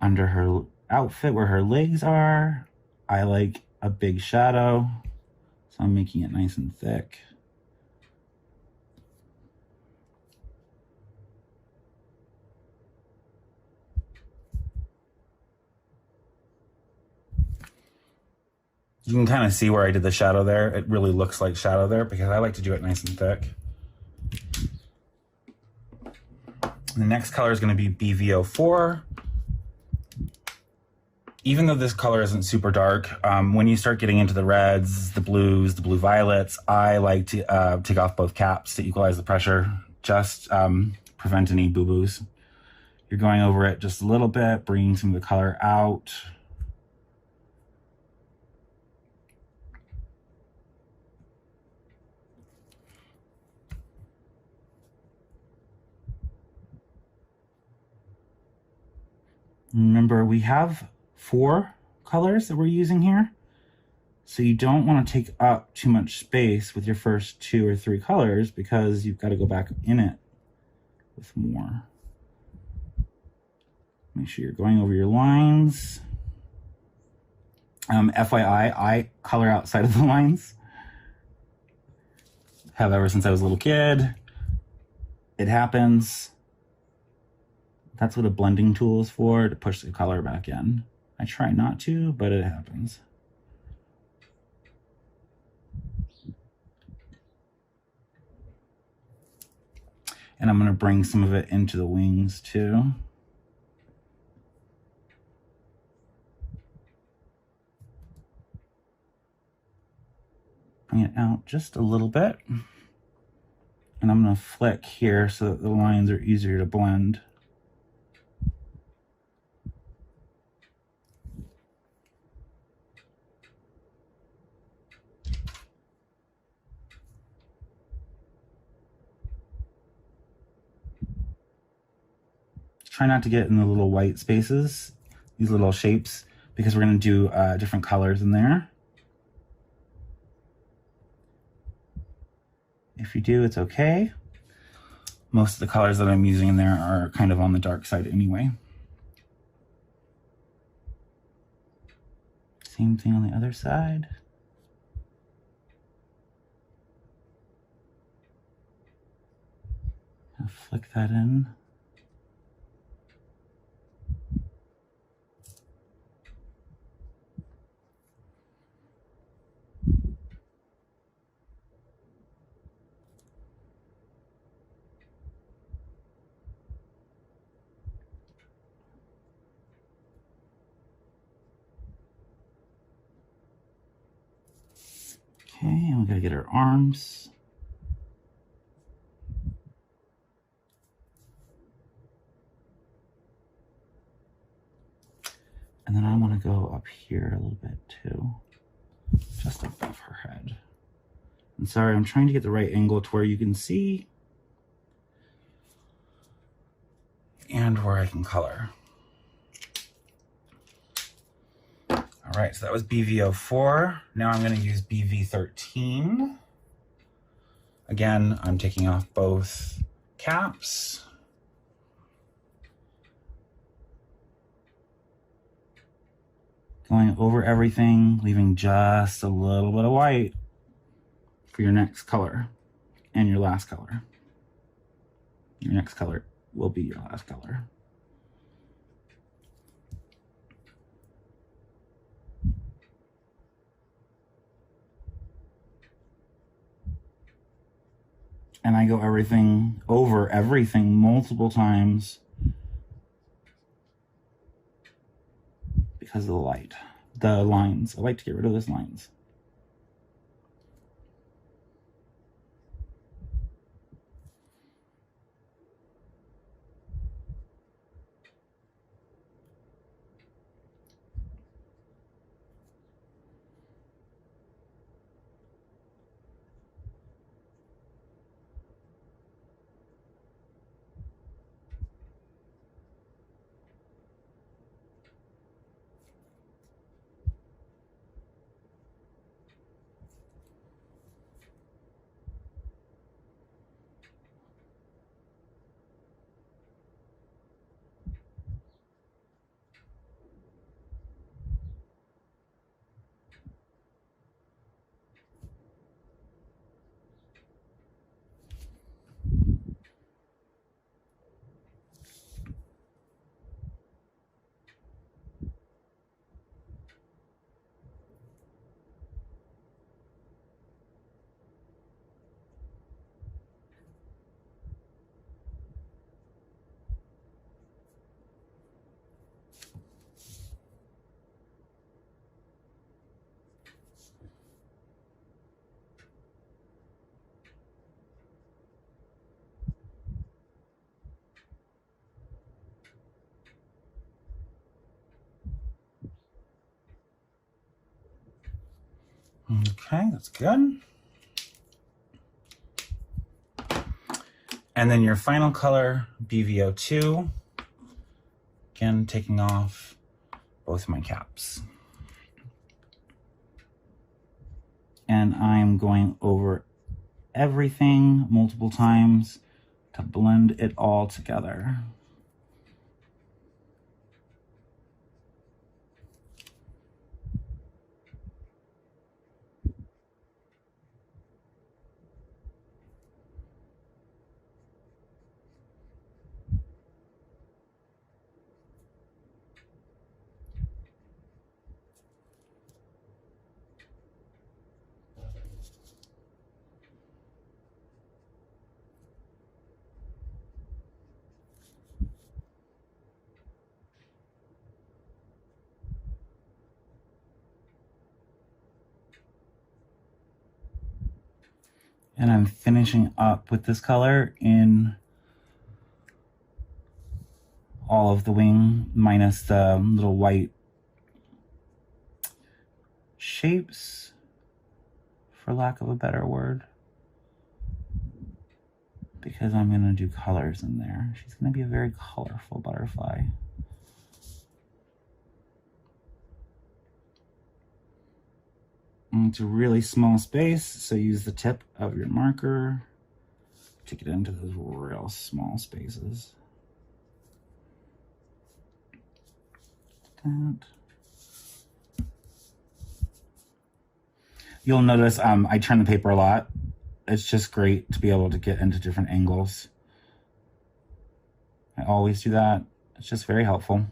S3: Under her outfit where her legs are, I like a big shadow, so I'm making it nice and thick. You can kind of see where I did the shadow there. It really looks like shadow there because I like to do it nice and thick. The next color is going to be BV04. Even though this color isn't super dark, when you start getting into the reds, the blues, the blue violets, I like to take off both caps to equalize the pressure, just prevent any boo-boos. You're going over it just a little bit, bringing some of the color out. Remember, we have 4 colors that we're using here. So you don't want to take up too much space with your first 2 or 3 colors because you've got to go back in it with more. Make sure you're going over your lines. FYI, I color outside of the lines. Have ever since I was a little kid. It happens. That's what a blending tool is for, to push the color back in. I try not to, but it happens. And I'm going to bring some of it into the wings too. Bring it out just a little bit. And I'm going to flick here so that the lines are easier to blend. Try not to get in the little white spaces, these little shapes, because we're going to do different colors in there. If you do, it's okay. Most of the colors that I'm using in there are kind of on the dark side anyway. Same thing on the other side. I'll flick that in. Okay, and we gotta get our arms. And then I want to go up here a little bit too, just above her head. And sorry, I'm trying to get the right angle to where you can see and where I can color. All right, so that was BV04. Now I'm going to use BV13. Again, I'm taking off both caps. Going over everything, leaving just a little bit of white for your next color and your last color. Your next color will be your last color. And I go over everything multiple times because of the light, the lines. I like to get rid of those lines. Okay, that's good. And then your final color, BV02. Again, taking off both my caps. And I'm going over everything multiple times to blend it all together. And I'm finishing up with this color in all of the wing, minus the little white shapes, for lack of a better word, because I'm going to do colors in there. She's going to be a very colorful butterfly. And it's a really small space, so use the tip of your marker to get into those real small spaces. That. You'll notice I turn the paper a lot. It's just great to be able to get into different angles. I always do that. It's just very helpful.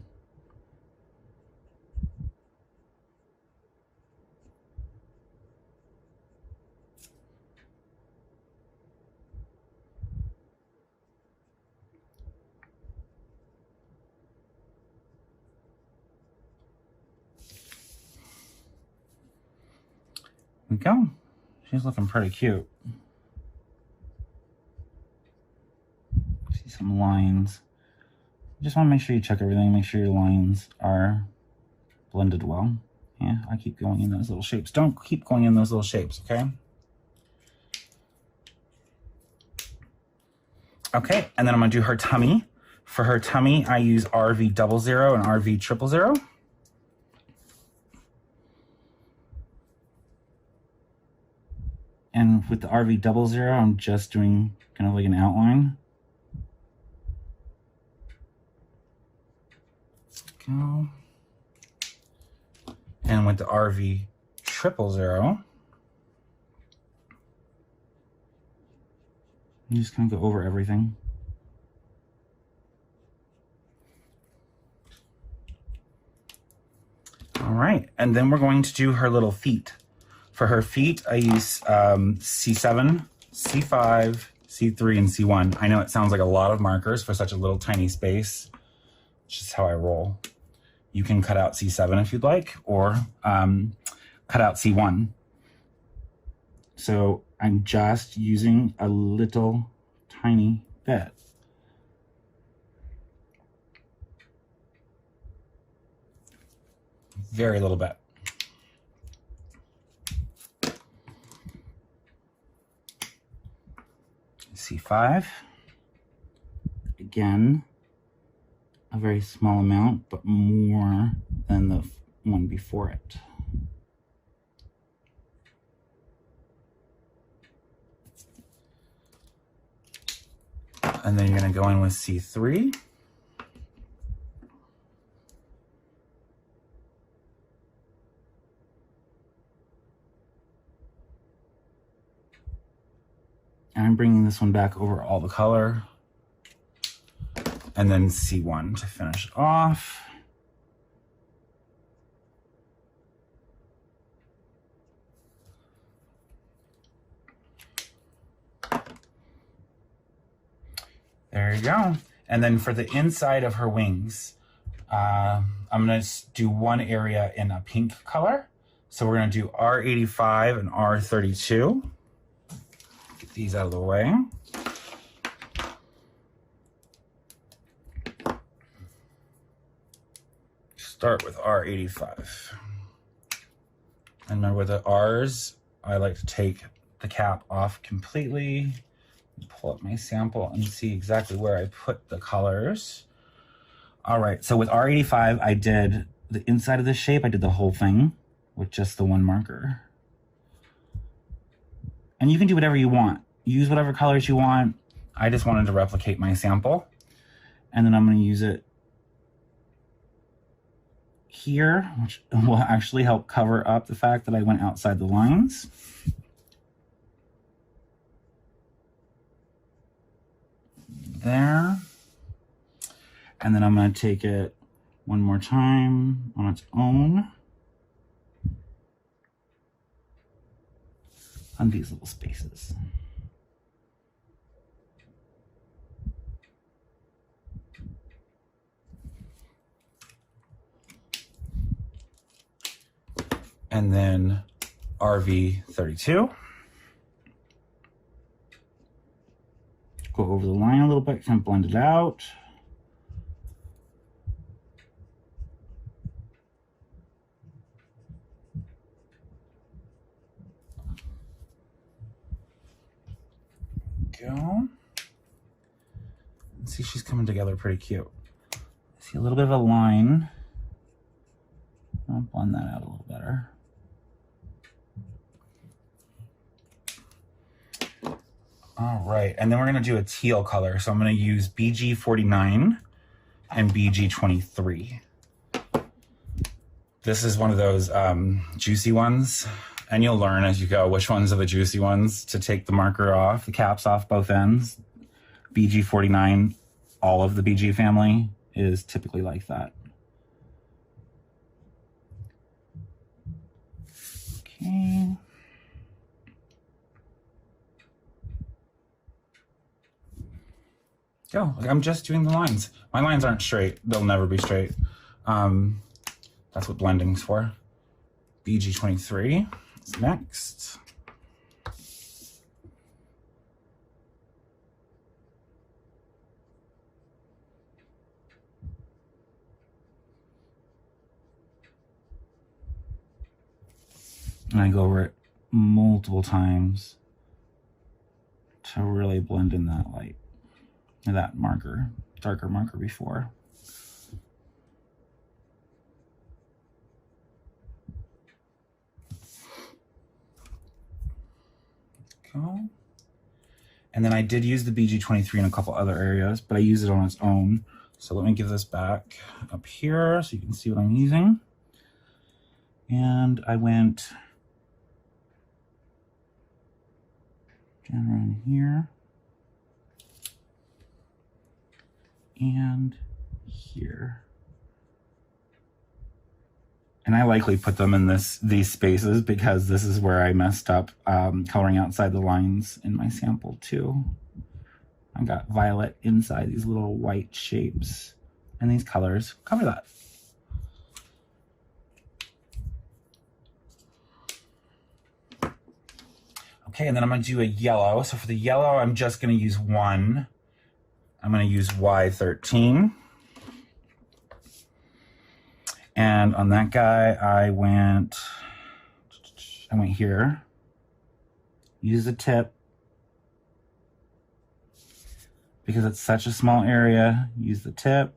S3: There we go. She's looking pretty cute. See some lines. You just want to make sure you check everything, make sure your lines are blended well. Yeah, I keep going in those little shapes. Don't keep going in those little shapes, okay? Okay, and then I'm gonna do her tummy. For her tummy, I use RV00 and RV000. And with the RV00, I'm just doing kind of like an outline. Go. And with the RV000, I'm just gonna go over everything. All right, and then we're going to do her little feet. For her feet, I use C7, C5, C3, and C1. I know it sounds like a lot of markers for such a little tiny space. It's just how I roll. You can cut out C7 if you'd like, or cut out C1. So I'm just using a little tiny bit. Very little bit. C5. Again, a very small amount, but more than the one before it. And then you're going to go in with C3. And I'm bringing this one back over all the color. And then C1 to finish off. There you go. And then for the inside of her wings, I'm going to do one area in a pink color. So we're going to do R85 and R32. Get these out of the way. Start with R85. And remember with the R's, I like to take the cap off completely. Pull up my sample and see exactly where I put the colors. All right, so with R85, I did the inside of the shape. I did the whole thing with just the one marker. And you can do whatever you want. Use whatever colors you want. I just wanted to replicate my sample. And then I'm going to use it here, which will actually help cover up the fact that I went outside the lines. There. And then I'm going to take it one more time on its own on these little spaces. And then RV32. Go over the line a little bit, kind of blend it out. Go. See, she's coming together pretty cute. See a little bit of a line. I'll blend that out a little better. All right, and then we're gonna do a teal color. So I'm gonna use BG49 and BG23. This is one of those juicy ones, and you'll learn as you go which ones are the juicy ones to take the marker off, the caps off both ends. BG49, all of the BG family is typically like that. Okay. Go. I'm just doing the lines. My lines aren't straight. They'll never be straight. That's what blending's for. BG23 is next. And I go over it multiple times to really blend in that light, that marker, darker marker before. Go. And then I did use the BG23 in a couple other areas, but I use it on its own. So let me give this back up here so you can see what I'm using. And I went down around here and here. And I likely put them in these spaces because this is where I messed up coloring outside the lines in my sample too. I got violet inside these little white shapes, and these colors cover that. Okay, and then I'm gonna do a yellow. So for the yellow, I'm just gonna use one. I'm gonna use Y13. And on that guy, I went here, use the tip, because it's such a small area, use the tip.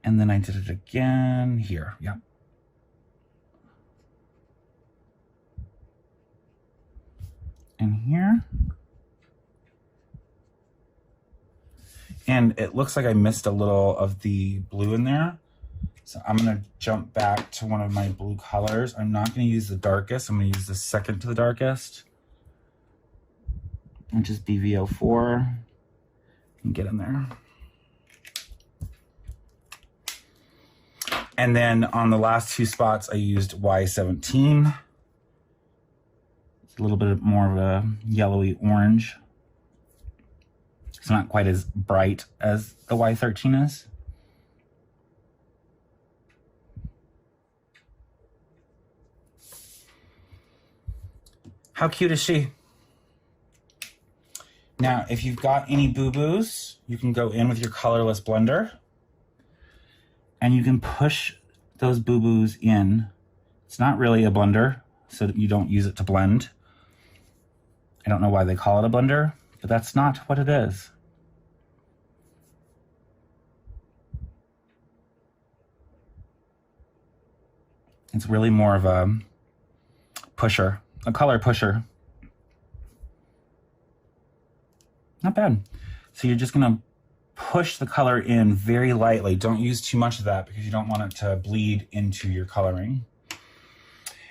S3: And then I did it again here, yeah. And here. And it looks like I missed a little of the blue in there. So I'm gonna jump back to one of my blue colors. I'm not gonna use the darkest, I'm gonna use the second to the darkest, which is BV04, and get in there. And then on the last two spots, I used Y17. It's a little bit more of a yellowy orange. It's not quite as bright as the Y13 is. How cute is she? Now, if you've got any boo-boos, you can go in with your colorless blender and you can push those boo-boos in. It's not really a blender, so that you don't use it to blend. I don't know why they call it a blender, but that's not what it is. It's really more of a pusher, a color pusher. Not bad. So you're just gonna push the color in very lightly. Don't use too much of that because you don't want it to bleed into your coloring.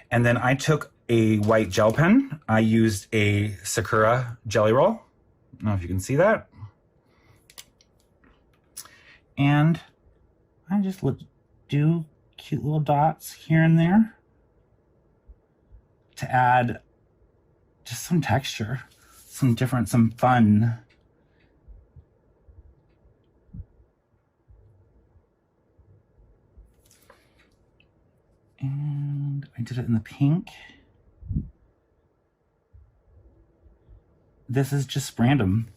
S3: And then I took a white gel pen. I used a Sakura jelly roll. I don't know if you can see that. And I just do cute little dots here and there to add just some texture, some fun. And I did it in the pink. This is just random.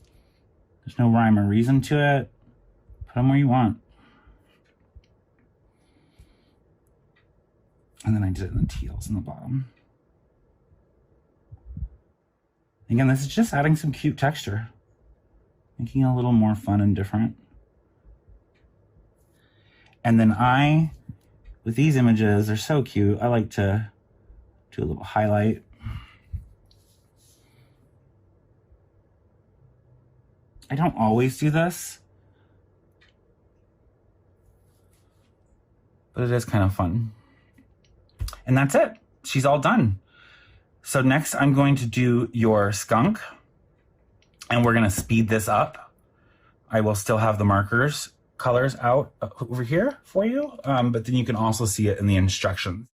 S3: There's no rhyme or reason to it. Put them where you want. And then I did it in the teals in the bottom. Again, this is just adding some cute texture, making it a little more fun and different. And then with these images, they're so cute, I like to do a little highlight. I don't always do this, but it is kind of fun. And that's it. She's all done. So next I'm going to do your skunk, and we're gonna speed this up. I will still have the markers colors out over here for you, but then you can also see it in the instructions.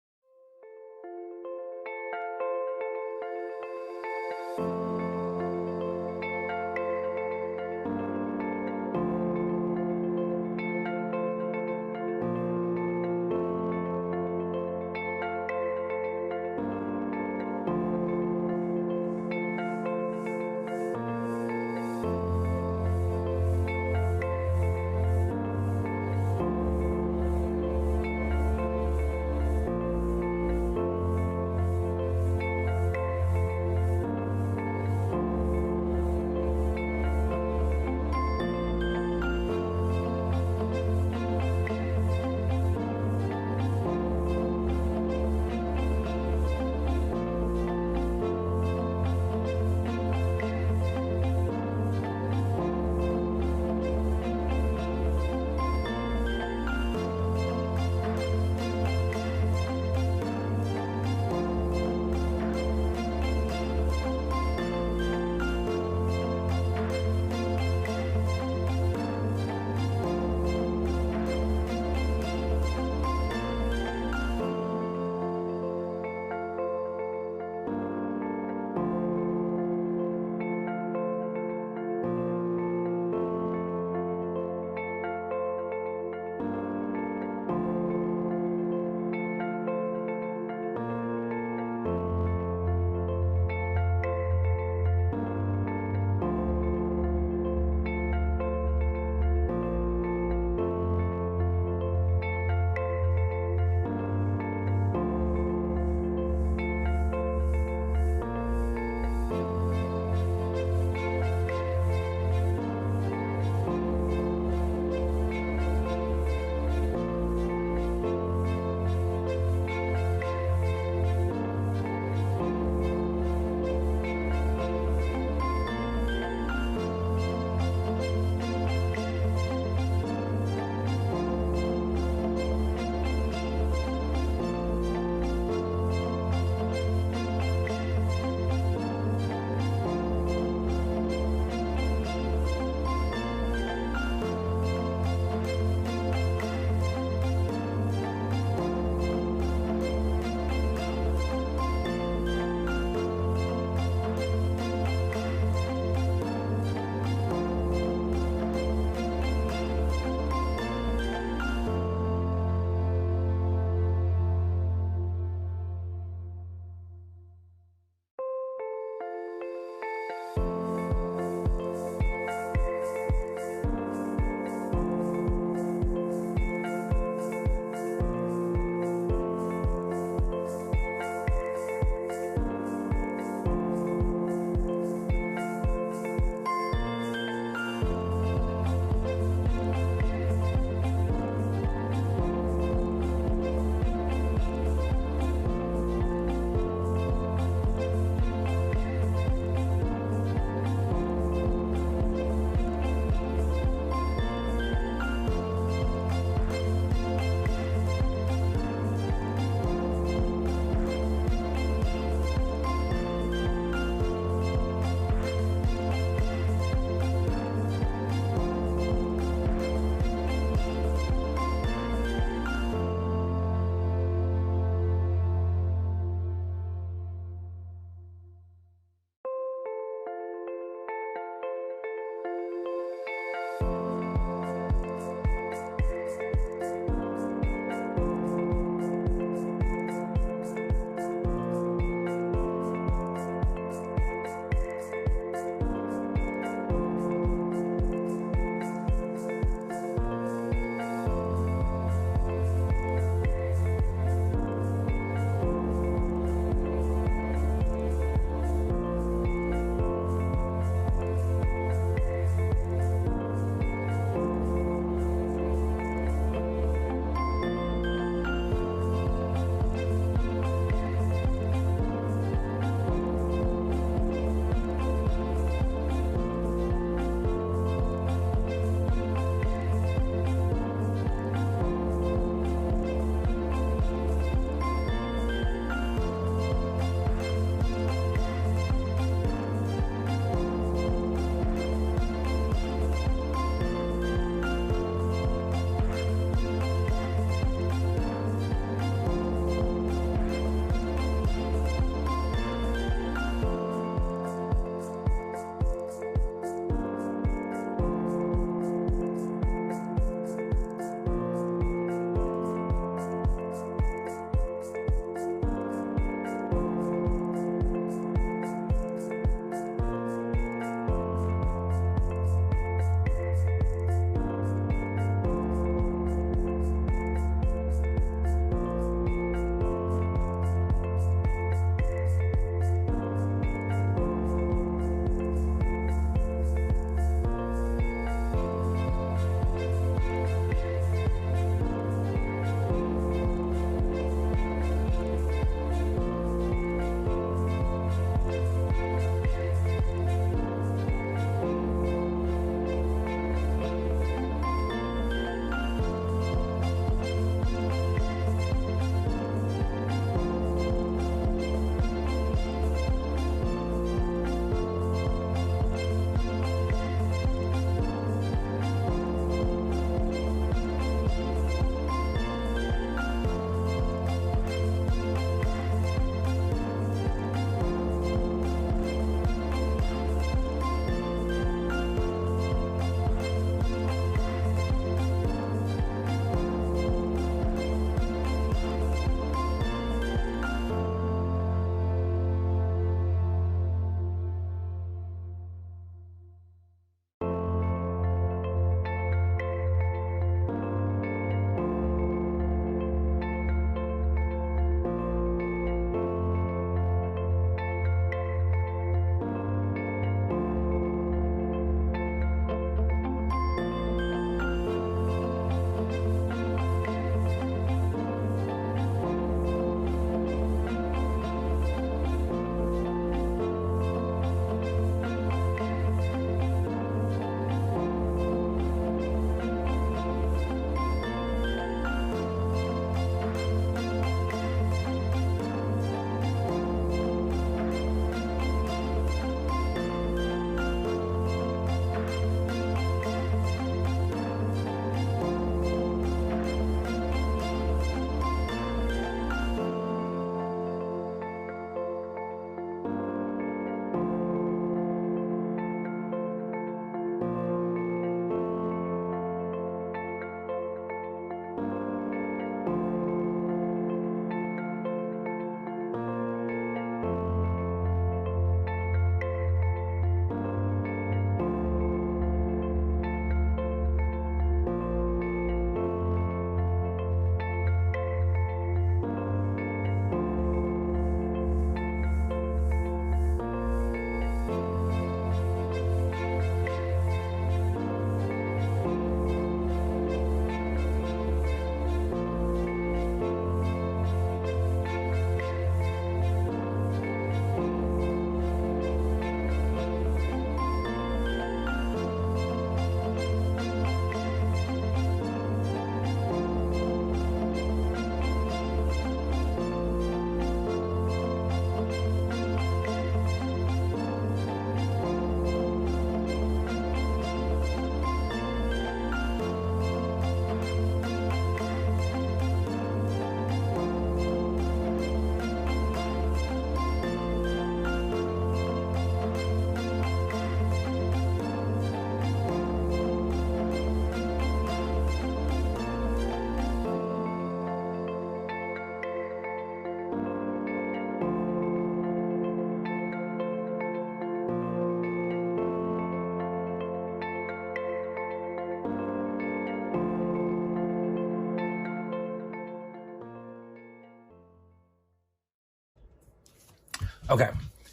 S3: Okay,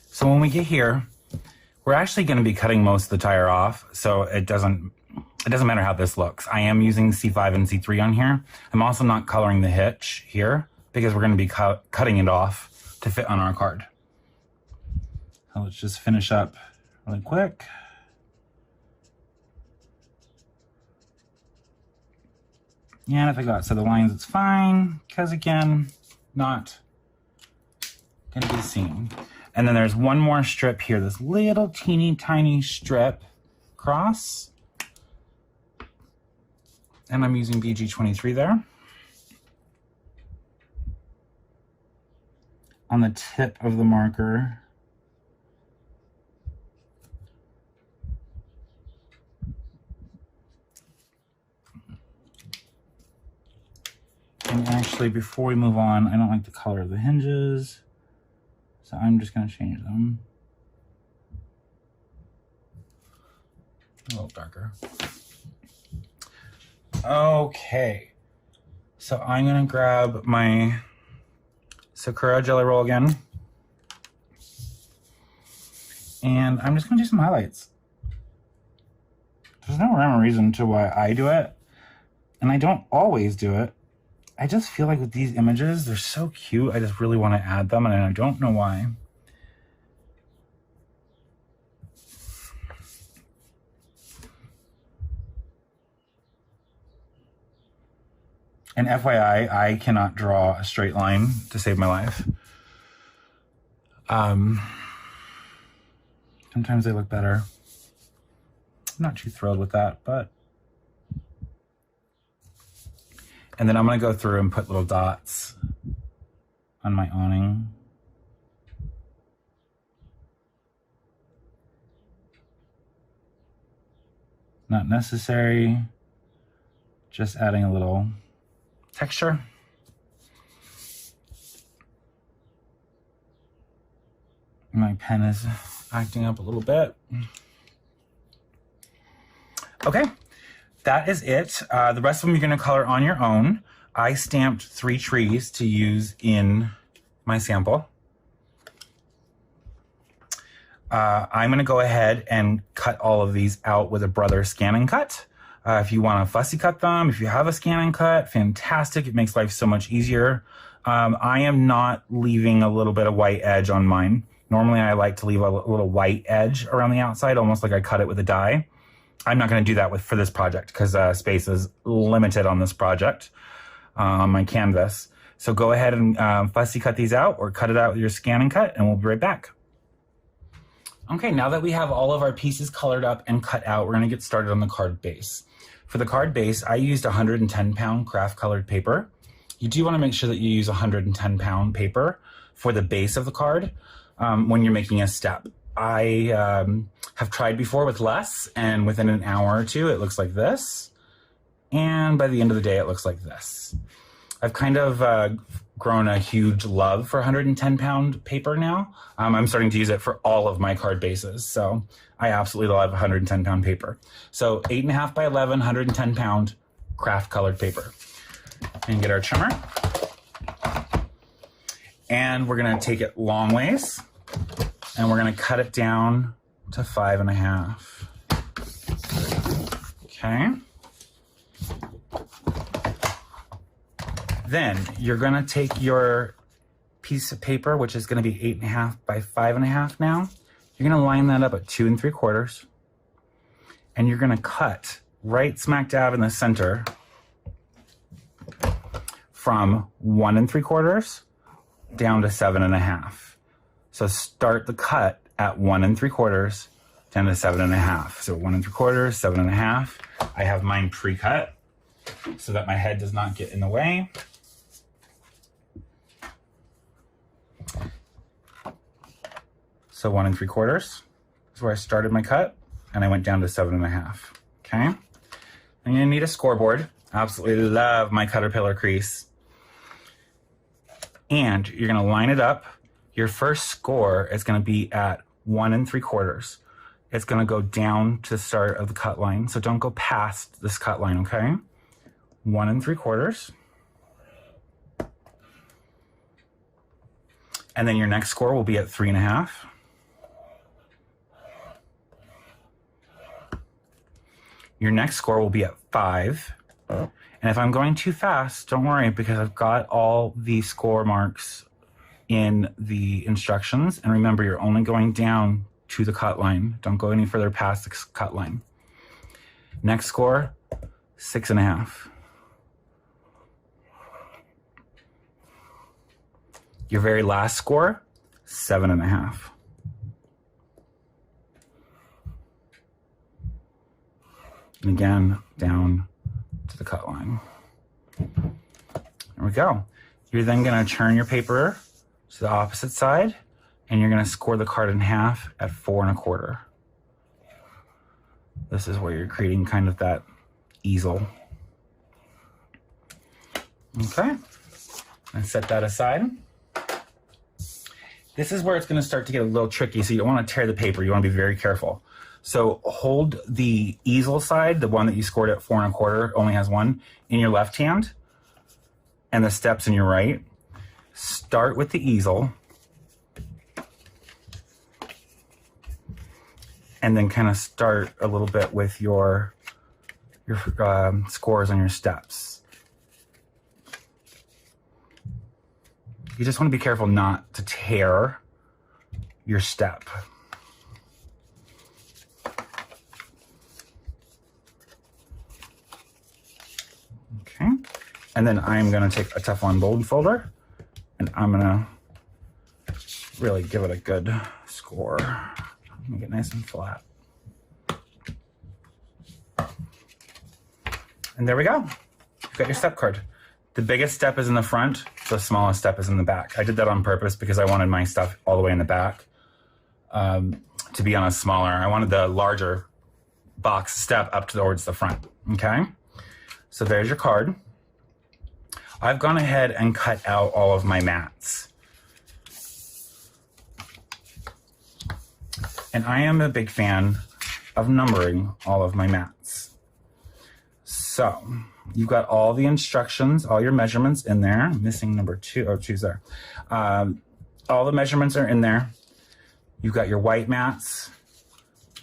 S3: so when we get here, we're actually going to be cutting most of the tire off, so it doesn't matter how this looks. I am using C5 and C3 on here. I'm also not coloring the hitch here because we're going to be cutting it off to fit on our card. So let's just finish up really quick. And if I got to the lines, it's fine, because again, not going to be seen. And then there's one more strip here, this little teeny tiny strip across. And I'm using BG23 there. On the tip of the marker. And actually, before we move on, I don't like the color of the hinges, so I'm just going to change them a little darker. Okay, so I'm going to grab my Sakura Jelly Roll again, and I'm just going to do some highlights. There's no rhyme or reason to why I do it, and I don't always do it. I just feel like with these images, they're so cute. I just really want to add them, and I don't know why. And FYI, I cannot draw a straight line to save my life. Sometimes they look better. I'm not too thrilled with that, but... And then I'm going to go through and put little dots on my awning. Not necessary, just adding a little texture. My pen is acting up a little bit. Okay. That is it. The rest of them you're going to color on your own. I stamped 3 trees to use in my sample. I'm going to go ahead and cut all of these out with a Brother scan and cut. If you want to fussy cut them, if you have a scan and cut, fantastic. It makes life so much easier. I am not leaving a little bit of white edge on mine. Normally I like to leave a little white edge around the outside, almost like I cut it with a die. I'm not going to do that for this project because space is limited on this project on my canvas. So go ahead and fussy cut these out or cut it out with your scan and cut, and we'll be right back. Okay, now that we have all of our pieces colored up and cut out, we're going to get started on the card base. For the card base, I used 110-pound craft colored paper. You do want to make sure that you use 110-pound paper for the base of the card when you're making a step. I have tried before with less, and within an hour or two, it looks like this. And by the end of the day, it looks like this. I've kind of grown a huge love for 110-pound paper now. I'm starting to use it for all of my card bases. So I absolutely love 110-pound paper. So 8.5 by 11, 110-pound craft colored paper. And get our trimmer. And we're going to take it long ways. And we're going to cut it down to 5.5. Okay. Then you're going to take your piece of paper, which is going to be 8.5 by 5.5 now. You're going to line that up at 2 3/4. And you're going to cut right smack dab in the center from 1 3/4 down to 7.5. So start the cut at 1 3/4 down to 7.5. So 1 3/4, 7.5. I have mine pre-cut so that my head does not get in the way. So 1 3/4 is where I started my cut, and I went down to 7.5. Okay. I'm gonna need a scoreboard. Absolutely love my Caterpillar crease. And you're gonna line it up. Your first score is going to be at 1 3/4. It's going to go down to the start of the cut line. So don't go past this cut line, okay? 1 3/4. And then your next score will be at 3.5. Your next score will be at 5. And if I'm going too fast, don't worry, because I've got all the score marks in the instructions. And remember, you're only going down to the cut line. Don't go any further past the cut line. Next score, 6.5. Your very last score, 7.5. And again, down to the cut line. There we go. You're then going to turn your paper to the opposite side, and you're going to score the card in half at 4.25. This is where you're creating kind of that easel. Okay, and set that aside. This is where it's going to start to get a little tricky, so you don't want to tear the paper. You want to be very careful. So hold the easel side, the one that you scored at 4.25, only has one, in your left hand, and the steps in your right. Start with the easel, and then kind of start a little bit with your scores on your steps. You just want to be careful not to tear your step. Okay, and then I'm going to take a Teflon bold folder, and I'm going to really give it a good score. Make it nice and flat. And there we go. You've got your step card. The biggest step is in the front, the smallest step is in the back. I did that on purpose because I wanted my stuff all the way in the back to be on a smaller. I wanted the larger box step up towards the front, okay? So there's your card. I've gone ahead and cut out all of my mats. And I am a big fan of numbering all of my mats. So you've got all the instructions, all your measurements in there. I'm missing number 2. Oh, 2's there. All the measurements are in there. You've got your white mats.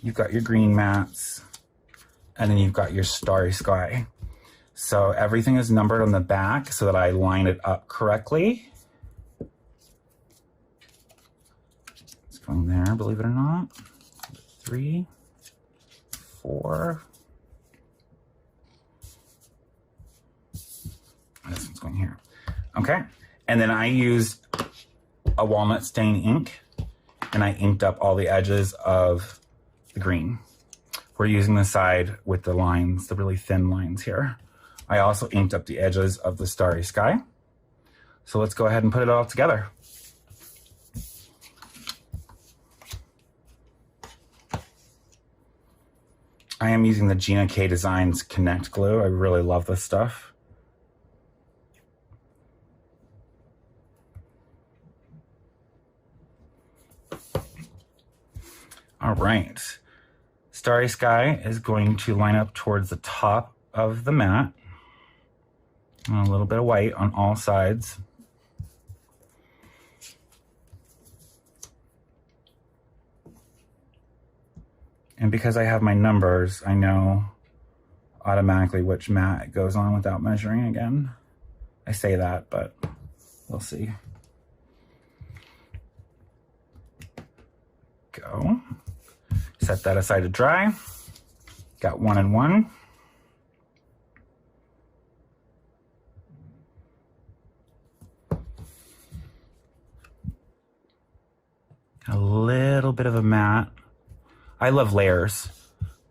S3: You've got your green mats. And then you've got your starry sky. So everything is numbered on the back so that I line it up correctly. It's going there, believe it or not. 3, 4. This one's going here. Okay. And then I used a walnut stain ink, and I inked up all the edges of the green. We're using the side with the lines, the really thin lines here. I also inked up the edges of the starry sky. So let's go ahead and put it all together. I am using the Gina K Designs Connect glue. I really love this stuff. All right. Starry Sky is going to line up towards the top of the mat. And a little bit of white on all sides. And because I have my numbers, I know automatically which mat it goes on without measuring again. I say that, but we'll see. Go. Set that aside to dry. Got 1 and 1. A little bit of a mat. I love layers.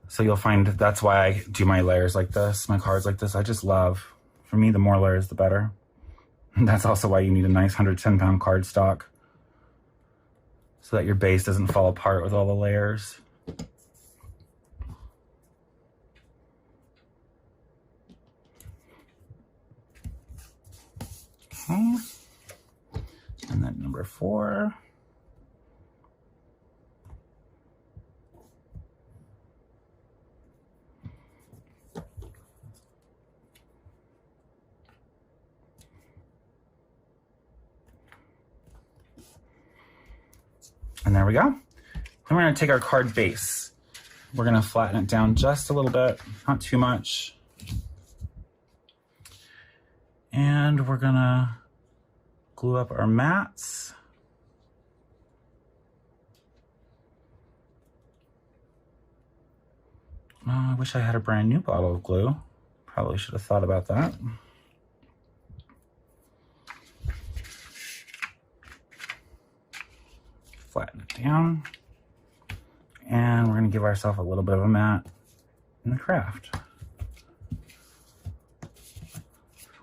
S3: So you'll find that's why I do my layers like this, my cards like this. I just love, for me, the more layers, the better. And that's also why you need a nice 110-pound cardstock, so that your base doesn't fall apart with all the layers. Okay. And then number 4. And there we go. Then we're gonna take our card base. We're gonna flatten it down just a little bit, not too much. And we're gonna glue up our mats. Oh, I wish I had a brand new bottle of glue. Probably should have thought about that. Flatten it down. And we're gonna give ourselves a little bit of a mat in the craft.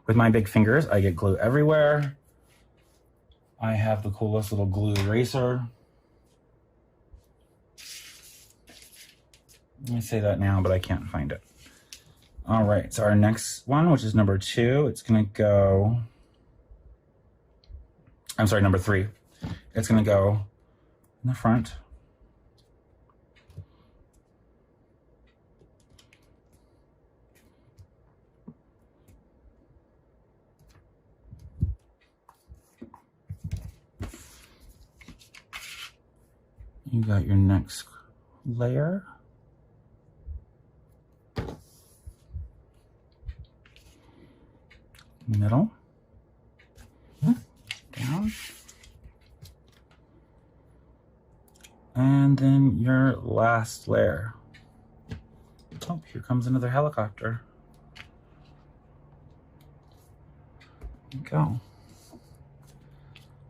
S3: With my big fingers, I get glue everywhere. I have the coolest little glue eraser. Let me say that now, but I can't find it. All right, so our next one, which is number 2, it's gonna go, I'm sorry, number 3. It's gonna go in the front. You got your next layer. Middle. Down. And then your last layer. Oh, here comes another helicopter. There you go.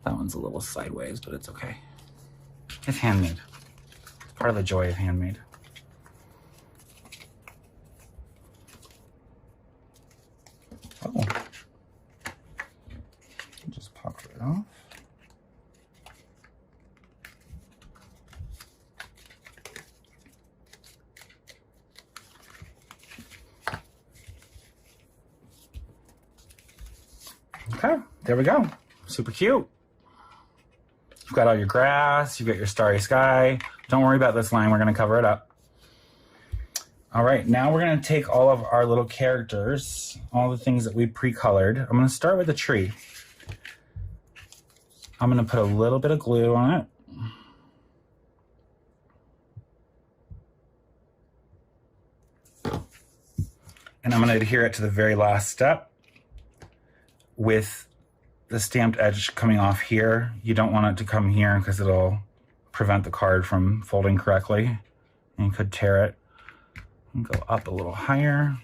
S3: That one's a little sideways, but it's okay. It's handmade. It's part of the joy of handmade. Oh. Just pop it off. Okay, there we go. Super cute. You've got all your grass, you've got your starry sky. Don't worry about this line, we're gonna cover it up. All right, now we're gonna take all of our little characters, all the things that we pre-colored. I'm gonna start with the tree. I'm gonna put a little bit of glue on it. And I'm gonna adhere it to the very last step with the stamped edge coming off here. You don't want it to come here because it'll prevent the card from folding correctly and you could tear it. And go up a little higher.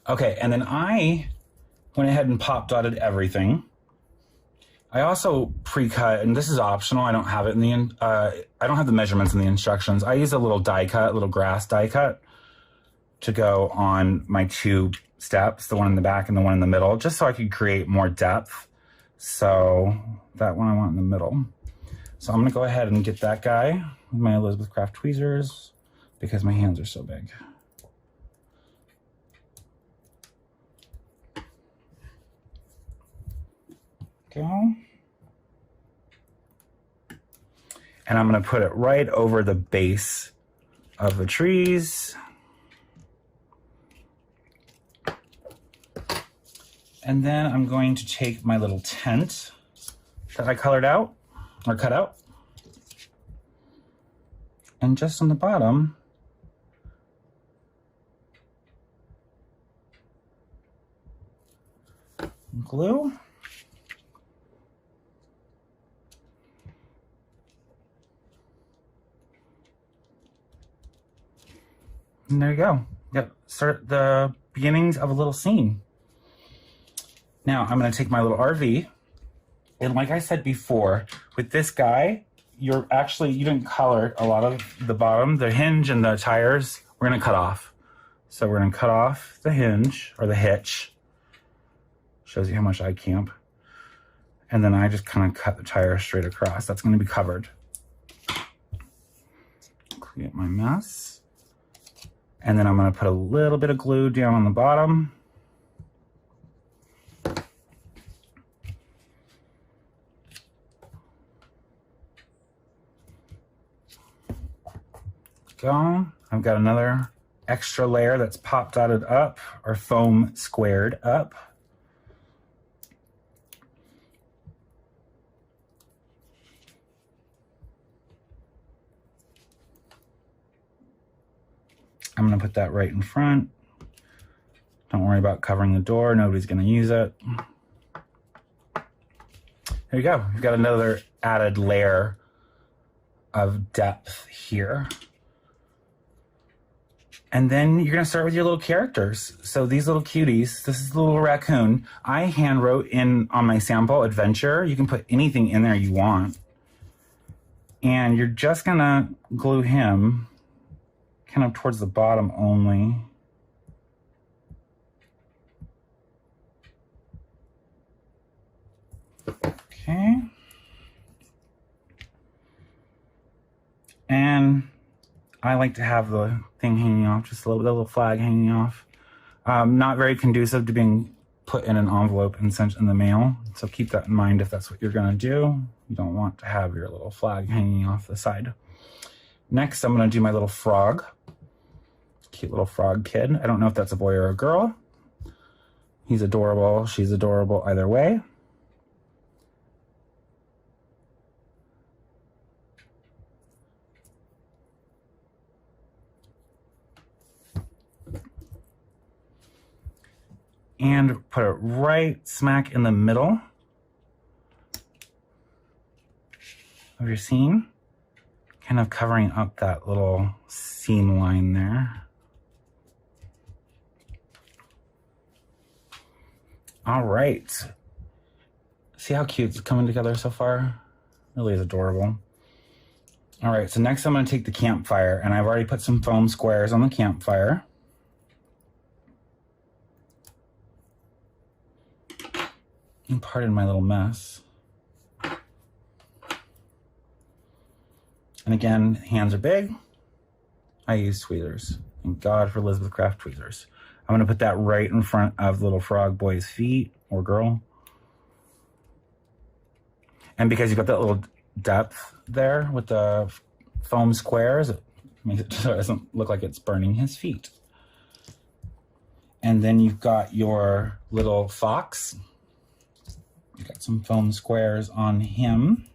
S3: Okay, and then I went ahead and pop dotted everything. I also pre-cut, and this is optional. I don't have it in the I don't have the measurements in the instructions. I use a little die cut, a little grass die cut, to go on my 2 steps, the one in the back and the one in the middle, just so I could create more depth. So that one I want in the middle. So I'm gonna go ahead and get that guy with my Elizabeth Craft tweezers because my hands are so big. Go. And I'm gonna put it right over the base of the trees. And then I'm going to take my little tent that I colored out, or cut out. And just on the bottom, glue. And there you go. Yep, start the beginnings of a little scene. Now I'm gonna take my little RV, and like I said before, with this guy, you didn't color a lot of the bottom, the hinge and the tires, we're gonna cut off. So we're gonna cut off the hinge, or the hitch. Shows you how much I camp. And then I just kind of cut the tire straight across. That's gonna be covered. Clean up my mess. And then I'm gonna put a little bit of glue down on the bottom. Go. I've got another extra layer that's pop dotted up or foam squared up. I'm going to put that right in front. Don't worry about covering the door. Nobody's going to use it. There you go. You've got another added layer of depth here. And then you're going to start with your little characters. So these little cuties, this is the little raccoon. I hand wrote in on my sample adventure. You can put anything in there you want. And you're just going to glue him kind of towards the bottom only. Okay. And I like to have the thing hanging off, just a little flag hanging off. Not very conducive to being put in an envelope and sent in the mail. So keep that in mind if that's what you're going to do. You don't want to have your little flag hanging off the side. Next, I'm going to do my little frog. Cute little frog kid. I don't know if that's a boy or a girl. He's adorable. She's adorable either way. And put it right smack in the middle of your scene, kind of covering up that little seam line there. All right. See how cute it's coming together so far? Really is adorable. All right, so next I'm going to take the campfire, and I've already put some foam squares on the campfire. And pardon my little mess. And again, hands are big. I use tweezers. Thank God for Elizabeth Craft tweezers. I'm going to put that right in front of the little frog boy's feet, or girl. And because you've got that little depth there with the foam squares, it makes it so it doesn't look like it's burning his feet. And then you've got your little fox. You've got some foam squares on him.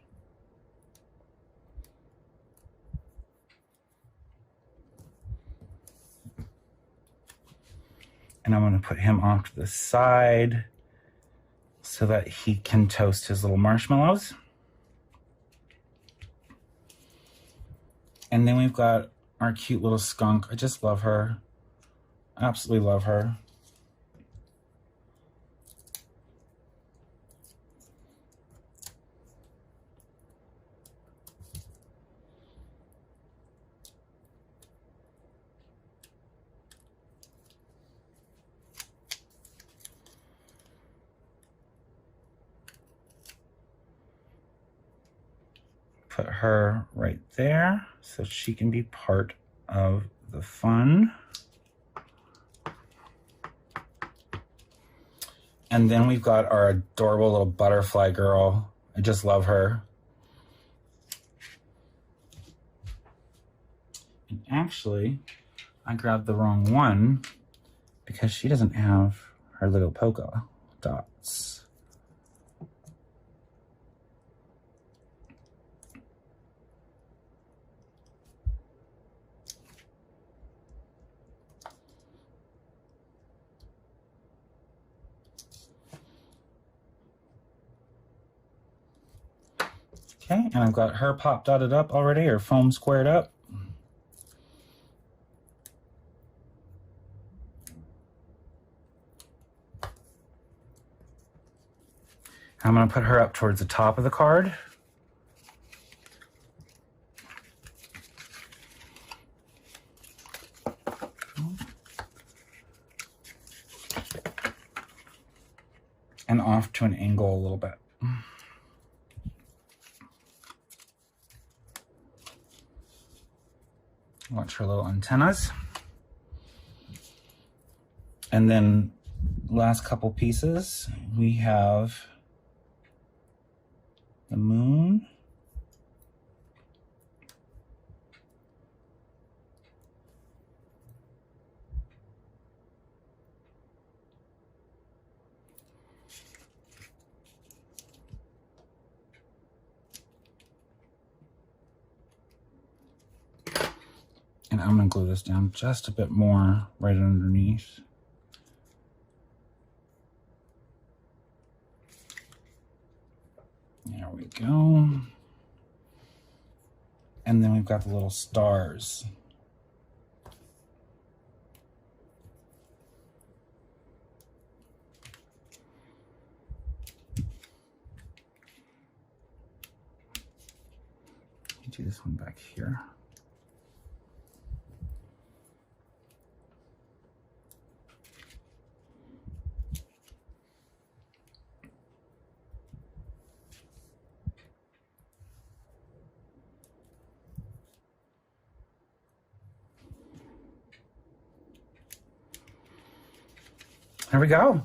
S3: And I'm going to put him off to the side so that he can toast his little marshmallows. And then we've got our cute little skunk. I just love her. Absolutely love her. Put her right there so she can be part of the fun. And then we've got our adorable little butterfly girl. I just love her. And actually, I grabbed the wrong one because she doesn't have her little polka dots. Okay, and I've got her pop dotted up already, or foam squared up. I'm going to put her up towards the top of the card. And off to an angle a little bit. Watch her little antennas. And then last couple pieces, we have the moon. And I'm gonna glue this down just a bit more right underneath. There we go. And then we've got the little stars. Do this one back here. There we go.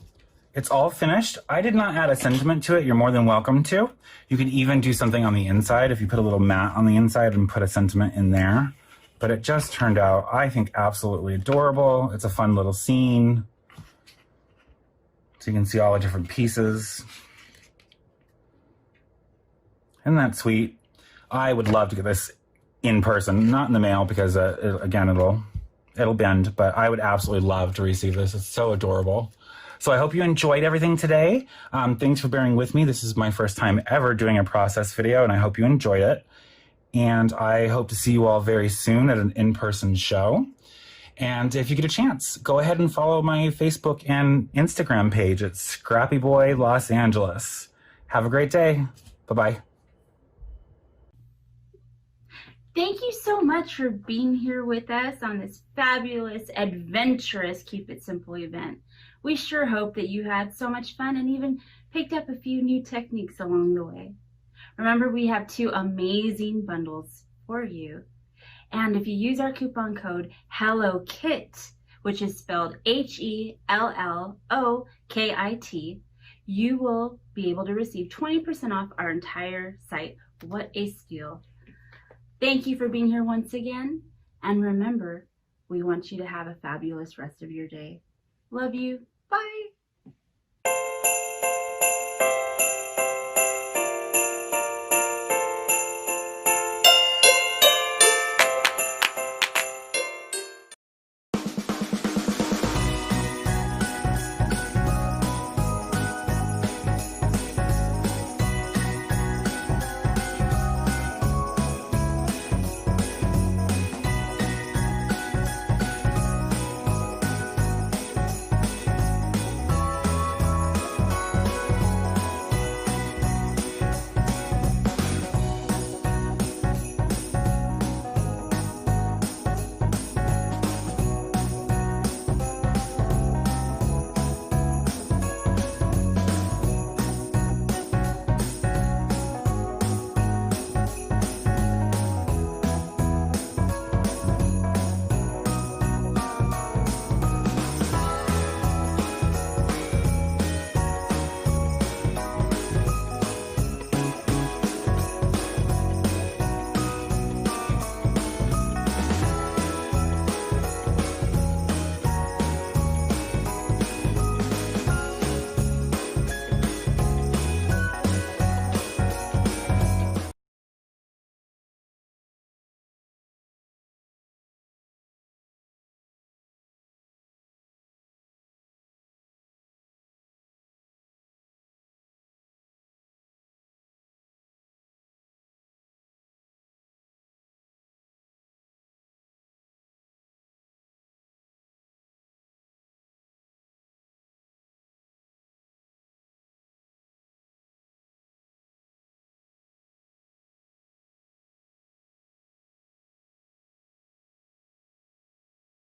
S3: It's all finished. I did not add a sentiment to it. You're more than welcome to. You can even do something on the inside if you put a little mat on the inside and put a sentiment in there. But it just turned out, I think, absolutely adorable. It's a fun little scene. So you can see all the different pieces. Isn't that sweet? I would love to get this in person, not in the mail because, again, it'll bend, but I would absolutely love to receive this. It's so adorable. So I hope you enjoyed everything today. Thanks for bearing with me. This is my first time ever doing a process video, and I hope you enjoyed it. And I hope to see you all very soon at an in-person show. And if you get a chance, go ahead and follow my Facebook and Instagram page. It's Scrappy Boy Los Angeles. Have a great day. Bye-bye.
S1: Thank you so much for being here with us on this fabulous, adventurous Keep It Simple event. We sure hope that you had so much fun and even picked up a few new techniques along the way. Remember, we have 2 amazing bundles for you. And if you use our coupon code HELLOKIT, which is spelled HELLOKIT, you will be able to receive 20% off our entire site. What a steal. Thank you for being here once again. And remember, we want you to have a fabulous rest of your day. Love you.